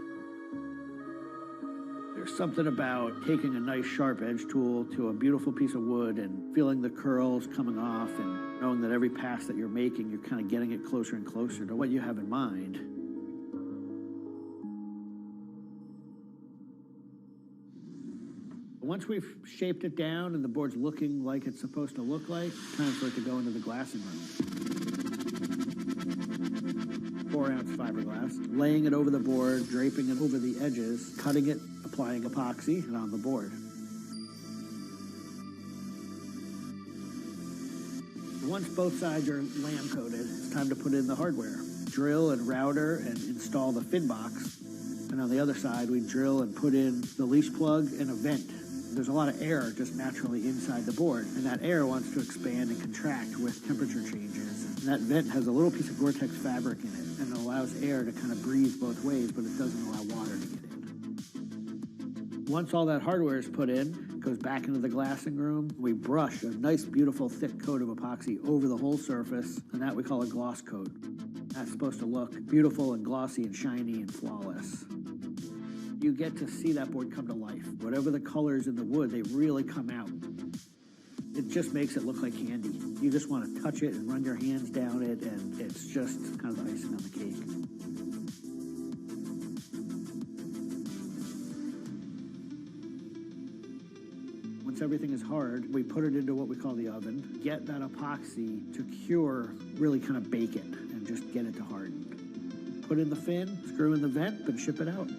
There's something about taking a nice sharp edge tool to a beautiful piece of wood and feeling the curls coming off and knowing that every pass that you're making, you're kind of getting it closer and closer to what you have in mind. Once we've shaped it down and the board's looking like it's supposed to look like, it's time for it to go into the glassing room. 4-ounce fiberglass, laying it over the board, draping it over the edges, cutting it, applying epoxy, and on the board. Once both sides are lamb coated, it's time to put in the hardware. Drill and router and install the fin box. And on the other side, we drill and put in the leash plug and a vent. There's a lot of air just naturally inside the board, and that air wants to expand and contract with temperature changes. And that vent has a little piece of Gore-Tex fabric in it, and it allows air to kind of breathe both ways, but it doesn't allow water to get in. Once all that hardware is put in, it goes back into the glassing room. We brush a nice, beautiful, thick coat of epoxy over the whole surface, and that we call a gloss coat. That's supposed to look beautiful and glossy and shiny and flawless. You get to see that board come to life. Whatever the colors in the wood, they really come out. It just makes it look like candy. You just want to touch it and run your hands down it, and it's just kind of the icing on the cake. Once everything is hard, we put it into what we call the oven, get that epoxy to cure, really kind of bake it, and just get it to harden. Put in the fin, screw in the vent, and ship it out.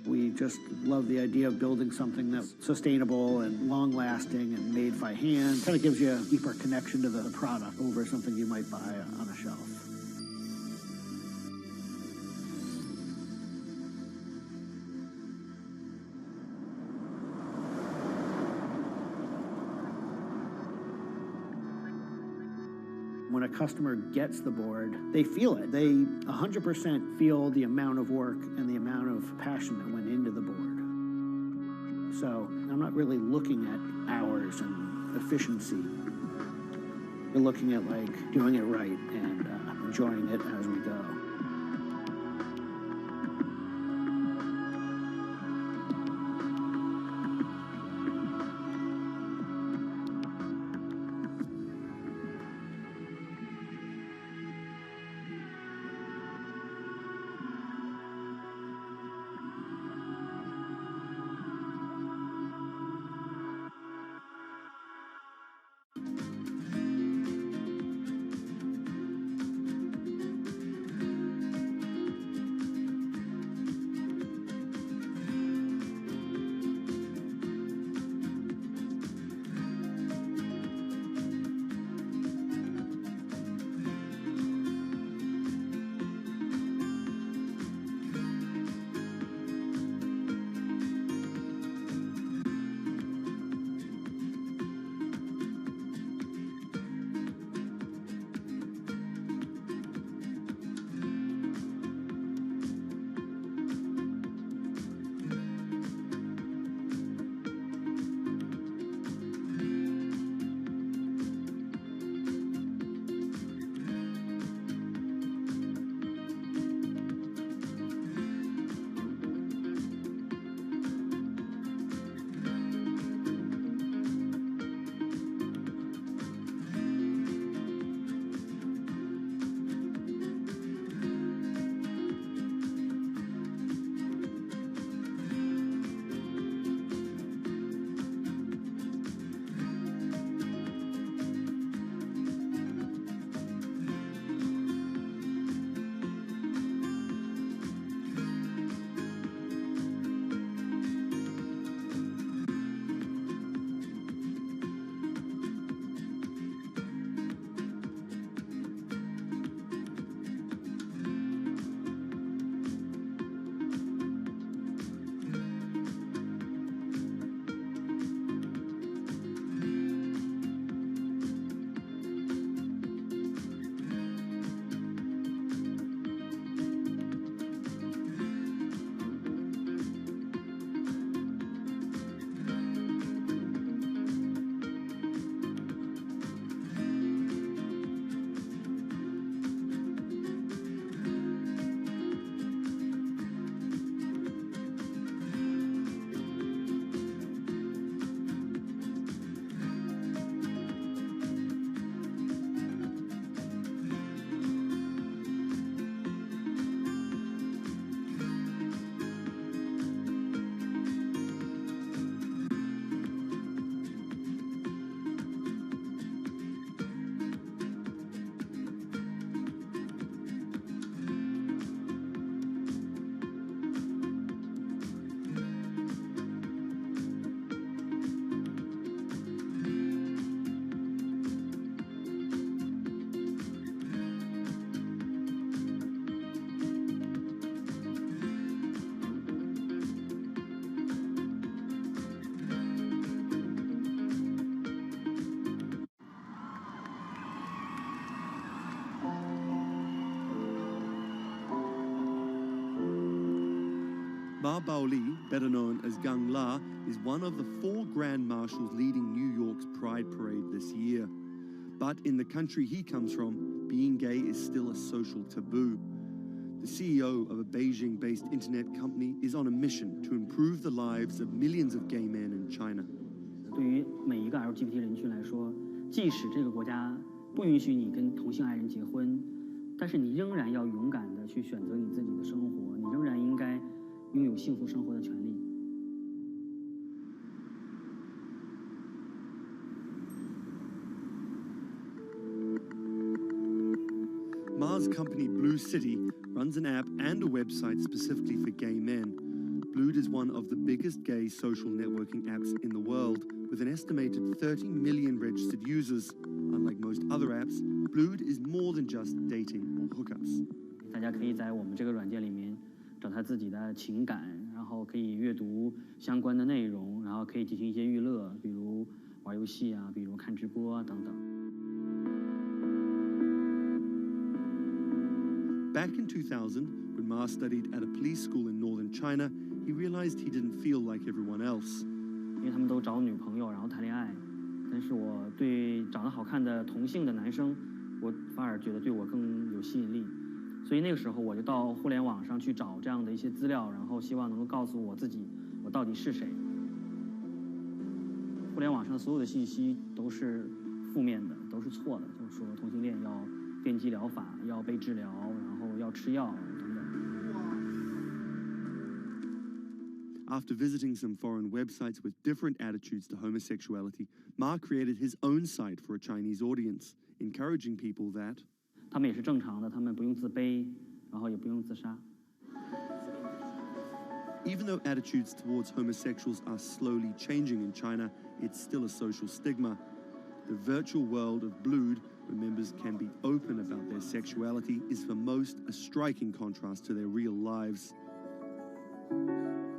We just love the idea of building something that's sustainable and long-lasting and made by hand. Kind of gives you a deeper connection to the product over something you might buy on a shelf. When a customer gets the board, they feel it. They 100% feel the amount of work and the amount of passion that went into the board. So I'm not really looking at hours and efficiency. We're looking at like doing it right and enjoying it as we go. Ma Baoli, better known as Gang La, is one of the 4 Grand Marshals leading New York's Pride Parade this year. But in the country he comes from, being gay is still a social taboo. The CEO of a Beijing-based internet company is on a mission to improve the lives of millions of gay men in China. 对于每一个 LGBT 人群来说，即使这个国家不允许你跟同性爱人结婚，但是你仍然要勇敢地去选择你自己的生活，你仍然应该拥有幸福生活的权利。Ma's company Blue City runs an app and a website specifically for gay men. Blued is one of the biggest gay social networking apps in the world, with an estimated 30 million registered users. Unlike most other apps, Blued is more than just dating or hookups. 大家可以在我们这个软件里面找他自己的情感，然后可以阅读相关的内容，然后可以进行一些娱乐，比如玩游戏啊，比如看直播啊等等。Back in 2000, when Ma studied at a police school in northern China, he realized he didn't feel like everyone else. 因为他们都找女朋友，然后谈恋爱，但是我对长得好看的同性的男生，我反而觉得对我更有吸引力。所以那个时候我就到互联网上去找这样的一些资料，然后希望能够告诉我自己我到底是谁。互联网上所有的信息都是负面的，都是错的，就是说同性恋要电击疗法，要被治疗，然后要吃药等等。After visiting some foreign websites with different attitudes to homosexuality, Ma created his own site for a Chinese audience, encouraging people that 他们也是正常的，他们不用自卑，然后也不用自杀。Even though attitudes towards homosexuals are slowly changing in China, it's still a social stigma. The virtual world of Blued, where members can be open about their sexuality, is for most a striking contrast to their real lives.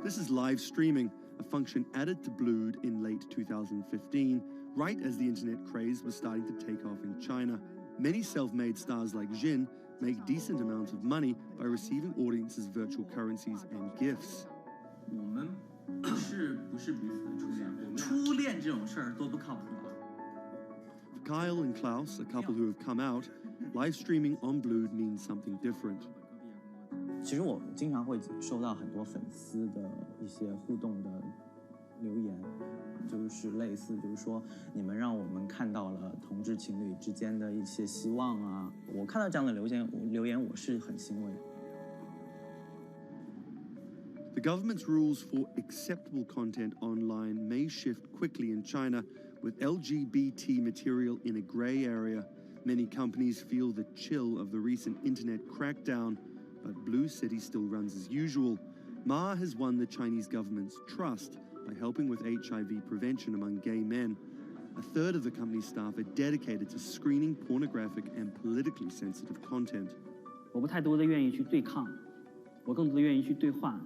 This is live streaming, a function added to Blued in late 2015, right as the internet craze was starting to take off in China. Many self-made stars like Jin make decent amounts of money by receiving audiences' virtual currencies and gifts. 我们不是彼此的初恋，初恋这种事儿多不靠谱啊。For Kyle and Klaus, a couple who have come out, live streaming on Blued means something different. 其实我经常会收到很多粉丝的一些互动的留言，就是类似就是说你们让我们看到了同志情侣之间的一些希望啊，我看到这样的留言我是很欣慰。The government's rules for acceptable content online may shift quickly in China, with LGBT material in a gray area. Many companies feel the chill of the recent internet crackdown, but Blue City still runs as usual. Ma has won the Chinese government's trust by helping with HIV prevention among gay men. A third of the company's staff are dedicated to screening pornographic and politically sensitive content. 我不太多的愿意去对抗，我更多的愿意去对话，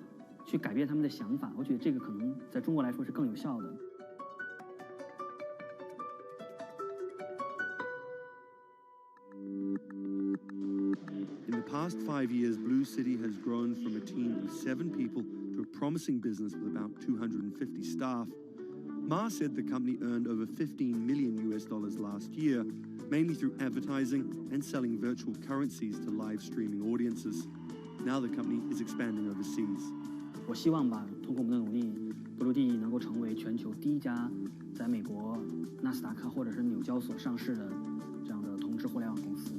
去改变他们的想法。我觉得这个可能在中国来说是更有效的。In the past 5 years, Blue City has grown from a team of 7 people to a promising business with about 250 staff. Ma said the company earned over $15 million last year, mainly through advertising and selling virtual currencies to live streaming audiences. Now the company is expanding overseas. 我希望吧，通过我们的努力，Blue能够成为全球第一家在美国纳斯达克或者是纽交所上市的这样的同志互联网公司。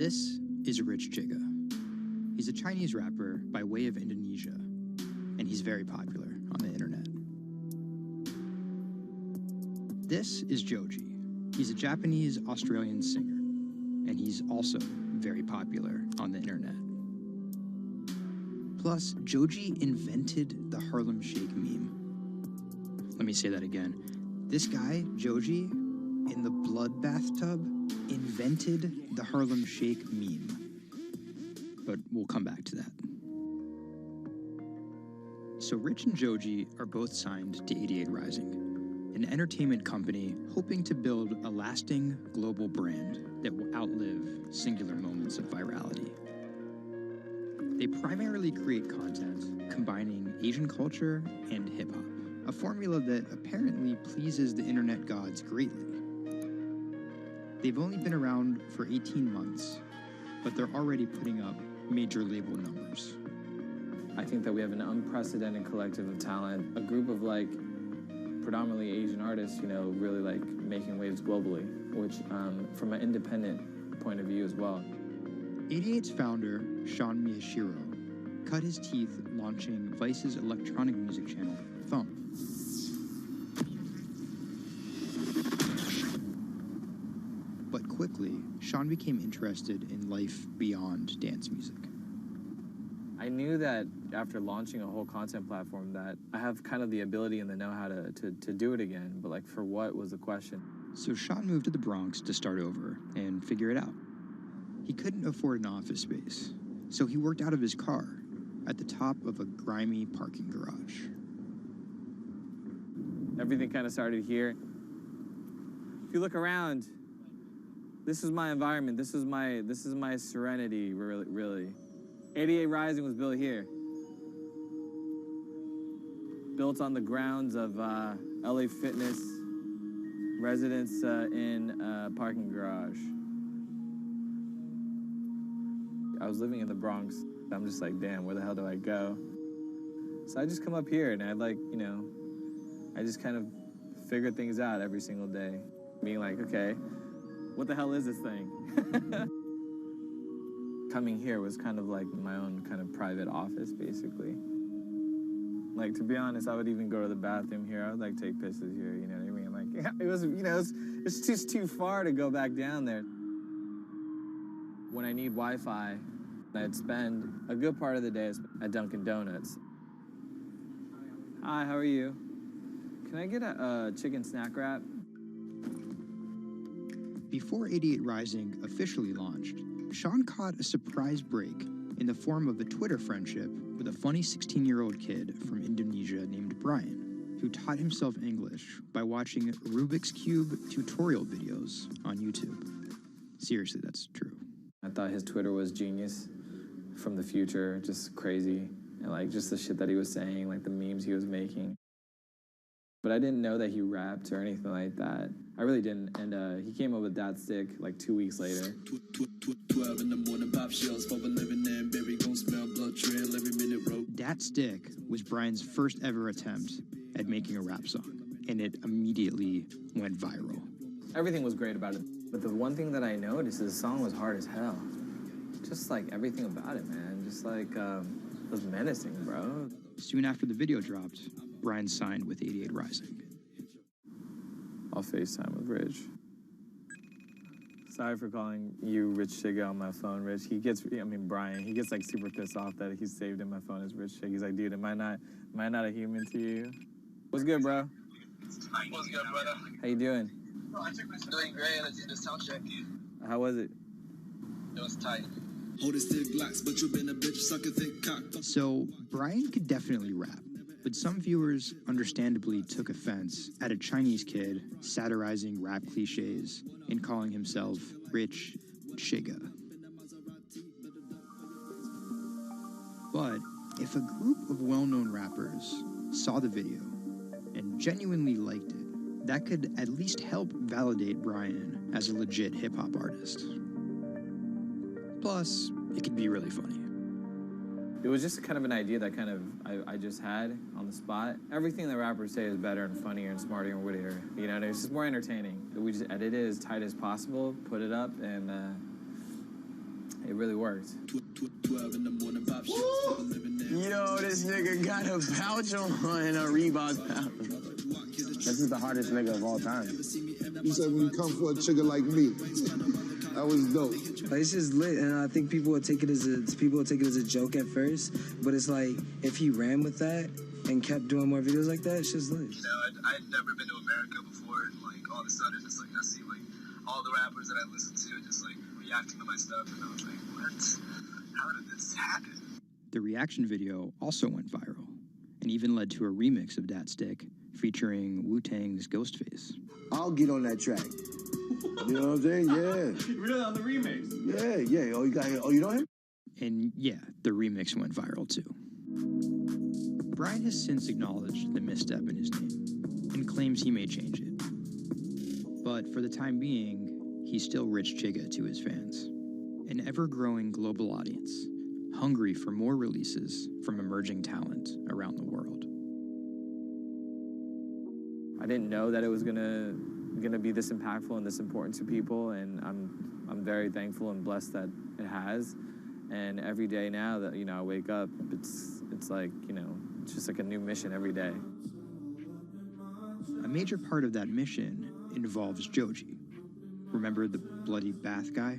This is Rich Chiga. He's a Chinese rapper by way of Indonesia, and he's very popular on the internet. This is Joji. He's a Japanese-Australian singer, and he's also very popular on the internet. Plus, Joji invented the Harlem Shake meme. Let me say that again. This guy, Joji, in the blood bathtub, invented the Harlem Shake meme. But we'll come back to that. So Rich and Joji are both signed to 88 Rising, an entertainment company hoping to build a lasting global brand that will outlive singular moments of virality. They primarily create content combining Asian culture and hip-hop, a formula that apparently pleases the internet gods greatly. They've only been around for 18 months, but they're already putting up major label numbers. I think that we have an unprecedented collective of talent, a group of predominantly Asian artists, really making waves globally, which from an independent point of view as well. 88's founder, Sean Miyashiro, cut his teeth launching Vice's electronic music channel, Thump. But quickly, Sean became interested in life beyond dance music. I knew that after launching a whole content platform that I have kind of the ability and the know-how to do it again, but for what was the question? So Sean moved to the Bronx to start over and figure it out. He couldn't afford an office space, so he worked out of his car at the top of a grimy parking garage. Everything kind of started here. If you look around, this is my environment. This is my serenity, really. 88 Rising was built here. Built on the grounds of LA Fitness, residence in a parking garage. I was living in the Bronx. I'm just like, damn, where the hell do I go? So I just come up here and I just kind of figure things out every single day. Being like, okay, what the hell is this thing? Coming here was kind of like my own kind of private office, basically. To be honest, I would even go to the bathroom here. I would take pisses here, you know what I mean? It was, it's just too far to go back down there. When I need Wi-Fi, I'd spend a good part of the day at Dunkin' Donuts. Hi, how are you? Can I get a chicken snack wrap? Before 88 Rising officially launched, Sean caught a surprise break in the form of a Twitter friendship with a funny 16-year-old kid from Indonesia named Brian, who taught himself English by watching Rubik's Cube tutorial videos on YouTube. Seriously, that's true. I thought his Twitter was genius, from the future, just crazy, and just the shit that he was saying, the memes he was making. But I didn't know that he rapped or anything like that. I really didn't, and he came up with that stick 2 weeks later. 12 in the morning, pop shells for a living and berry gon' smell blood trail every minute road. Dat Stick was Brian's first ever attempt at making a rap song, and it immediately went viral. Everything was great about it, but the one thing that I noticed is the song was hard as hell. Just everything about it, man. Just it was menacing, bro. Soon after the video dropped, Brian signed with 88 Rising. I'll FaceTime with Rich. Sorry for calling you Rich Chiga on my phone, Rich. Brian, he gets super pissed off that he's saved in my phone as Rich Chiga. He's like, dude, am I not a human to you? What's good, bro? What's good, brother? How you doing? Doing great. I just did a sound check. How was it? It was tight. But you've been a bitch, suck a thick cock. So Brian could definitely rap, but some viewers understandably took offense at a Chinese kid satirizing rap cliches and calling himself Rich Chiga. But if a group of well-known rappers saw the video and genuinely liked it, that could at least help validate Brian as a legit hip-hop artist. Plus, it could be really funny. It was just kind of an idea that I just had on the spot. Everything that rappers say is better and funnier and smarter and wittier. It's just more entertaining. We just edit it as tight as possible, put it up, and It really worked. 12 in the morning, pop shit. Yo, this nigga got a pouch on and a Reebok pouch. This is the hardest nigga of all time. You said when you come for a chigga like me. That was dope. Like, it's just lit, and I think people will take it as a joke at first, but it's like if he ran with that and kept doing more videos like that, it's just lit. You know, I'd never been to America before, and like all of a sudden, it's like I see like all the rappers that I listen to just like reacting to my stuff, and I was like, what? How did this happen? The reaction video also went viral, and even led to a remix of Dat Stick featuring Wu-Tang's Ghostface. I'll get on that track. You know what I'm saying? Yeah. Really on the remix? Yeah. Oh, you know him? And yeah, the remix went viral too. Brian has since acknowledged the misstep in his name and claims he may change it. But for the time being, he's still Rich Chigga to his fans. An ever-growing global audience, hungry for more releases from emerging talent around the world. I didn't know that it was gonna be this impactful and this important to people, and I'm very thankful and blessed that it has. And every day now that I wake up, it's like it's just like a new mission every day. A major part of that mission involves Joji. Remember the bloody bath guy?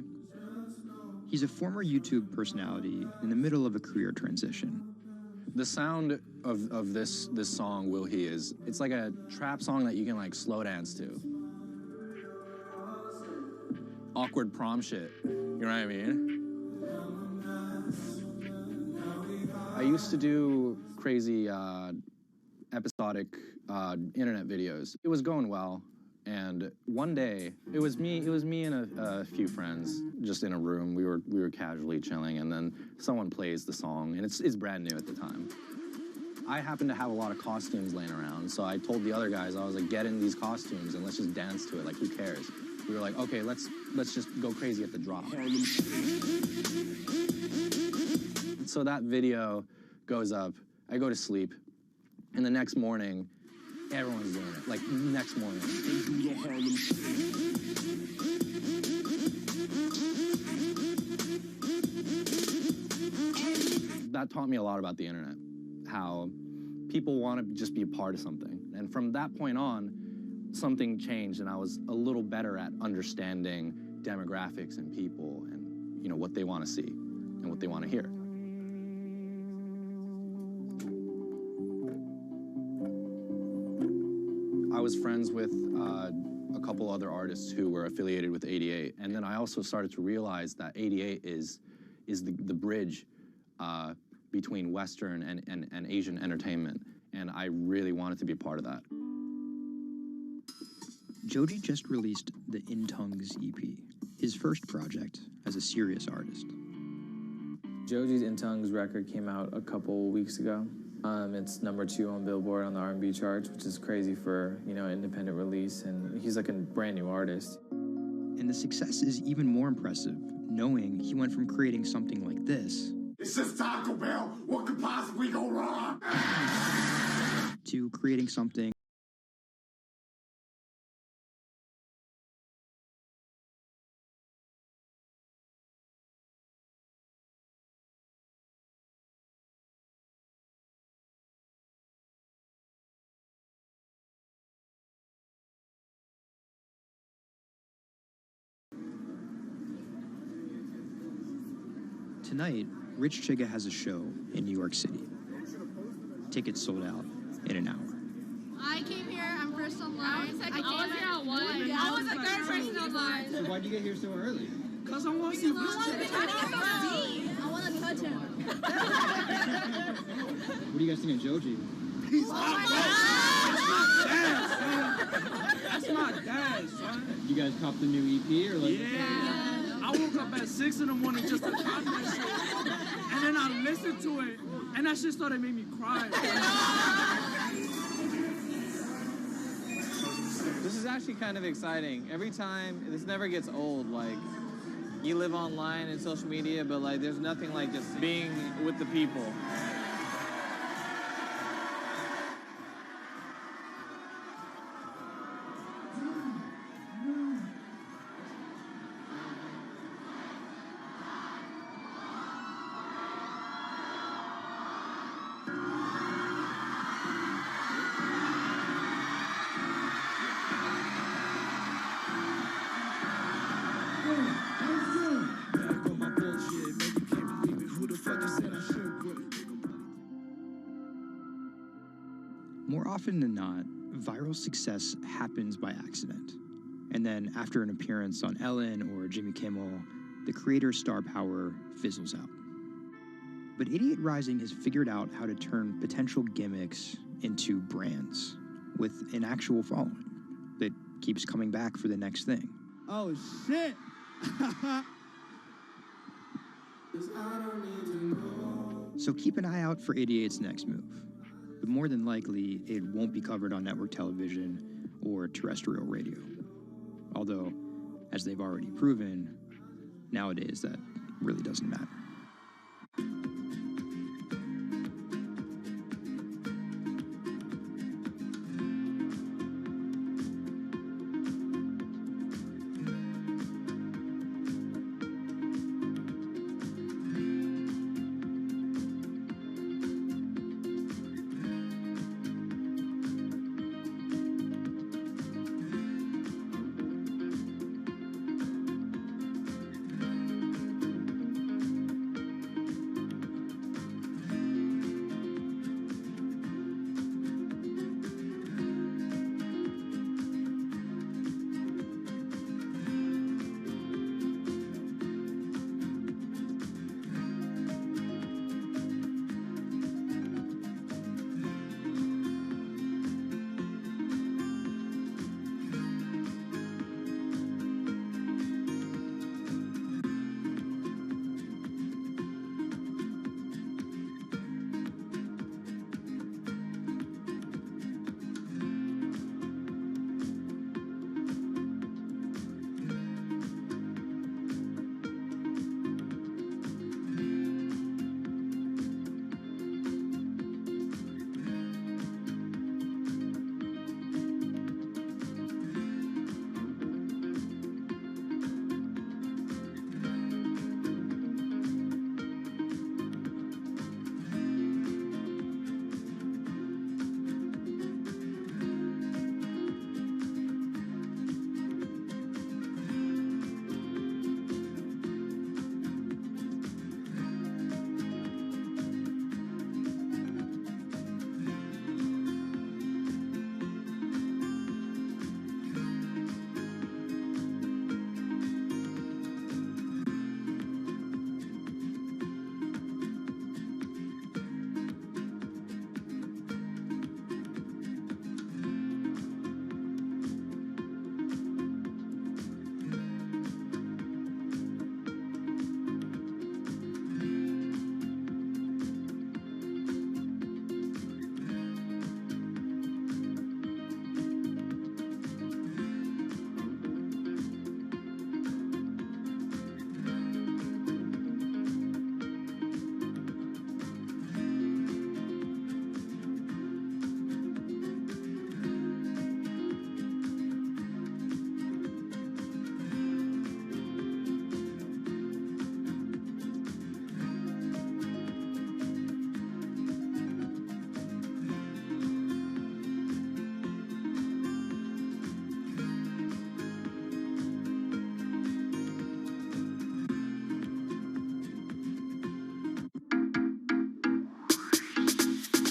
He's a former YouTube personality in the middle of a career transition. The sound of this song, Will He, it's like a trap song that you can like slow dance to. Awkward prom shit, you know what I mean? I used to do crazy episodic internet videos. It was going well, and one day it was me and a few friends just in a room. We were casually chilling, and then someone plays the song, and it's brand new at the time. I happened to have a lot of costumes laying around, so I told the other guys, I was like, get in these costumes and let's just dance to it. Like, who cares? We were like, okay, let's just go crazy at the drop. So that video goes up. I go to sleep, and the next morning, everyone's doing it. Like, next morning. That taught me a lot about the internet, how people want to just be a part of something. And from that point on, something changed, and I was a little better at understanding demographics and people and, what they want to see and what they want to hear. I was friends with a couple other artists who were affiliated with 88, and then I also started to realize that 88 is the bridge between Western and Asian entertainment, and I really wanted to be a part of that. Joji just released the In Tongues EP, his first project as a serious artist. Joji's In Tongues record came out a couple weeks ago. It's #2 on Billboard on the R&B charts, which is crazy for, independent release, and he's like a brand new artist. And the success is even more impressive, knowing he went from creating something like this, It's just Taco Bell. What could possibly go wrong? to creating something Tonight, Rich Chigga has a show in New York City. Tickets sold out in an hour. I came here, I'm first online. I was here at 1. I was the third person online. So why'd you get here so early? Because I want to see Rich Chigga. I want to touch him. What do you guys think of Joji? He's That's my dad, son. You guys cop the new EP or like? Yeah. I woke up at 6 in the morning just to cop that shit. And then I listened to it, and that shit started making me cry. This is actually kind of exciting. Every time, this never gets old. Like, you live online and social media, but like, there's nothing like just being with the people. More often than not, viral success happens by accident. And then after an appearance on Ellen or Jimmy Kimmel, the creator's star power fizzles out. But Idiot Rising has figured out how to turn potential gimmicks into brands with an actual following that keeps coming back for the next thing. Oh, shit! So keep an eye out for Idiot's next move. But more than likely, it won't be covered on network television or terrestrial radio. Although, as they've already proven, nowadays that really doesn't matter.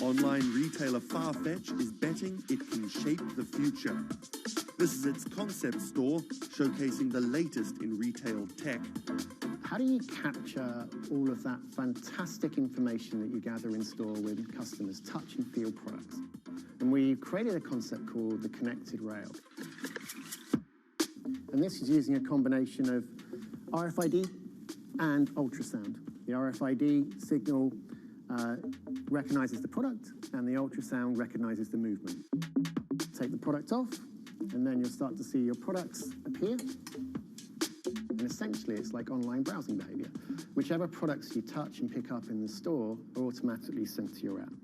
Online retailer Farfetch is betting it can shape the future. This is its concept store, showcasing the latest in retail tech. How do you capture all of that fantastic information that you gather in store with customers, touch and feel products? And we created a concept called the connected rail. And this is using a combination of RFID and ultrasound. The RFID signal recognizes the product, and the ultrasound recognizes the movement. Take the product off, and then you'll start to see your products appear. And essentially, it's like online browsing behavior. Whichever products you touch and pick up in the store are automatically sent to your app.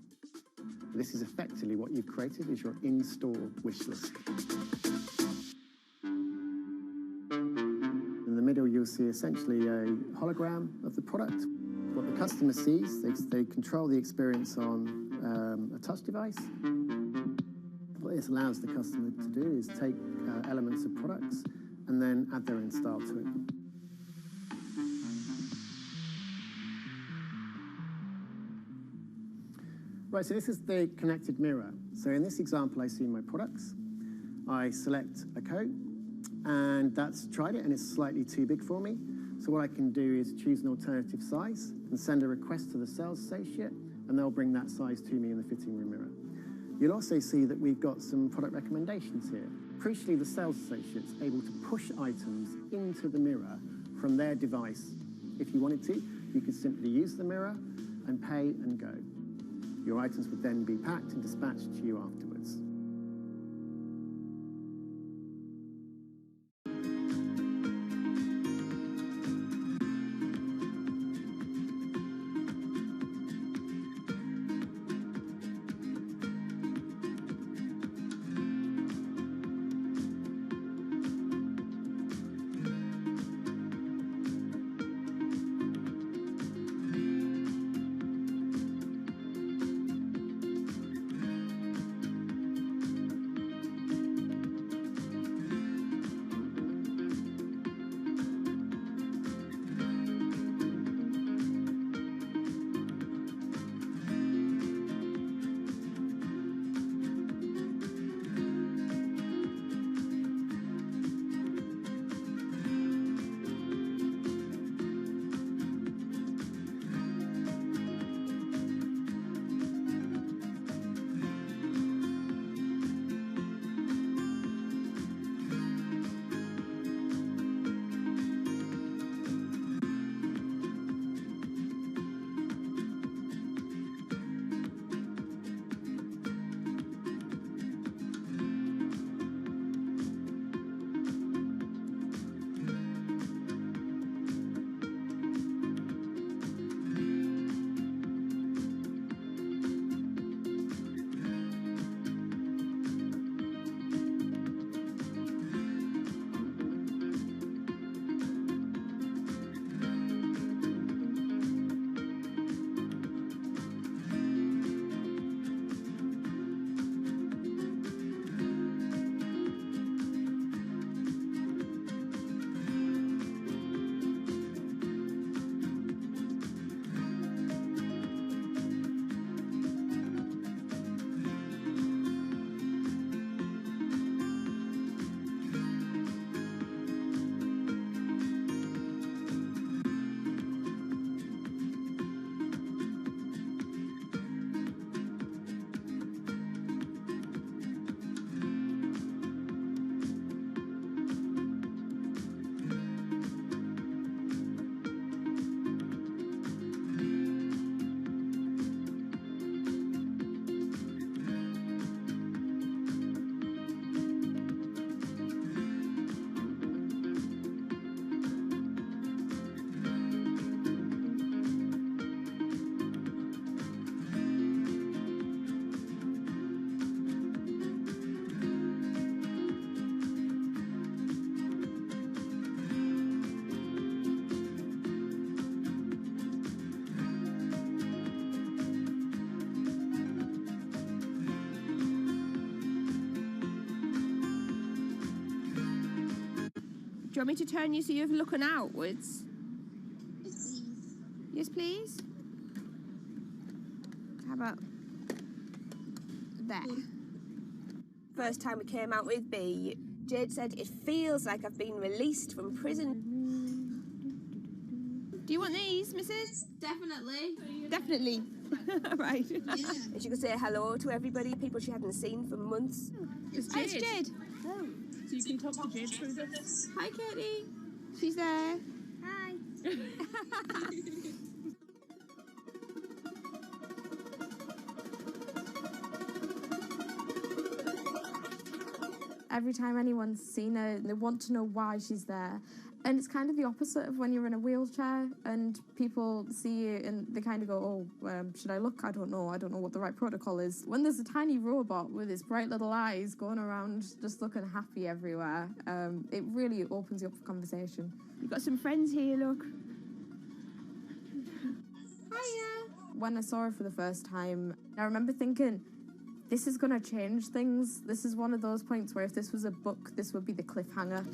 This is effectively what you've created is your in-store wish list. In the middle, you'll see essentially a hologram of the product. What the customer sees, they control the experience on a touch device. What this allows the customer to do is take elements of products and then add their own style to it. Right, so this is the connected mirror. So in this example, I see my products. I select a coat, and that's tried it, and it's slightly too big for me. So what I can do is choose an alternative size and send a request to the sales associate, and they'll bring that size to me in the fitting room mirror. You'll also see that we've got some product recommendations here. Crucially, the sales associate's able to push items into the mirror from their device. If you wanted to, you could simply use the mirror and pay and go. Your items would then be packed and dispatched to you afterwards. Do you want me to turn you so you're looking outwards? Yes, please. How about there? First time we came out with B, Jade said, "It feels like I've been released from prison." Do you want these, Mrs.? Definitely. Definitely. Right. Yeah. And she could say hello to everybody, people she hadn't seen for months. It's Hi, it's Jade. Oh. So you can talk to Jade through this. Hi, Katie. She's there. Hi. Every time anyone's seen her, they want to know why she's there. And it's kind of the opposite of when you're in a wheelchair and people see you and they kind of go, oh, should I look? I don't know what the right protocol is. When there's a tiny robot with his bright little eyes going around just looking happy everywhere, it really opens you up for conversation. You've got some friends here, look. Hiya! When I saw her for the first time, I remember thinking, this is going to change things. This is one of those points where if this was a book, this would be the cliffhanger.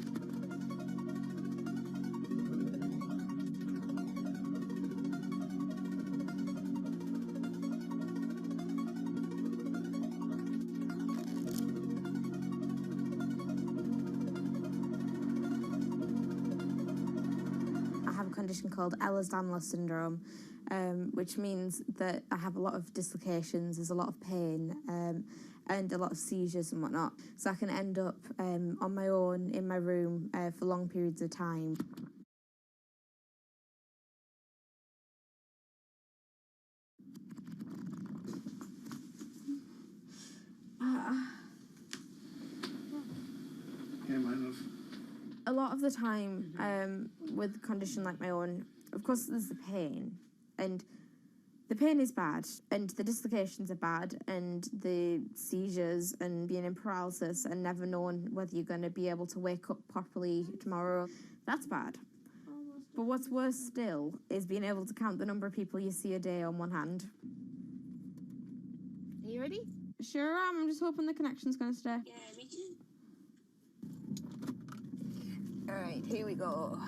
condition called Ehlers-Danlos syndrome, which means that I have a lot of dislocations, there's a lot of pain, and a lot of seizures and whatnot. So I can end up on my own in my room for long periods of time. A lot of the time, with a condition like my own, of course there's the pain, and the pain is bad, and the dislocations are bad, and the seizures and being in paralysis and never knowing whether you're going to be able to wake up properly tomorrow, that's bad. But what's worse still is being able to count the number of people you see a day on one hand. Are you ready? Sure am, I'm just hoping the connection's going to stay. Yeah, me too. Alright, here we go.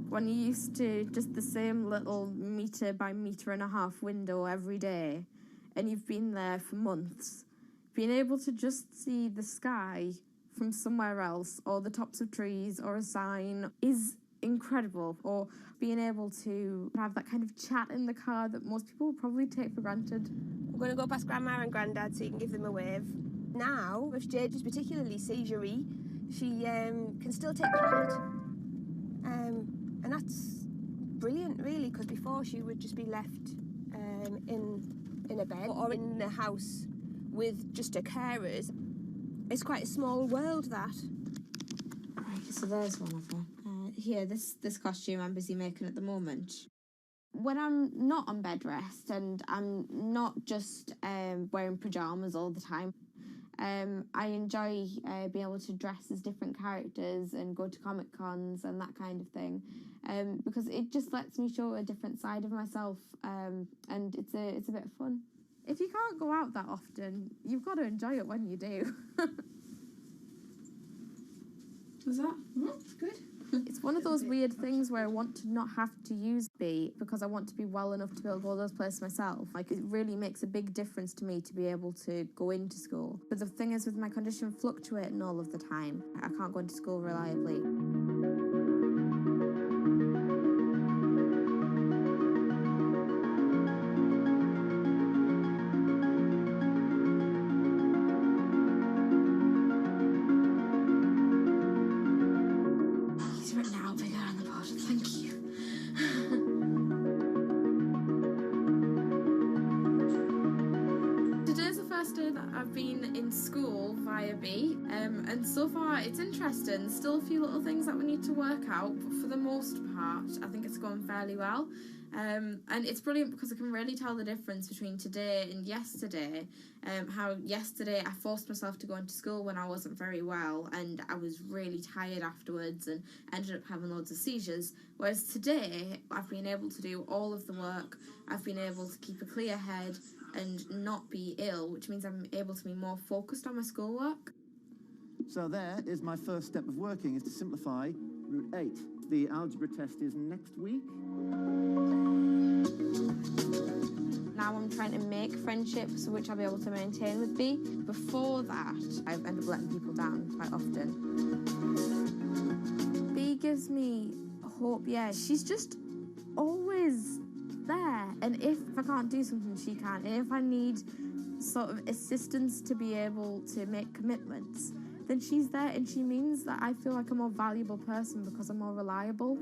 When you're used to just the same little metre by metre and a half window every day, and you've been there for months, being able to just see the sky from somewhere else, or the tops of trees, or a sign, is incredible. Or being able to have that kind of chat in the car that most people would probably take for granted. I'm going to go past Grandma and Grandad so you can give them a wave. Now, if Jade is particularly seizure-y, she can still take part. And that's brilliant, really, because before she would just be left in a bed or in the house with just her carers. It's quite a small world, that. Right, so there's one of them. Here, this costume I'm busy making at the moment. When I'm not on bed rest and I'm not just wearing pyjamas all the time, I enjoy being able to dress as different characters and go to Comic Cons and that kind of thing, because it just lets me show a different side of myself, and it's a bit of fun. If you can't go out that often, you've got to enjoy it when you do. Was that? Good. It's one of those weird things where I want to not have to use B because I want to be well enough to be able to go those places myself. Like, it really makes a big difference to me to be able to go into school. But the thing is, with my condition fluctuating all of the time, I can't go into school reliably. I've been in school via B, and so far it's interesting. Still a few little things that we need to work out, but for the most part I think it's going fairly well, and it's brilliant because I can really tell the difference between today and yesterday. How yesterday I forced myself to go into school when I wasn't very well, and I was really tired afterwards and ended up having loads of seizures, whereas today I've been able to do all of the work. I've been able to keep a clear head and not be ill, which means I'm able to be more focused on my schoolwork. So there is my first step of working, is to simplify root 8. The algebra test is next week. Now I'm trying to make friendships which I'll be able to maintain with B. Before that, I end up letting people down quite often. B gives me hope, yeah. She's just always there, and if I can't do something, she can, and if I need sort of assistance to be able to make commitments, then she's there, and she means that I feel like a more valuable person because I'm more reliable.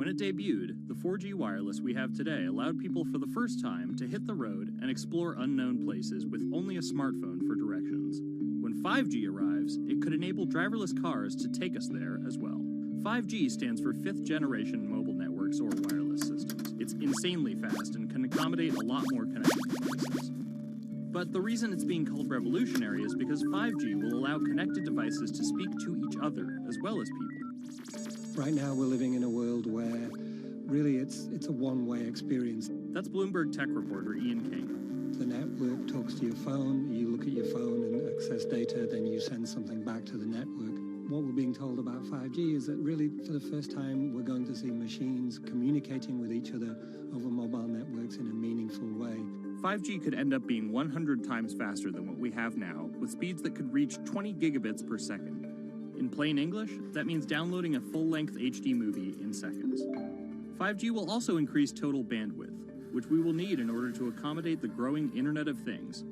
When it debuted, the 4G wireless we have today allowed people for the first time to hit the road and explore unknown places with only a smartphone for directions. When 5G arrives, it could enable driverless cars to take us there as well. 5G stands for fifth generation mobile networks or wireless systems. It's insanely fast and can accommodate a lot more connected devices. But the reason it's being called revolutionary is because 5G will allow connected devices to speak to each other as well as people. Right now we're living in a world where really it's a one-way experience. That's Bloomberg tech reporter Ian King. The network talks to your phone, you look at your phone and access data, then you send something back to the network. What we're being told about 5G is that really for the first time we're going to see machines communicating with each other over mobile networks in a meaningful way. 5G could end up being 100 times faster than what we have now, with speeds that could reach 20 gigabits per second. In plain English, that means downloading a full-length HD movie in seconds. 5G will also increase total bandwidth, which we will need in order to accommodate the growing Internet of Things.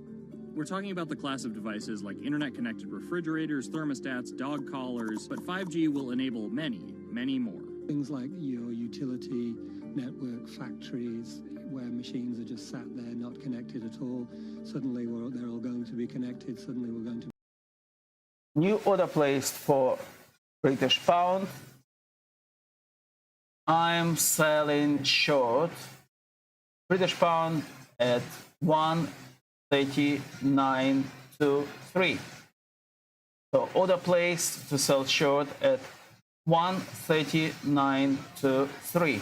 We're talking about the class of devices like internet-connected refrigerators, thermostats, dog collars, but 5G will enable many, many more. Things like your utility network, factories, where machines are just sat there not connected at all. Suddenly they're all going to be connected. Suddenly we're going to... New order placed for British pound. I'm selling short British pound at 139.23. So order placed to sell short at 139.23.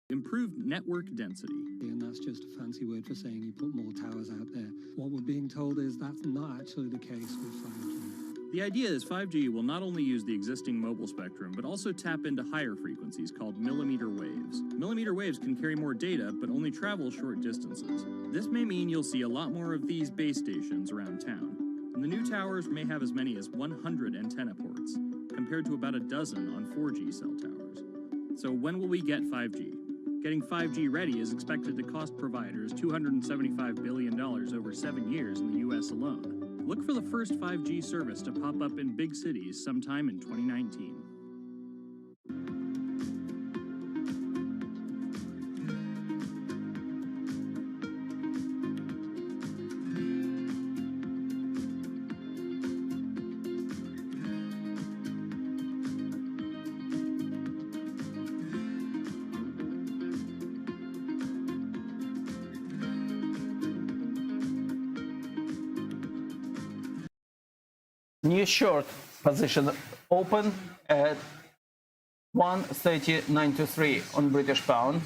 Improved network density. And that's just a fancy word for saying you put more towers out there. What we're being told is that's not actually the case with 5G. The idea is 5G will not only use the existing mobile spectrum, but also tap into higher frequencies called millimeter waves. Millimeter waves can carry more data, but only travel short distances. This may mean you'll see a lot more of these base stations around town. And the new towers may have as many as 100 antenna ports, compared to about a dozen on 4G cell towers. So when will we get 5G? Getting 5G ready is expected to cost providers $275 billion over 7 years in the US alone. Look for the first 5G service to pop up in big cities sometime in 2019. New short position open at 139.23 on British pound.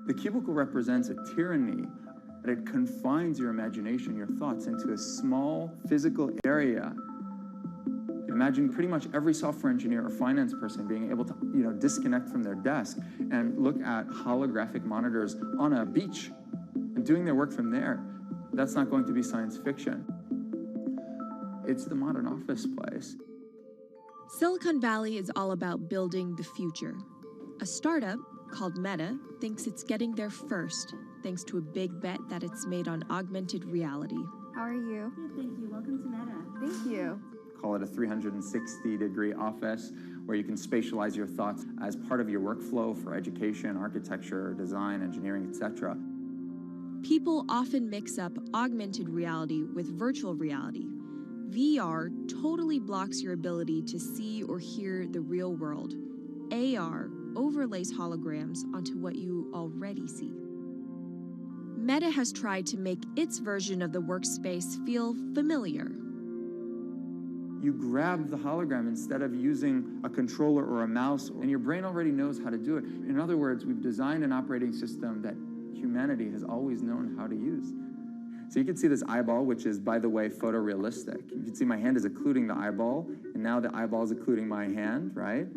The cubicle represents a tyranny. It confines your imagination, your thoughts, into a small physical area. Imagine pretty much every software engineer or finance person being able to, disconnect from their desk and look at holographic monitors on a beach and doing their work from there. That's not going to be science fiction. It's the modern office place. Silicon Valley is all about building the future. A startup called Meta thinks it's getting there first, thanks to a big bet that it's made on augmented reality. How are you? Good, thank you. Welcome to Meta. Thank you. Call it a 360-degree office where you can spatialize your thoughts as part of your workflow for education, architecture, design, engineering, etc. People often mix up augmented reality with virtual reality. VR totally blocks your ability to see or hear the real world. AR overlays holograms onto what you already see. Meta has tried to make its version of the workspace feel familiar. You grab the hologram instead of using a controller or a mouse, and your brain already knows how to do it. In other words, we've designed an operating system that humanity has always known how to use. So you can see this eyeball, which is, by the way, photorealistic. You can see my hand is occluding the eyeball, and now the eyeball is occluding my hand, right?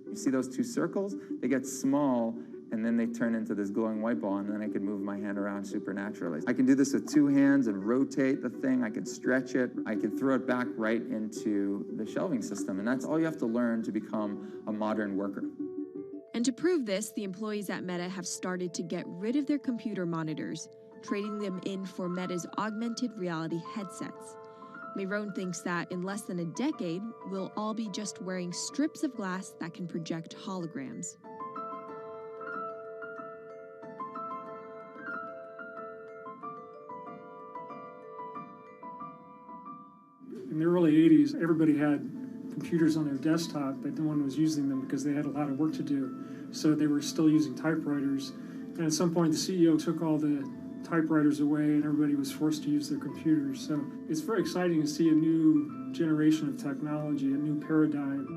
You see those two circles? They get small, and then they turn into this glowing white ball, and then I can move my hand around supernaturally. I can do this with two hands and rotate the thing. I can stretch it. I can throw it back right into the shelving system, and that's all you have to learn to become a modern worker. And to prove this, the employees at Meta have started to get rid of their computer monitors, trading them in for Meta's augmented reality headsets. Mayron thinks that in less than a decade, we'll all be just wearing strips of glass that can project holograms. In the early 80s, everybody had computers on their desktop, but no one was using them because they had a lot of work to do. So they were still using typewriters. And at some point, the CEO took all the typewriters away and everybody was forced to use their computers. So it's very exciting to see a new generation of technology, a new paradigm.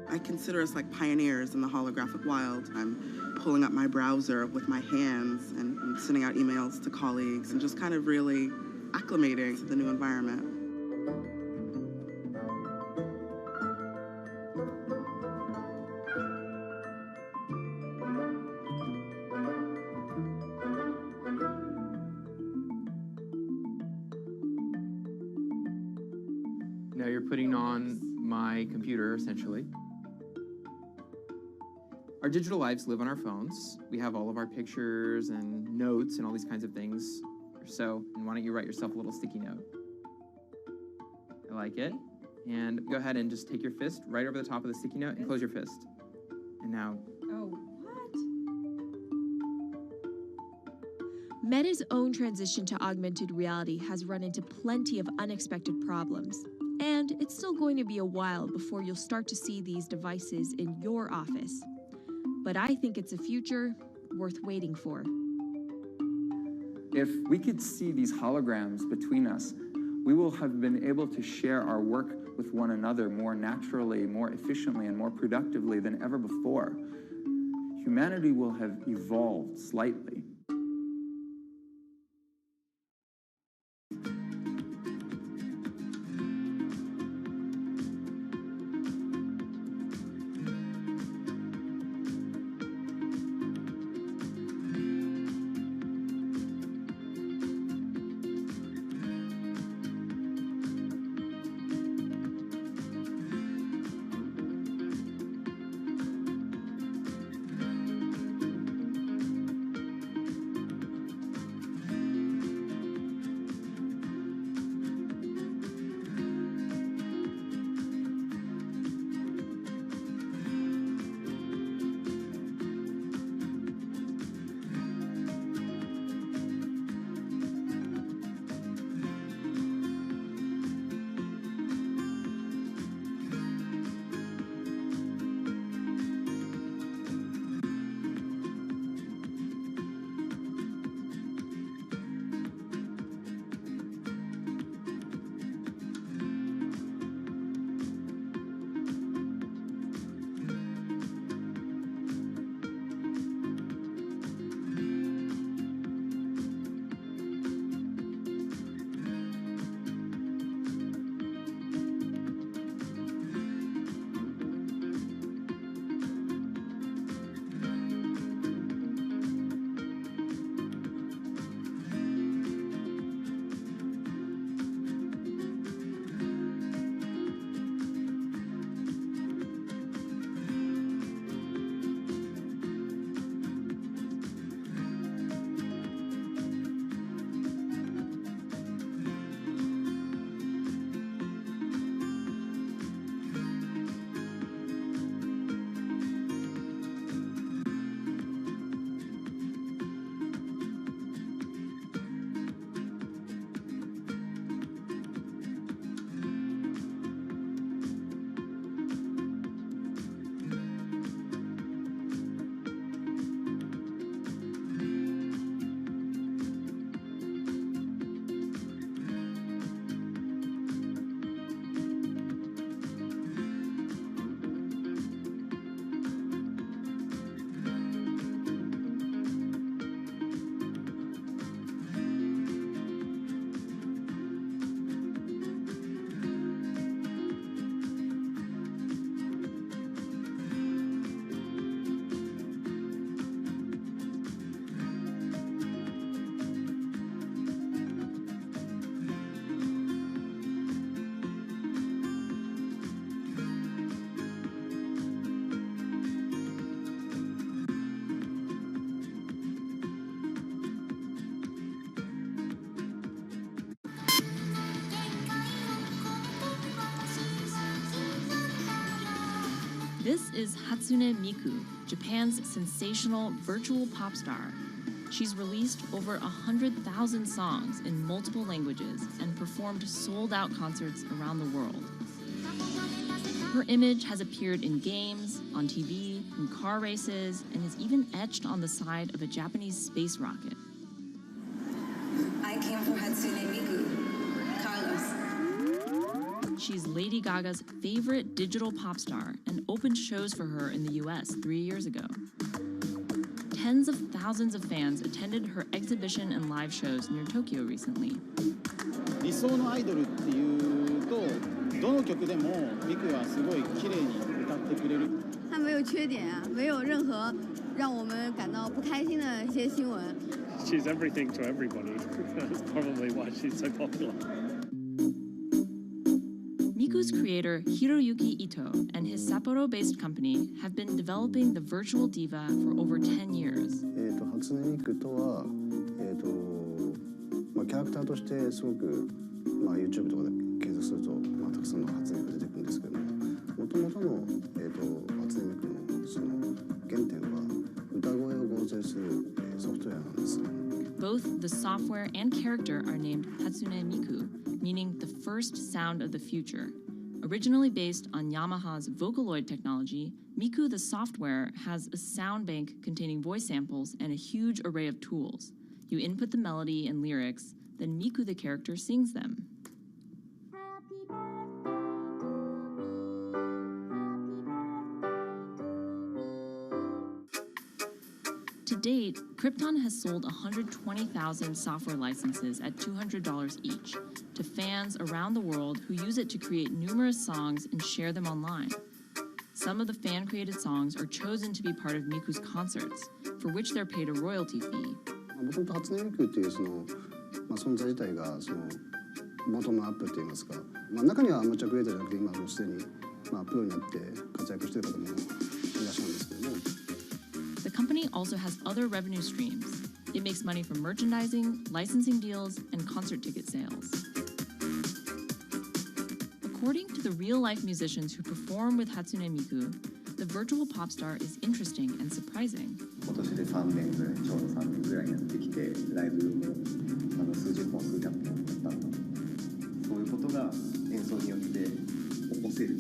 I consider us like pioneers in the holographic world. I'm pulling up my browser with my hands and sending out emails to colleagues and just kind of really acclimating to the new environment. Now you're putting on my computer, essentially. Our digital lives live on our phones. We have all of our pictures and notes and all these kinds of things. So why don't you write yourself a little sticky note? I like it. And go ahead and just take your fist right over the top of the sticky note and close your fist. And now... Oh, what? Meta's own transition to augmented reality has run into plenty of unexpected problems. And it's still going to be a while before you'll start to see these devices in your office. But I think it's a future worth waiting for. If we could see these holograms between us, we will have been able to share our work with one another more naturally, more efficiently, and more productively than ever before. Humanity will have evolved slightly. This is Hatsune Miku, Japan's sensational virtual pop star. She's released over 100,000 songs in multiple languages and performed sold-out concerts around the world. Her image has appeared in games, on TV, in car races, and is even etched on the side of a Japanese space rocket. I came for Hatsune Miku, Carlos. She's Lady Gaga's favorite digital pop star and opened shows for her in the US 3 years ago. Tens of thousands of fans attended her exhibition and live shows near Tokyo recently. 理想のアイドルっていうとどの曲でもミクはすごい綺麗に歌ってくれる。他没有缺点啊，没有任何让我们感到不开心的一些新闻。She's everything to everybody. That's probably why she's so popular. Miku's creator Hiroyuki Ito and his Sapporo-based company have been developing the virtual diva for over 10 years. 初音ミクとは、キャラクターとしてすごく、YouTube とかで検索すると、たくさんの初音ミクが出てくるんですけども、元々の、初音ミクのその原点は歌声を合成する、ソフトウェアなんです。Both the software and character are named Hatsune Miku, meaning the first sound of the future. Originally based on Yamaha's Vocaloid technology, Miku the software has a sound bank containing voice samples and a huge array of tools. You input the melody and lyrics, then Miku the character sings them. To date, Krypton has sold 120,000 software licenses at $200 each to fans around the world who use it to create numerous songs and share them online. Some of the fan-created songs are chosen to be part of Miku's concerts, for which they're paid a royalty fee. もともと初音ミクっていうその、存在自体がそのボトムアップって言いますか、中にはアマチュアクリエイターじゃなくて今もうすでに、プロになって活躍している方もいらっしゃるんですけども。The company also has other revenue streams. It makes money from merchandising, licensing deals, and concert ticket sales. According to the real-life musicians who perform with Hatsune Miku, the virtual pop star is interesting and surprising. 今年で3年ぐらい、ちょうど3年ぐらいやってきて、ライブも数十本、数百本やったので、そういうことが演奏によって起こせる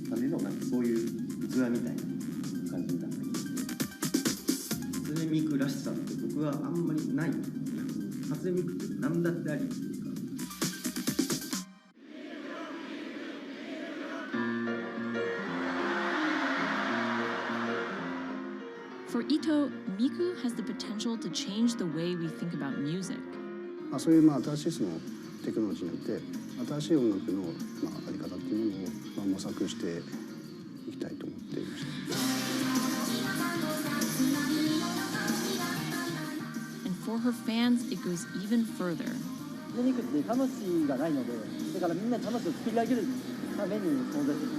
ためのそういう器みたいな感じになってきて、初音ミクらしさって僕はあんまりない。初音ミクって何だってあり。For Ito, Miku has the potential to change the way we think about music. そういう新しいそのテクノロジーによって新しい音楽のあり方っていうものを模索していきたいと思っていました。 And for her fans, it goes even further. ミクって魂がないので、だからみんな魂を作り上げるために存在する。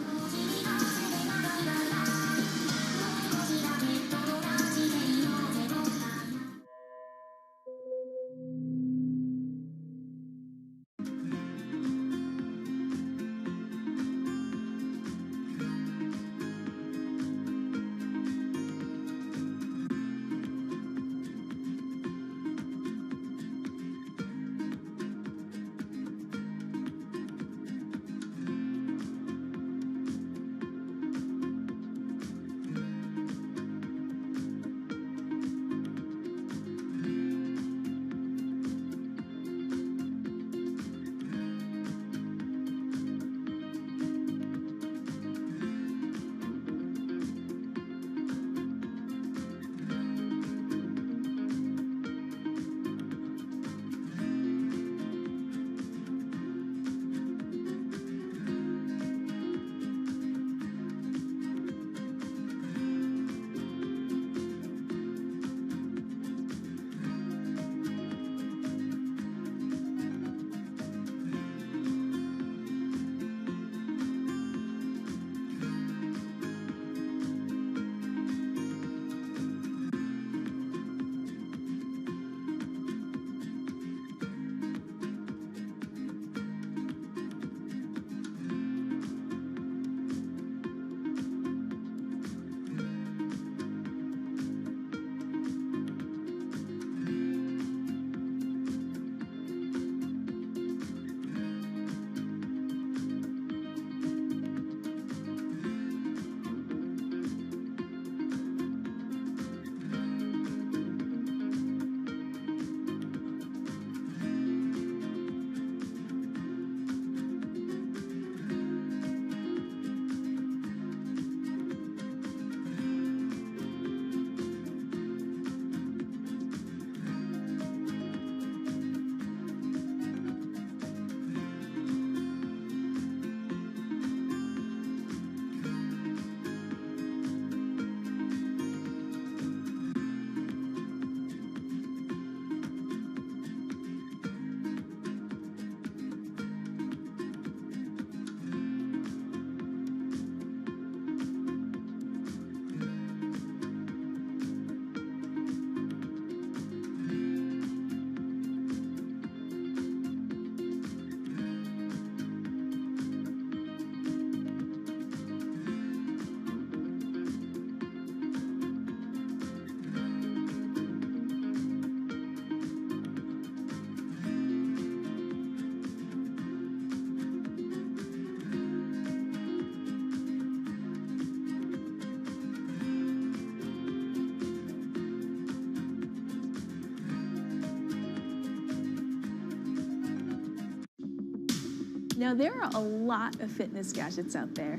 Now, there are a lot of fitness gadgets out there.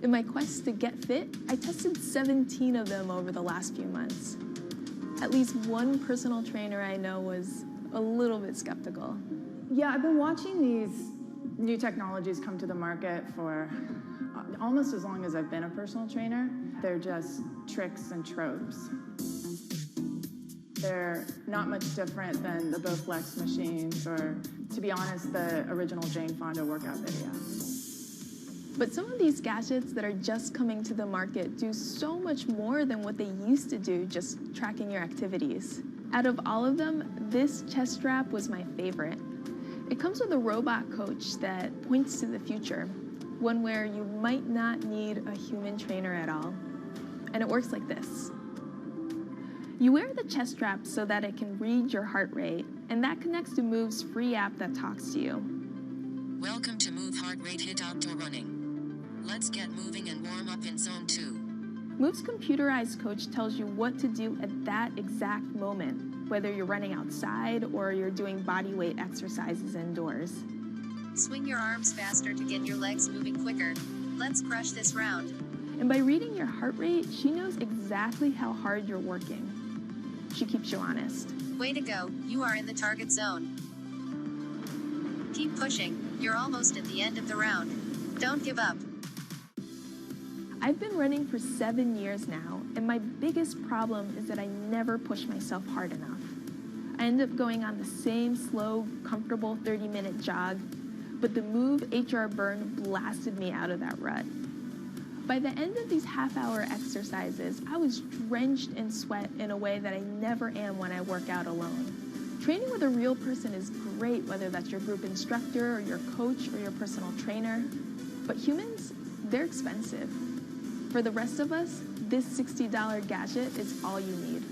In my quest to get fit, I tested 17 of them over the last few months. At least one personal trainer I know was a little bit skeptical. Yeah, I've been watching these new technologies come to the market for almost as long as I've been a personal trainer. They're just tricks and tropes. They're not much different than the Bowflex machines or, to be honest, the original Jane Fonda workout video. But some of these gadgets that are just coming to the market do so much more than what they used to do, just tracking your activities. Out of all of them, this chest strap was my favorite. It comes with a robot coach that points to the future, one where you might not need a human trainer at all. And it works like this. You wear the chest strap so that it can read your heart rate, and that connects to Move's free app that talks to you. Welcome to Move Heart Rate Hit Outdoor Running. Let's get moving and warm up in zone 2. Move's computerized coach tells you what to do at that exact moment, whether you're running outside or you're doing body weight exercises indoors. Swing your arms faster to get your legs moving quicker. Let's crush this round. And by reading your heart rate, she knows exactly how hard you're working. She keeps you honest. Way to go, you are in the target zone. Keep pushing, you're almost at the end of the round. Don't give up. I've been running for 7 years now, and my biggest problem is that I never push myself hard enough. I end up going on the same slow, comfortable 30-minute jog, but the Move HR Burn blasted me out of that rut. By the end of these half-hour exercises, I was drenched in sweat in a way that I never am when I work out alone. Training with a real person is great, whether that's your group instructor or your coach or your personal trainer, but humans, they're expensive. For the rest of us, this $60 gadget is all you need.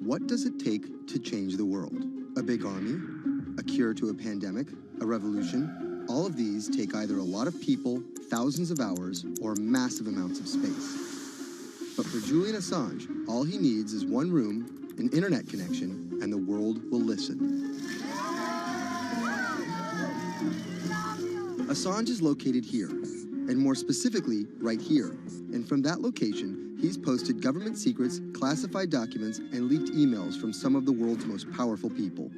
what does it take to change the world? A big army? A cure to a pandemic? A revolution? All of these take either a lot of people, thousands of hours, or massive amounts of space. But for Julian Assange, all he needs is one room, an internet connection, and the world will listen. Assange is located here, and more specifically, right here. And from that location, he's posted government secrets, classified documents, and leaked emails from some of the world's most powerful people.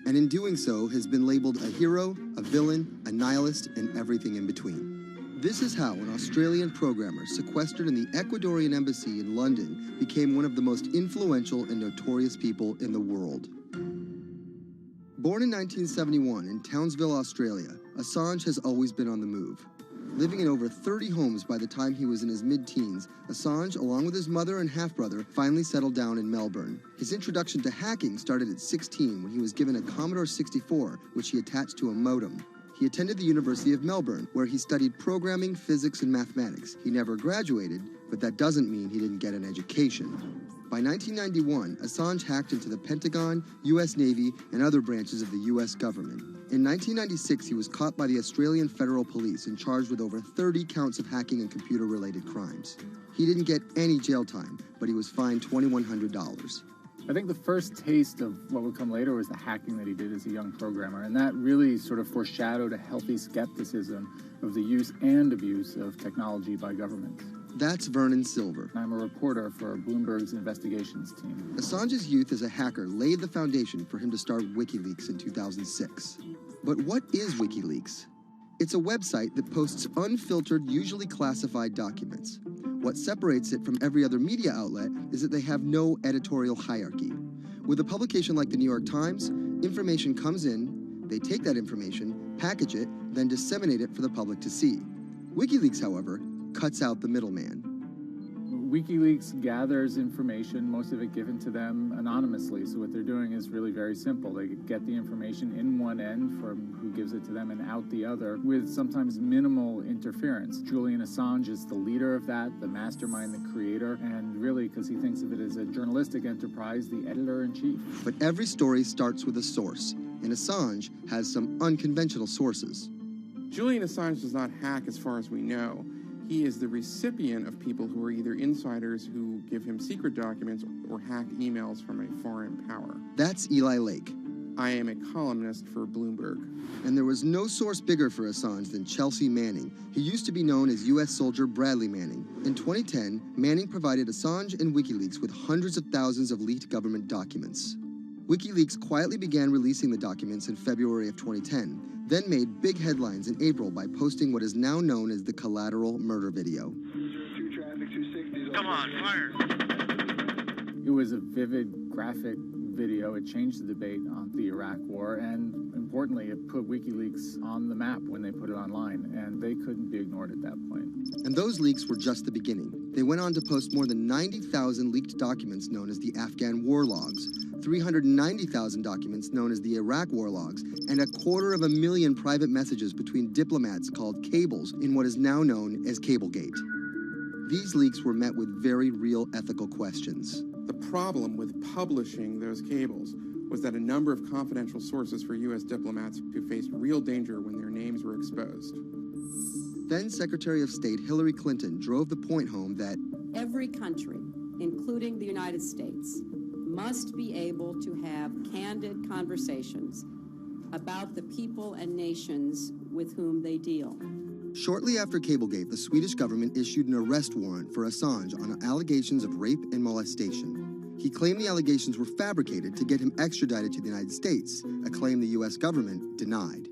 And in doing so, has been labeled a hero, a villain, a nihilist, and everything in between. This is how an Australian programmer sequestered in the Ecuadorian embassy in London became one of the most influential and notorious people in the world. Born in 1971 in Townsville, Australia, Assange has always been on the move. Living in over 30 homes by the time he was in his mid-teens, Assange, along with his mother and half-brother, finally settled down in Melbourne. His introduction to hacking started at 16 when he was given a Commodore 64, which he attached to a modem. He attended the University of Melbourne, where he studied programming, physics, and mathematics. He never graduated, but that doesn't mean he didn't get an education. By 1991, Assange hacked into the Pentagon, U.S. Navy, and other branches of the U.S. government. In 1996, he was caught by the Australian Federal Police and charged with over 30 counts of hacking and computer-related crimes. He didn't get any jail time, but he was fined $2,100. I think the first taste of what would come later was the hacking that he did as a young programmer, and that really sort of foreshadowed a healthy skepticism of the use and abuse of technology by governments. That's Vernon Silver. I'm a reporter for Bloomberg's investigations team. Assange's youth as a hacker laid the foundation for him to start WikiLeaks in 2006. But what is WikiLeaks? It's a website that posts unfiltered, usually classified documents. What separates it from every other media outlet is that they have no editorial hierarchy. With a publication like the New York Times, information comes in, they take that information, package it, then disseminate it for the public to see. WikiLeaks, however, cuts out the middleman. WikiLeaks gathers information, most of it given to them anonymously. So what they're doing is really very simple. They get the information in one end from who gives it to them and out the other with sometimes minimal interference. Julian Assange is the leader of that, the mastermind, the creator, and really, because he thinks of it as a journalistic enterprise, the editor-in-chief. But every story starts with a source, and Assange has some unconventional sources. Julian Assange does not hack as far as we know. He is the recipient of people who are either insiders who give him secret documents or hacked emails from a foreign power. That's Eli Lake. I am a columnist for Bloomberg. And there was no source bigger for Assange than Chelsea Manning. He used to be known as U.S. soldier Bradley Manning. In 2010, Manning provided Assange and WikiLeaks with hundreds of thousands of leaked government documents. WikiLeaks quietly began releasing the documents in February of 2010, then made big headlines in April by posting what is now known as the collateral murder video. Come on, fire! It was a vivid, graphic video. It changed the debate on the Iraq War, and importantly, it put WikiLeaks on the map when they put it online, and they couldn't be ignored at that point. And those leaks were just the beginning. They went on to post more than 90,000 leaked documents known as the Afghan war logs, 390,000 documents known as the Iraq war logs, and 250,000 private messages between diplomats called cables in what is now known as Cablegate. These leaks were met with very real ethical questions. The problem with publishing those cables was that a number of confidential sources for U.S. diplomats who faced real danger when their names were exposed. Then Secretary of State Hillary Clinton drove the point home that every country, including the United States, must be able to have candid conversations about the people and nations with whom they deal. Shortly after Cablegate, the Swedish government issued an arrest warrant for Assange on allegations of rape and molestation. He claimed the allegations were fabricated to get him extradited to the United States, a claim the U.S. government denied.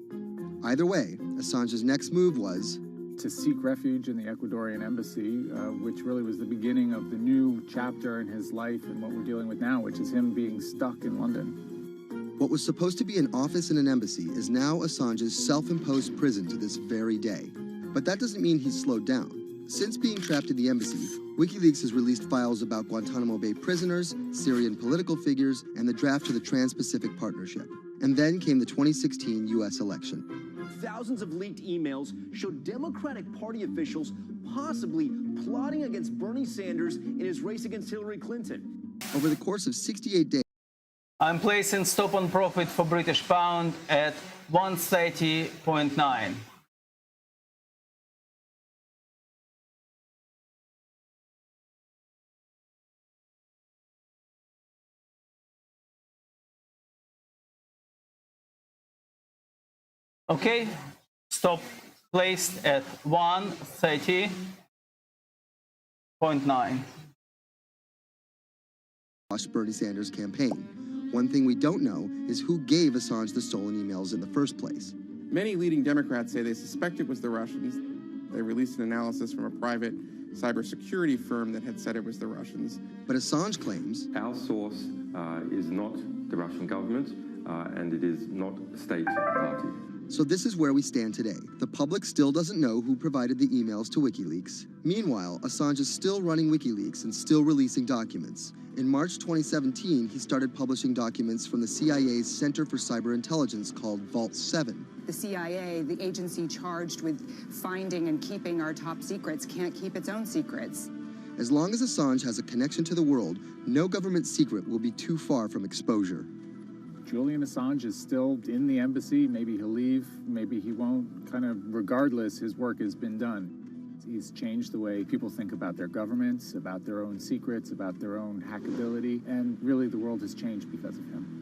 Either way, Assange's next move was to seek refuge in the Ecuadorian embassy, which really was the beginning of the new chapter in his life and what we're dealing with now, which is him being stuck in London. What was supposed to be an office in an embassy is now Assange's self-imposed prison to this very day. But that doesn't mean he's slowed down. Since being trapped in the embassy, WikiLeaks has released files about Guantanamo Bay prisoners, Syrian political figures, and the draft to the Trans-Pacific Partnership. And then came the 2016 U.S. election. Thousands of leaked emails showed Democratic Party officials possibly plotting against Bernie Sanders in his race against Hillary Clinton. Over the course of 68 days, I'm placing stop on profit for British pound at 130.9. Okay, stop placed at 130.9. Bernie Sanders' campaign. One thing we don't know is who gave Assange the stolen emails in the first place. Many leading Democrats say they suspect it was the Russians. They released an analysis from a private cybersecurity firm that had said it was the Russians. But Assange claims our source is not the Russian government, and it is not a state party. So this is where we stand today. The public still doesn't know who provided the emails to WikiLeaks. Meanwhile, Assange is still running WikiLeaks and still releasing documents. In March 2017, he started publishing documents from the CIA's Center for Cyber Intelligence called Vault 7. The CIA, the agency charged with finding and keeping our top secrets, can't keep its own secrets. As long as Assange has a connection to the world, no government secret will be too far from exposure. Julian Assange is still in the embassy. Maybe he'll leave, maybe he won't. Kind of regardless, his work has been done. He's changed the way people think about their governments, about their own secrets, about their own hackability, and really the world has changed because of him.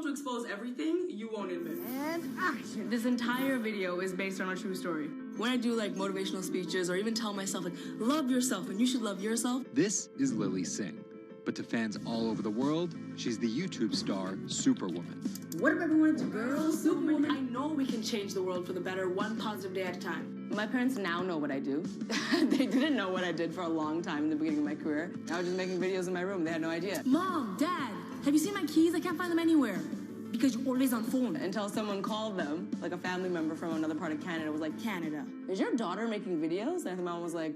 To expose everything you won't admit. And action. This entire video is based on a true story. When I do like motivational speeches or even tell myself like love yourself and you should love yourself. This is Lily Singh. But to fans all over the world, she's the YouTube star Superwoman. What if everyone is a girl? Superwoman. I know we can change the world for the better, one positive day at a time. My parents now know what I do. They didn't know what I did for a long time in the beginning of my career. I was just making videos in my room. They had no idea. Mom, Dad, have you seen my keys? I can't find them anywhere. Because you're always on phone. Until someone called them, like a family member from another part of Canada, was like, Canada, is your daughter making videos? And I think my mom was like,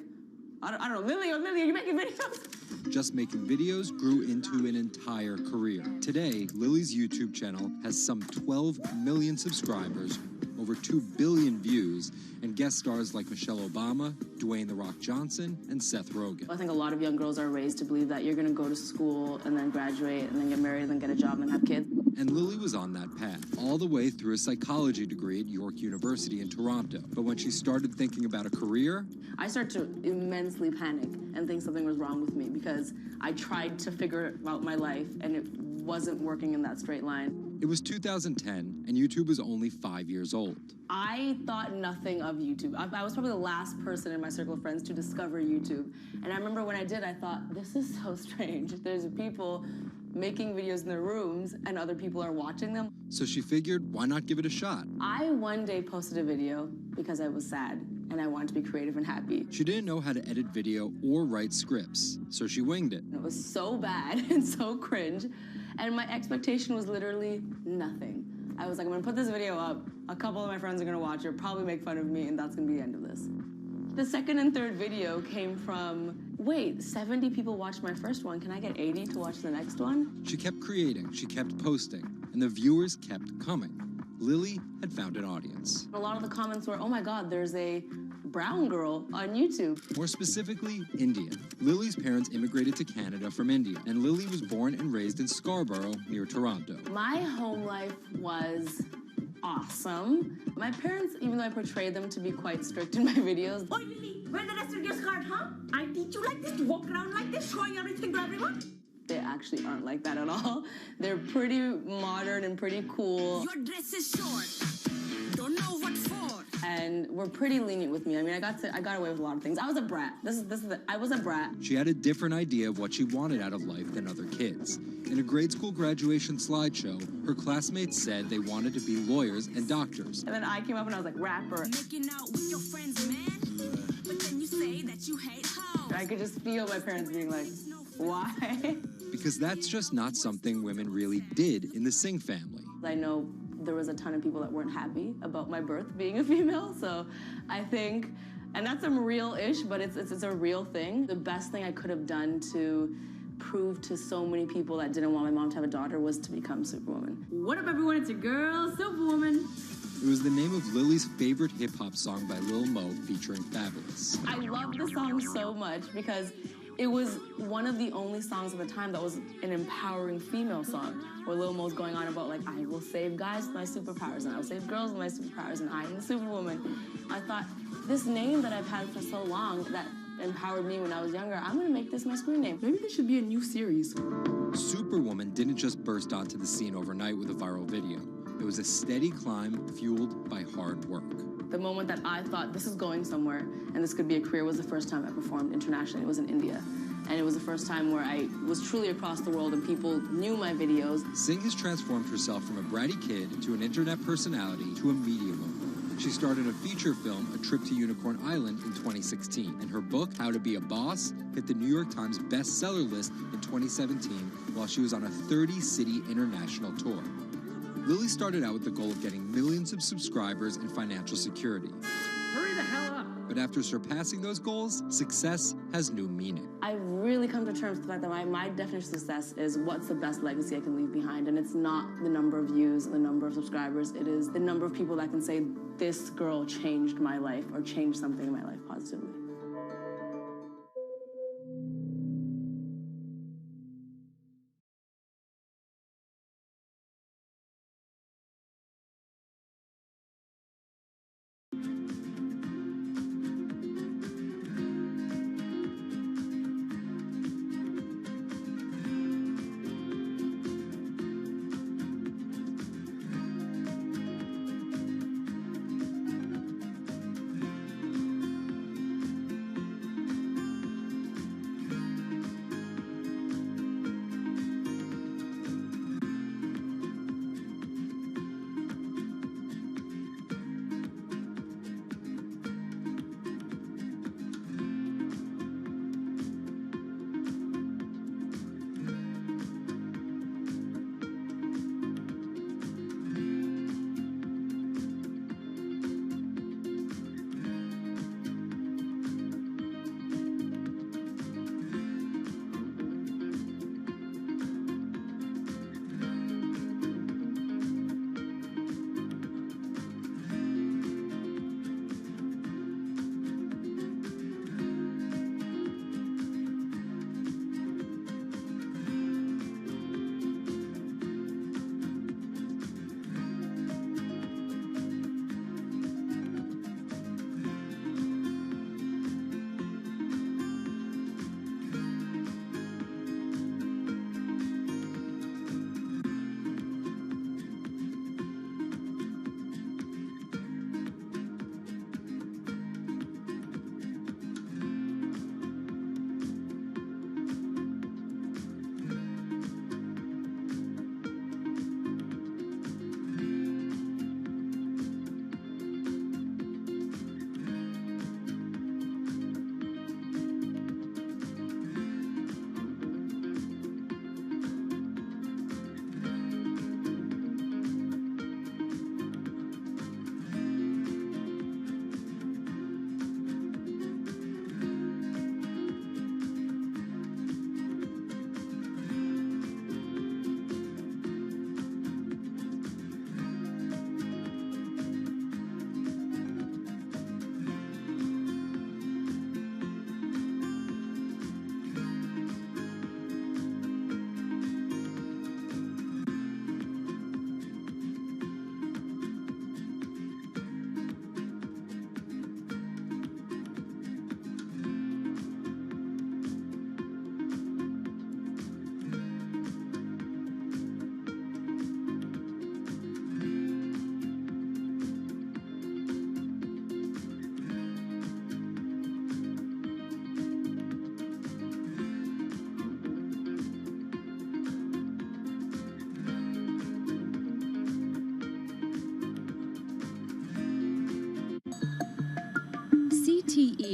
I don't know, Lily, are you making videos? Just making videos grew into an entire career. Today, Lily's YouTube channel has some 12 million subscribers, over 2 billion views, and guest stars like Michelle Obama, Dwayne "The Rock" Johnson, and Seth Rogen. I think a lot of young girls are raised to believe that you're gonna go to school and then graduate and then get married and then get a job and then have kids. And Lily was on that path, all the way through a psychology degree at York University in Toronto. But when she started thinking about a career, I started to immensely panic and think something was wrong with me because I tried to figure out my life and it wasn't working in that straight line. It was 2010, and YouTube was only 5 years old. I thought nothing of YouTube. I was probably the last person in my circle of friends to discover YouTube. And I remember when I did, I thought, this is so strange. There's people making videos in their rooms and other people are watching them. So she figured, why not give it a shot? I one day posted a video because I was sad and I wanted to be creative and happy. She didn't know how to edit video or write scripts, so she winged it. It was so bad and so cringe. And my expectation was literally nothing. I was like, I'm gonna put this video up, a couple of my friends are gonna watch it, probably make fun of me, and that's gonna be the end of this. The second and third video came from, wait, 70 people watched my first one, can I get 80 to watch the next one? She kept creating, she kept posting, and the viewers kept coming. Lily had found an audience. A lot of the comments were, oh my God, there's a brown girl on YouTube. More specifically, Indian. Lily's parents immigrated to Canada from India, and Lily was born and raised in Scarborough, near Toronto. My home life was awesome. My parents, even though I portrayed them to be quite strict in my videos. Oi, Lily, wear the rest of your skirt, huh? I teach you like this, to walk around like this, showing everything to everyone. They actually aren't like that at all. They're pretty modern and pretty cool. Your dress is short. Don't know what for. And were pretty lenient with me. I mean, I got away with a lot of things. I was a brat. I was a brat. She had a different idea of what she wanted out of life than other kids. In a grade school graduation slideshow, her classmates said they wanted to be lawyers and doctors. And then I came up and I was like, rapper. Making out with your friends, man. But then you say that you hate hoes. I could just feel my parents being like, why? Because that's just not something women really did in the Singh family. I know there was a ton of people that weren't happy about my birth being a female, so I think, and that's some real-ish, but it's a real thing. The best thing I could have done to prove to so many people that didn't want my mom to have a daughter was to become Superwoman. What up, everyone? It's your girl, Superwoman. It was the name of Lily's favorite hip-hop song by Lil Mo featuring Fabulous. I love the song so much because it was one of the only songs at the time that was an empowering female song, where Lil Mo's going on about, like, I will save guys with my superpowers, and I will save girls with my superpowers, and I am the Superwoman. I thought, this name that I've had for so long that empowered me when I was younger, I'm gonna make this my screen name. Maybe there should be a new series. Superwoman didn't just burst onto the scene overnight with a viral video. It was a steady climb fueled by hard work. The moment that I thought this is going somewhere and this could be a career was the first time I performed internationally. It was in India. And it was the first time where I was truly across the world and people knew my videos. Singh has transformed herself from a bratty kid to an internet personality to a media mogul. She starred in a feature film, A Trip to Unicorn Island, in 2016. And her book, How to Be a Boss, hit the New York Times bestseller list in 2017 while she was on a 30-city international tour. Lily started out with the goal of getting millions of subscribers and financial security. Hurry the hell up! But after surpassing those goals, success has new meaning. I've really come to terms with the fact that my definition of success is what's the best legacy I can leave behind. And it's not the number of views, the number of subscribers. It is the number of people that can say, this girl changed my life or changed something in my life positively.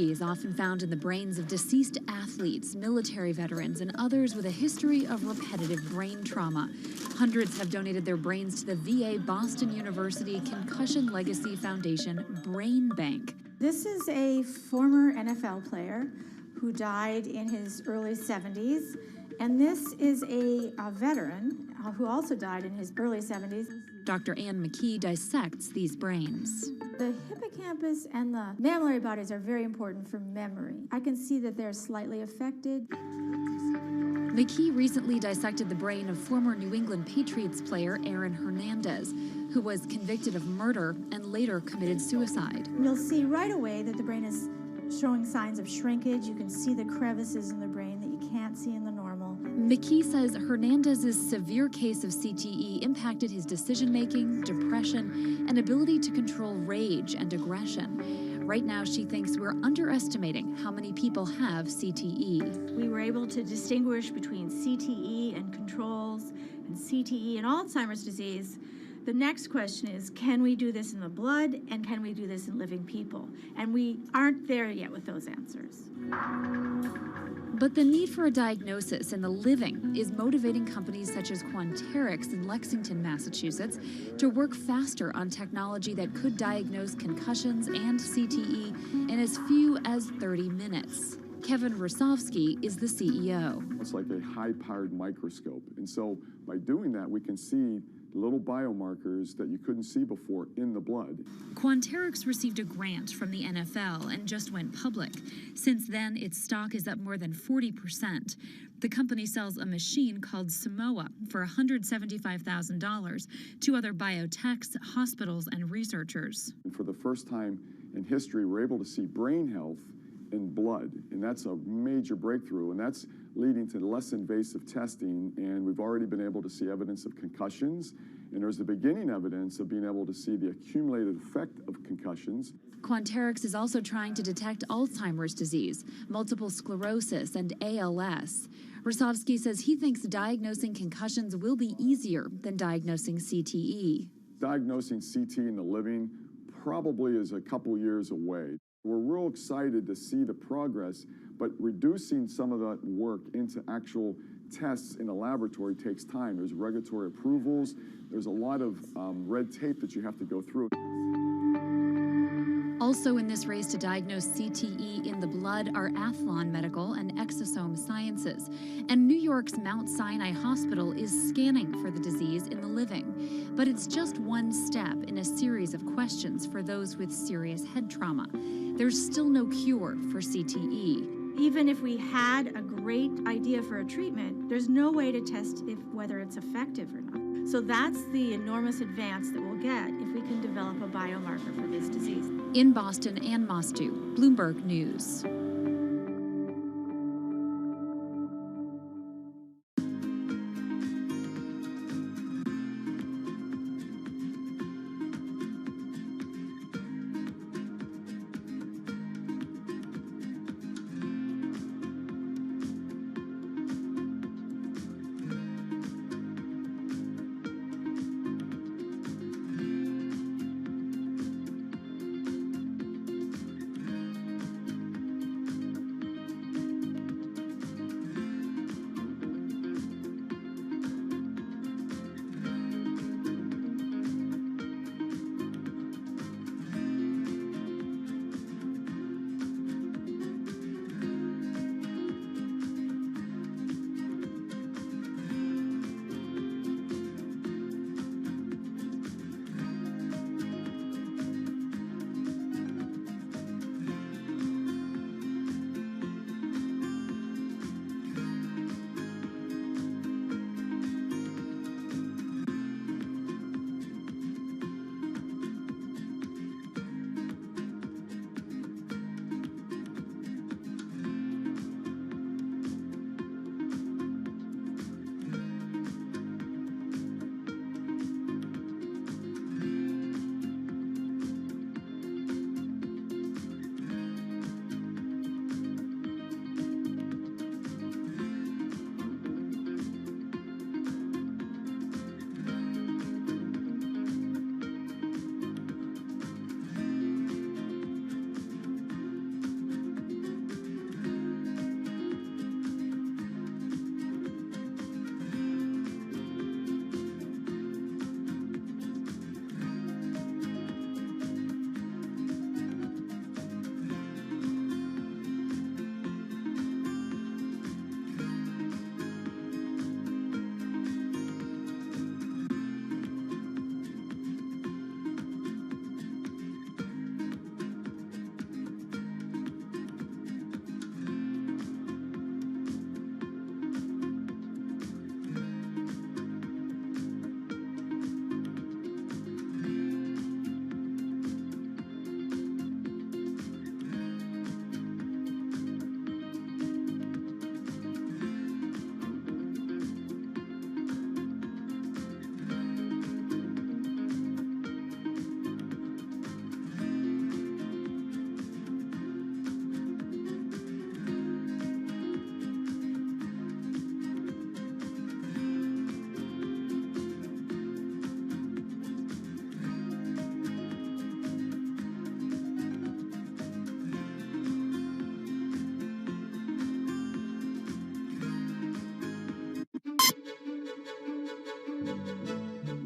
energy is often found in the brains of deceased athletes, military veterans, and others with a history of repetitive brain trauma. Hundreds have donated their brains to the VA Boston University Concussion Legacy Foundation Brain Bank. This is a former NFL player who died in his early 70s, and this is a veteran who also died in his early 70s. Dr. Ann McKee dissects these brains. The hippocampus and the mammillary bodies are very important for memory. I can see that they're slightly affected. McKee recently dissected the brain of former New England Patriots player Aaron Hernandez, who was convicted of murder and later committed suicide. You'll see right away that the brain is showing signs of shrinkage. You can see the crevices in the brain that you can't see in the normal. McKee says Hernandez's severe case of CTE impacted his decision-making, depression, and ability to control rage and aggression. Right now, she thinks we're underestimating how many people have CTE. We were able to distinguish between CTE and controls and CTE and Alzheimer's disease. The next question is, can we do this in the blood, and can we do this in living people? And we aren't there yet with those answers. But the need for a diagnosis in the living is motivating companies such as Quanterix in Lexington, Massachusetts, to work faster on technology that could diagnose concussions and CTE in as few as 30 minutes. Kevin Rosovsky is the CEO. It's like a high-powered microscope. And so by doing that, we can see little biomarkers that you couldn't see before in the blood. Quanterix received a grant from the NFL and just went public. Since then, its stock is up more than 40%. The company sells a machine called Simoa for $175,000 to other biotechs, hospitals, and researchers. And for the first time in history, we're able to see brain health in blood, and that's a major breakthrough, and that's leading to less invasive testing, and we've already been able to see evidence of concussions, and there's the beginning evidence of being able to see the accumulated effect of concussions. Quanterix is also trying to detect Alzheimer's disease, multiple sclerosis, and ALS. Rosovsky says he thinks diagnosing concussions will be easier than diagnosing CTE. Diagnosing CT in the living probably is a couple years away. We're real excited to see the progress, but reducing some of that work into actual tests in a laboratory takes time. There's regulatory approvals. There's a lot of red tape that you have to go through. Also in this race to diagnose CTE in the blood are Athlon Medical and Exosome Sciences. And New York's Mount Sinai Hospital is scanning for the disease in the living. But it's just one step in a series of questions for those with serious head trauma. There's still no cure for CTE. Even if we had a great idea for a treatment, there's no way to test whether it's effective or not. So that's the enormous advance that we'll get if we can develop a biomarker for this disease. In Boston, Ann Mostu, Bloomberg News.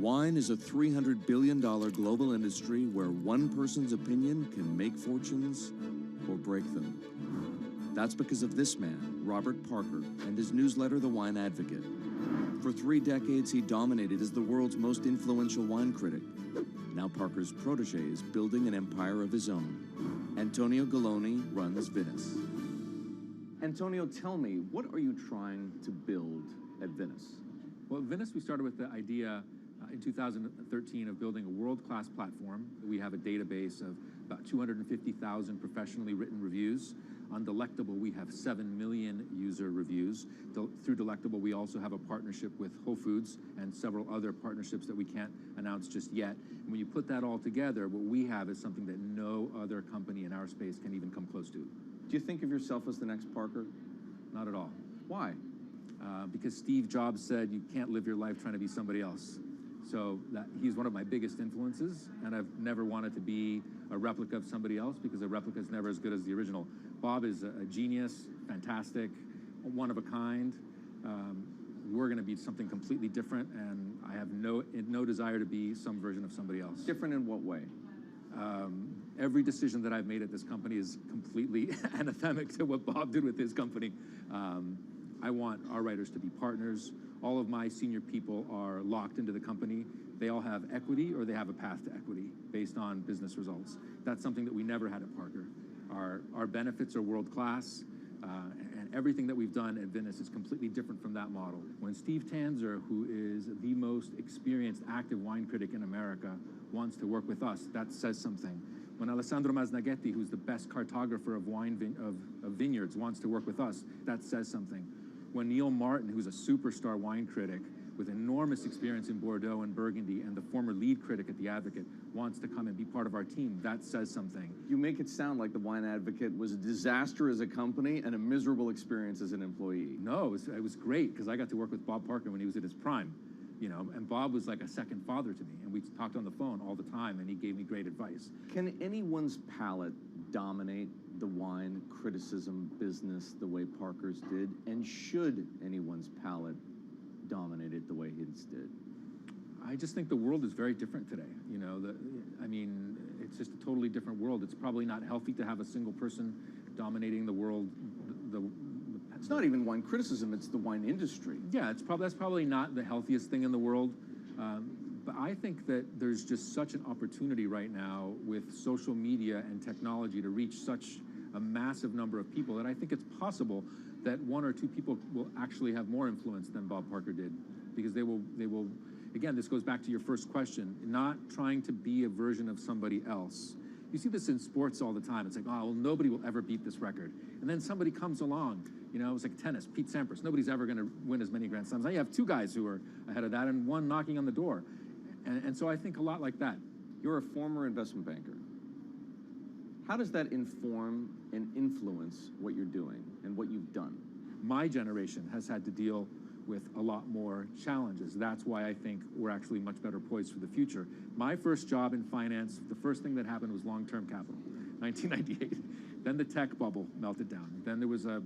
Wine is a $300 billion global industry where one person's opinion can make fortunes or break them. That's because of this man, Robert Parker, and his newsletter, The Wine Advocate. For 3 decades, he dominated as the world's most influential wine critic. Now Parker's protege is building an empire of his own. Antonio Galloni runs Venice. Antonio, tell me, what are you trying to build at Venice? Well, at Venice, we started with the idea in 2013 of building a world-class platform. We have a database of about 250,000 professionally written reviews. On Delectable, we have 7 million user reviews. Through Delectable, we also have a partnership with Whole Foods and several other partnerships that we can't announce just yet. And when you put that all together, what we have is something that no other company in our space can even come close to. Do you think of yourself as the next Parker? Not at all. Why? Because Steve Jobs said you can't live your life trying to be somebody else. So he's one of my biggest influences, and I've never wanted to be a replica of somebody else because a replica is never as good as the original. Bob is a genius, fantastic, one of a kind. We're going to be something completely different, and I have no desire to be some version of somebody else. Different in what way? Every decision that I've made at this company is completely anathemic to what Bob did with his company. I want our writers to be partners. All of my senior people are locked into the company. They all have equity or they have a path to equity based on business results. That's something that we never had at Parker. Our benefits are world-class, and everything that we've done at Venice is completely different from that model. When Steve Tanzer, who is the most experienced active wine critic in America, wants to work with us, that says something. When Alessandro Masnaghetti, who's the best cartographer of vineyards, wants to work with us, that says something. When Neil Martin, who's a superstar wine critic with enormous experience in Bordeaux and Burgundy and the former lead critic at The Advocate, wants to come and be part of our team, that says something. You make it sound like The Wine Advocate was a disaster as a company and a miserable experience as an employee. No, it was great because I got to work with Bob Parker when he was at his prime, and Bob was like a second father to me, and we talked on the phone all the time, and he gave me great advice. Can anyone's palate dominate the wine criticism business the way Parker's did? And should anyone's palate dominate it the way his did? I just think the world is very different today. It's just a totally different world. It's probably not healthy to have a single person dominating the world. It's not even wine criticism, it's the wine industry. Yeah, that's probably not the healthiest thing in the world. But I think that there's just such an opportunity right now with social media and technology to reach such a massive number of people that I think it's possible that 1 or 2 people will actually have more influence than Bob Parker did, because they will, again, this goes back to your first question, not trying to be a version of somebody else. You see this in sports all the time. It's like, oh, well, nobody will ever beat this record. And then somebody comes along, it's like tennis, Pete Sampras. Nobody's ever going to win as many Grand Slams. Now you have 2 guys who are ahead of that and 1 knocking on the door. And so I think a lot like that. You're a former investment banker. How does that inform and influence what you're doing and what you've done? My generation has had to deal with a lot more challenges. That's why I think we're actually much better poised for the future. My first job in finance, the first thing that happened was long-term capital, 1998. Then the tech bubble melted down. Then there was a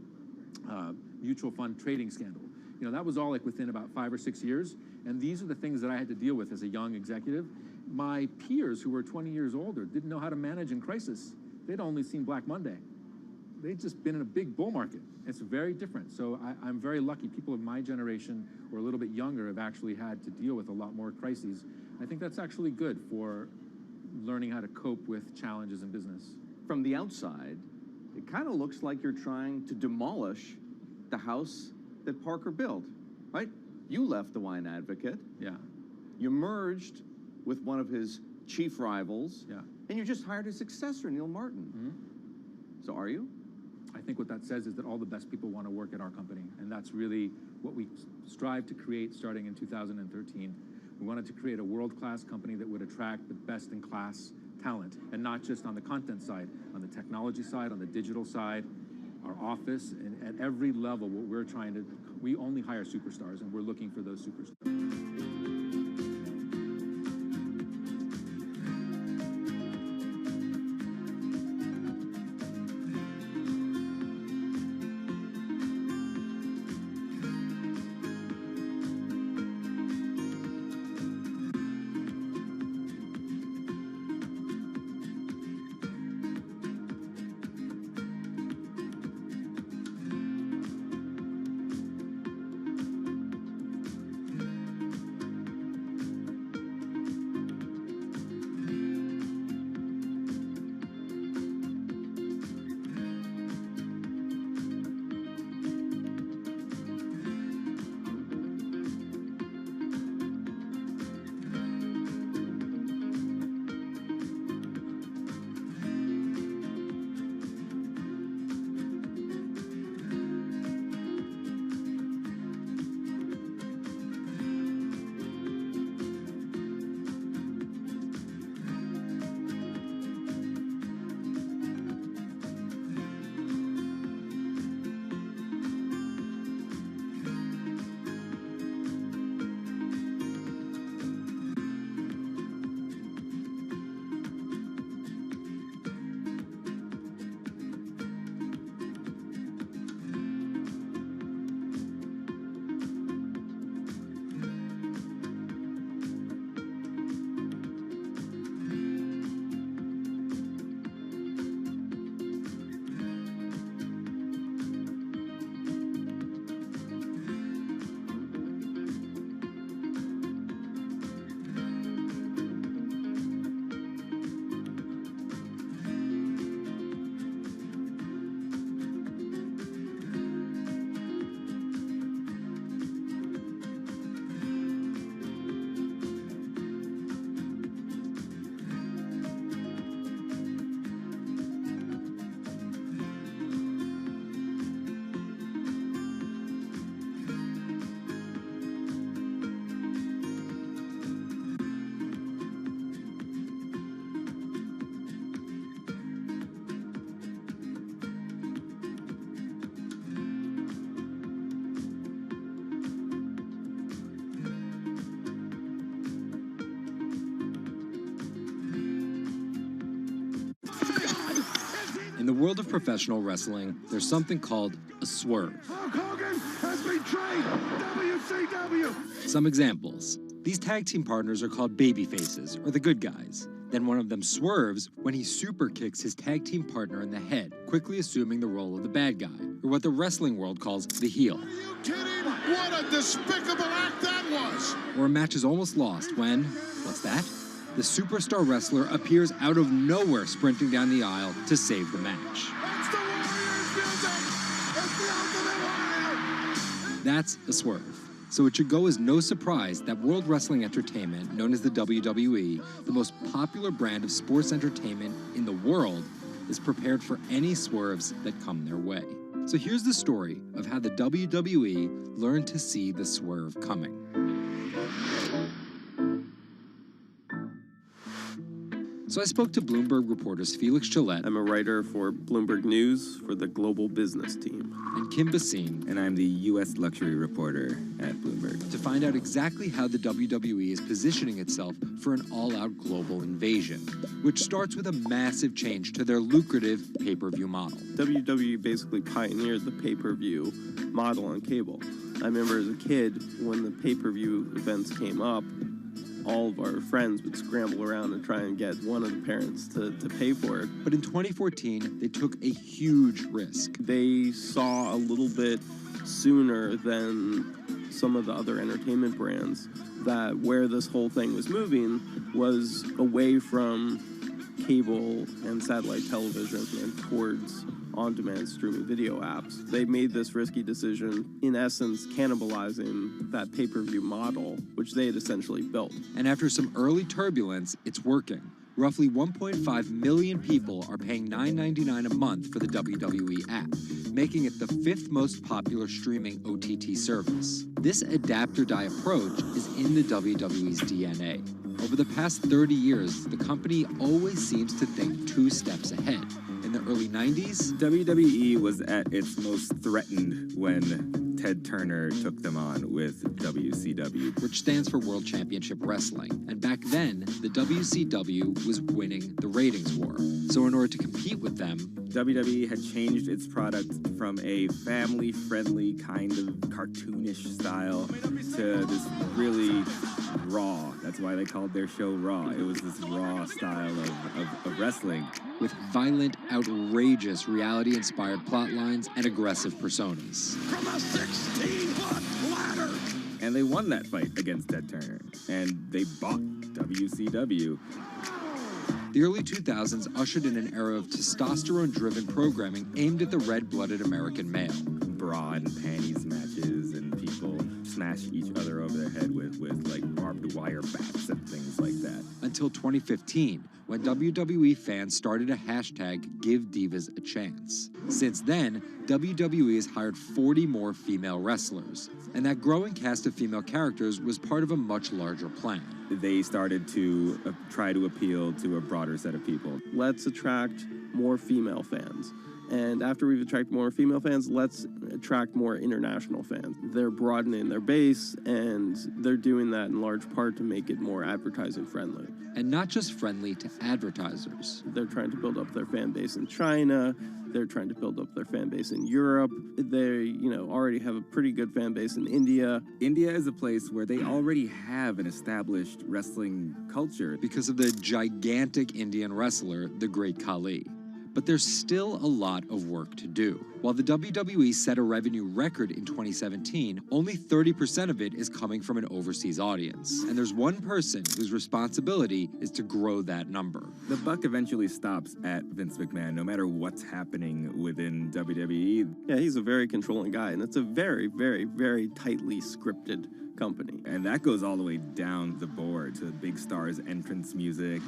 mutual fund trading scandal. That was all like within about 5 or 6 years. And these are the things that I had to deal with as a young executive. My peers who were 20 years older didn't know how to manage in crisis. They'd only seen Black Monday. They'd just been in a big bull market. It's very different. So I'm very lucky. People of my generation or a little bit younger have actually had to deal with a lot more crises. I think that's actually good for learning how to cope with challenges in business. From the outside, it kind of looks like you're trying to demolish the house that Parker built, right? You left The Wine Advocate. Yeah. You merged with one of his chief rivals. Yeah. And you just hired his successor, Neil Martin. Mm-hmm. So are you? I think what that says is that all the best people want to work at our company. And that's really what we strive to create starting in 2013. We wanted to create a world-class company that would attract the best-in-class talent, and not just on the content side, on the technology side, on the digital side, our office, and at every level, what we're trying to, we only hire superstars, and we're looking for those superstars. In the world of professional wrestling, there's something called a swerve. Hulk Hogan has betrayed WCW. Some examples. These tag team partners are called babyfaces, or the good guys. Then one of them swerves when he super kicks his tag team partner in the head, quickly assuming the role of the bad guy, or what the wrestling world calls the heel. Are you kidding? What a despicable act that was! Or a match is almost lost when, what's that? The superstar wrestler appears out of nowhere sprinting down the aisle to save the match. That's the Warriors music! It's the Ultimate Warrior! That's a swerve. So it should go as no surprise that World Wrestling Entertainment, known as the WWE, the most popular brand of sports entertainment in the world, is prepared for any swerves that come their way. So here's the story of how the WWE learned to see the swerve coming. So I spoke to Bloomberg reporters Felix Gillette. I'm a writer for Bloomberg News for the global business team. And Kim Basine. And I'm the U.S. luxury reporter at Bloomberg. To find out exactly how the WWE is positioning itself for an all-out global invasion, which starts with a massive change to their lucrative pay-per-view model. WWE basically pioneered the pay-per-view model on cable. I remember as a kid, when the pay-per-view events came up, all of our friends would scramble around and try and get one of the parents to pay for it. But in 2014, they took a huge risk. They saw a little bit sooner than some of the other entertainment brands that where this whole thing was moving was away from cable and satellite television and towards on-demand streaming video apps. They made this risky decision, in essence, cannibalizing that pay-per-view model, which they had essentially built. And after some early turbulence, it's working. Roughly 1.5 million people are paying $9.99 a month for the WWE app, making it the 5th most popular streaming OTT service. This adapt-or-die approach is in the WWE's DNA. Over the past 30 years, the company always seems to think 2 steps ahead. In the early 90s, WWE was at its most threatened when Ted Turner took them on with WCW, which stands for World Championship Wrestling. And back then, the WCW was winning the ratings war. So in order to compete with them, WWE had changed its product from a family-friendly kind of cartoonish style to this really raw. That's why they called their show Raw. It was this raw style of wrestling. With violent, outrageous, reality-inspired plot lines and aggressive personas. From a 16-foot ladder! And they won that fight against Ted Turner. And they bought WCW. The early 2000s ushered in an era of testosterone-driven programming aimed at the red-blooded American male. Bra and panties matches, and people smash each other over their head with like barbed wire bats and things like that. Until 2015, when WWE fans started a hashtag #GiveDivas a Chance. Since then, WWE has hired 40 more female wrestlers, and that growing cast of female characters was part of a much larger plan. They started to try to appeal to a broader set of people. Let's attract more female fans. And after we've attracted more female fans, let's attract more international fans. They're broadening their base, and they're doing that in large part to make it more advertising friendly. And not just friendly to advertisers. They're trying to build up their fan base in China. They're trying to build up their fan base in Europe. They, already have a pretty good fan base in India. India is a place where they already have an established wrestling culture. Because of the gigantic Indian wrestler, the Great Khali. But there's still a lot of work to do. While the WWE set a revenue record in 2017, only 30% of it is coming from an overseas audience. And there's one person whose responsibility is to grow that number. The buck eventually stops at Vince McMahon, no matter what's happening within WWE. Yeah, he's a very controlling guy, and it's a very, very, very tightly scripted company. And that goes all the way down the board to big stars' entrance music.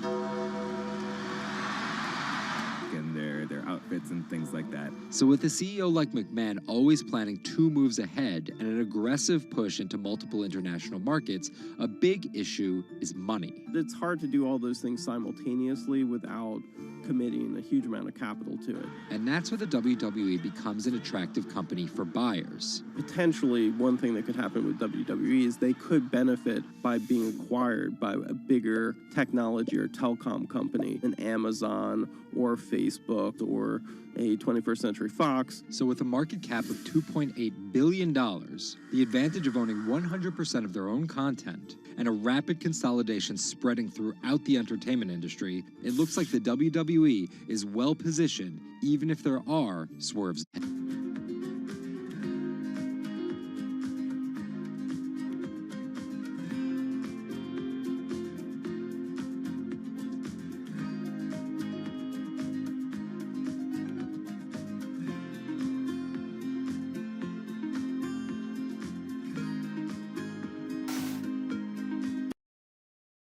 And their outfits and things like that. So with a CEO like McMahon always planning 2 moves ahead and an aggressive push into multiple international markets, a big issue is money. It's hard to do all those things simultaneously without committing a huge amount of capital to it. And that's where the WWE becomes an attractive company for buyers. Potentially, one thing that could happen with WWE is they could benefit by being acquired by a bigger technology or telecom company, an Amazon or Facebook or a 21st Century Fox. So with a market cap of $2.8 billion, the advantage of owning 100% of their own content, and a rapid consolidation spreading throughout the entertainment industry, it looks like the WWE is well positioned, even if there are swerves.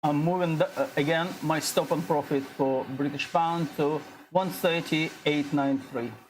I'm moving again my stop and profit for British pound to 130.893.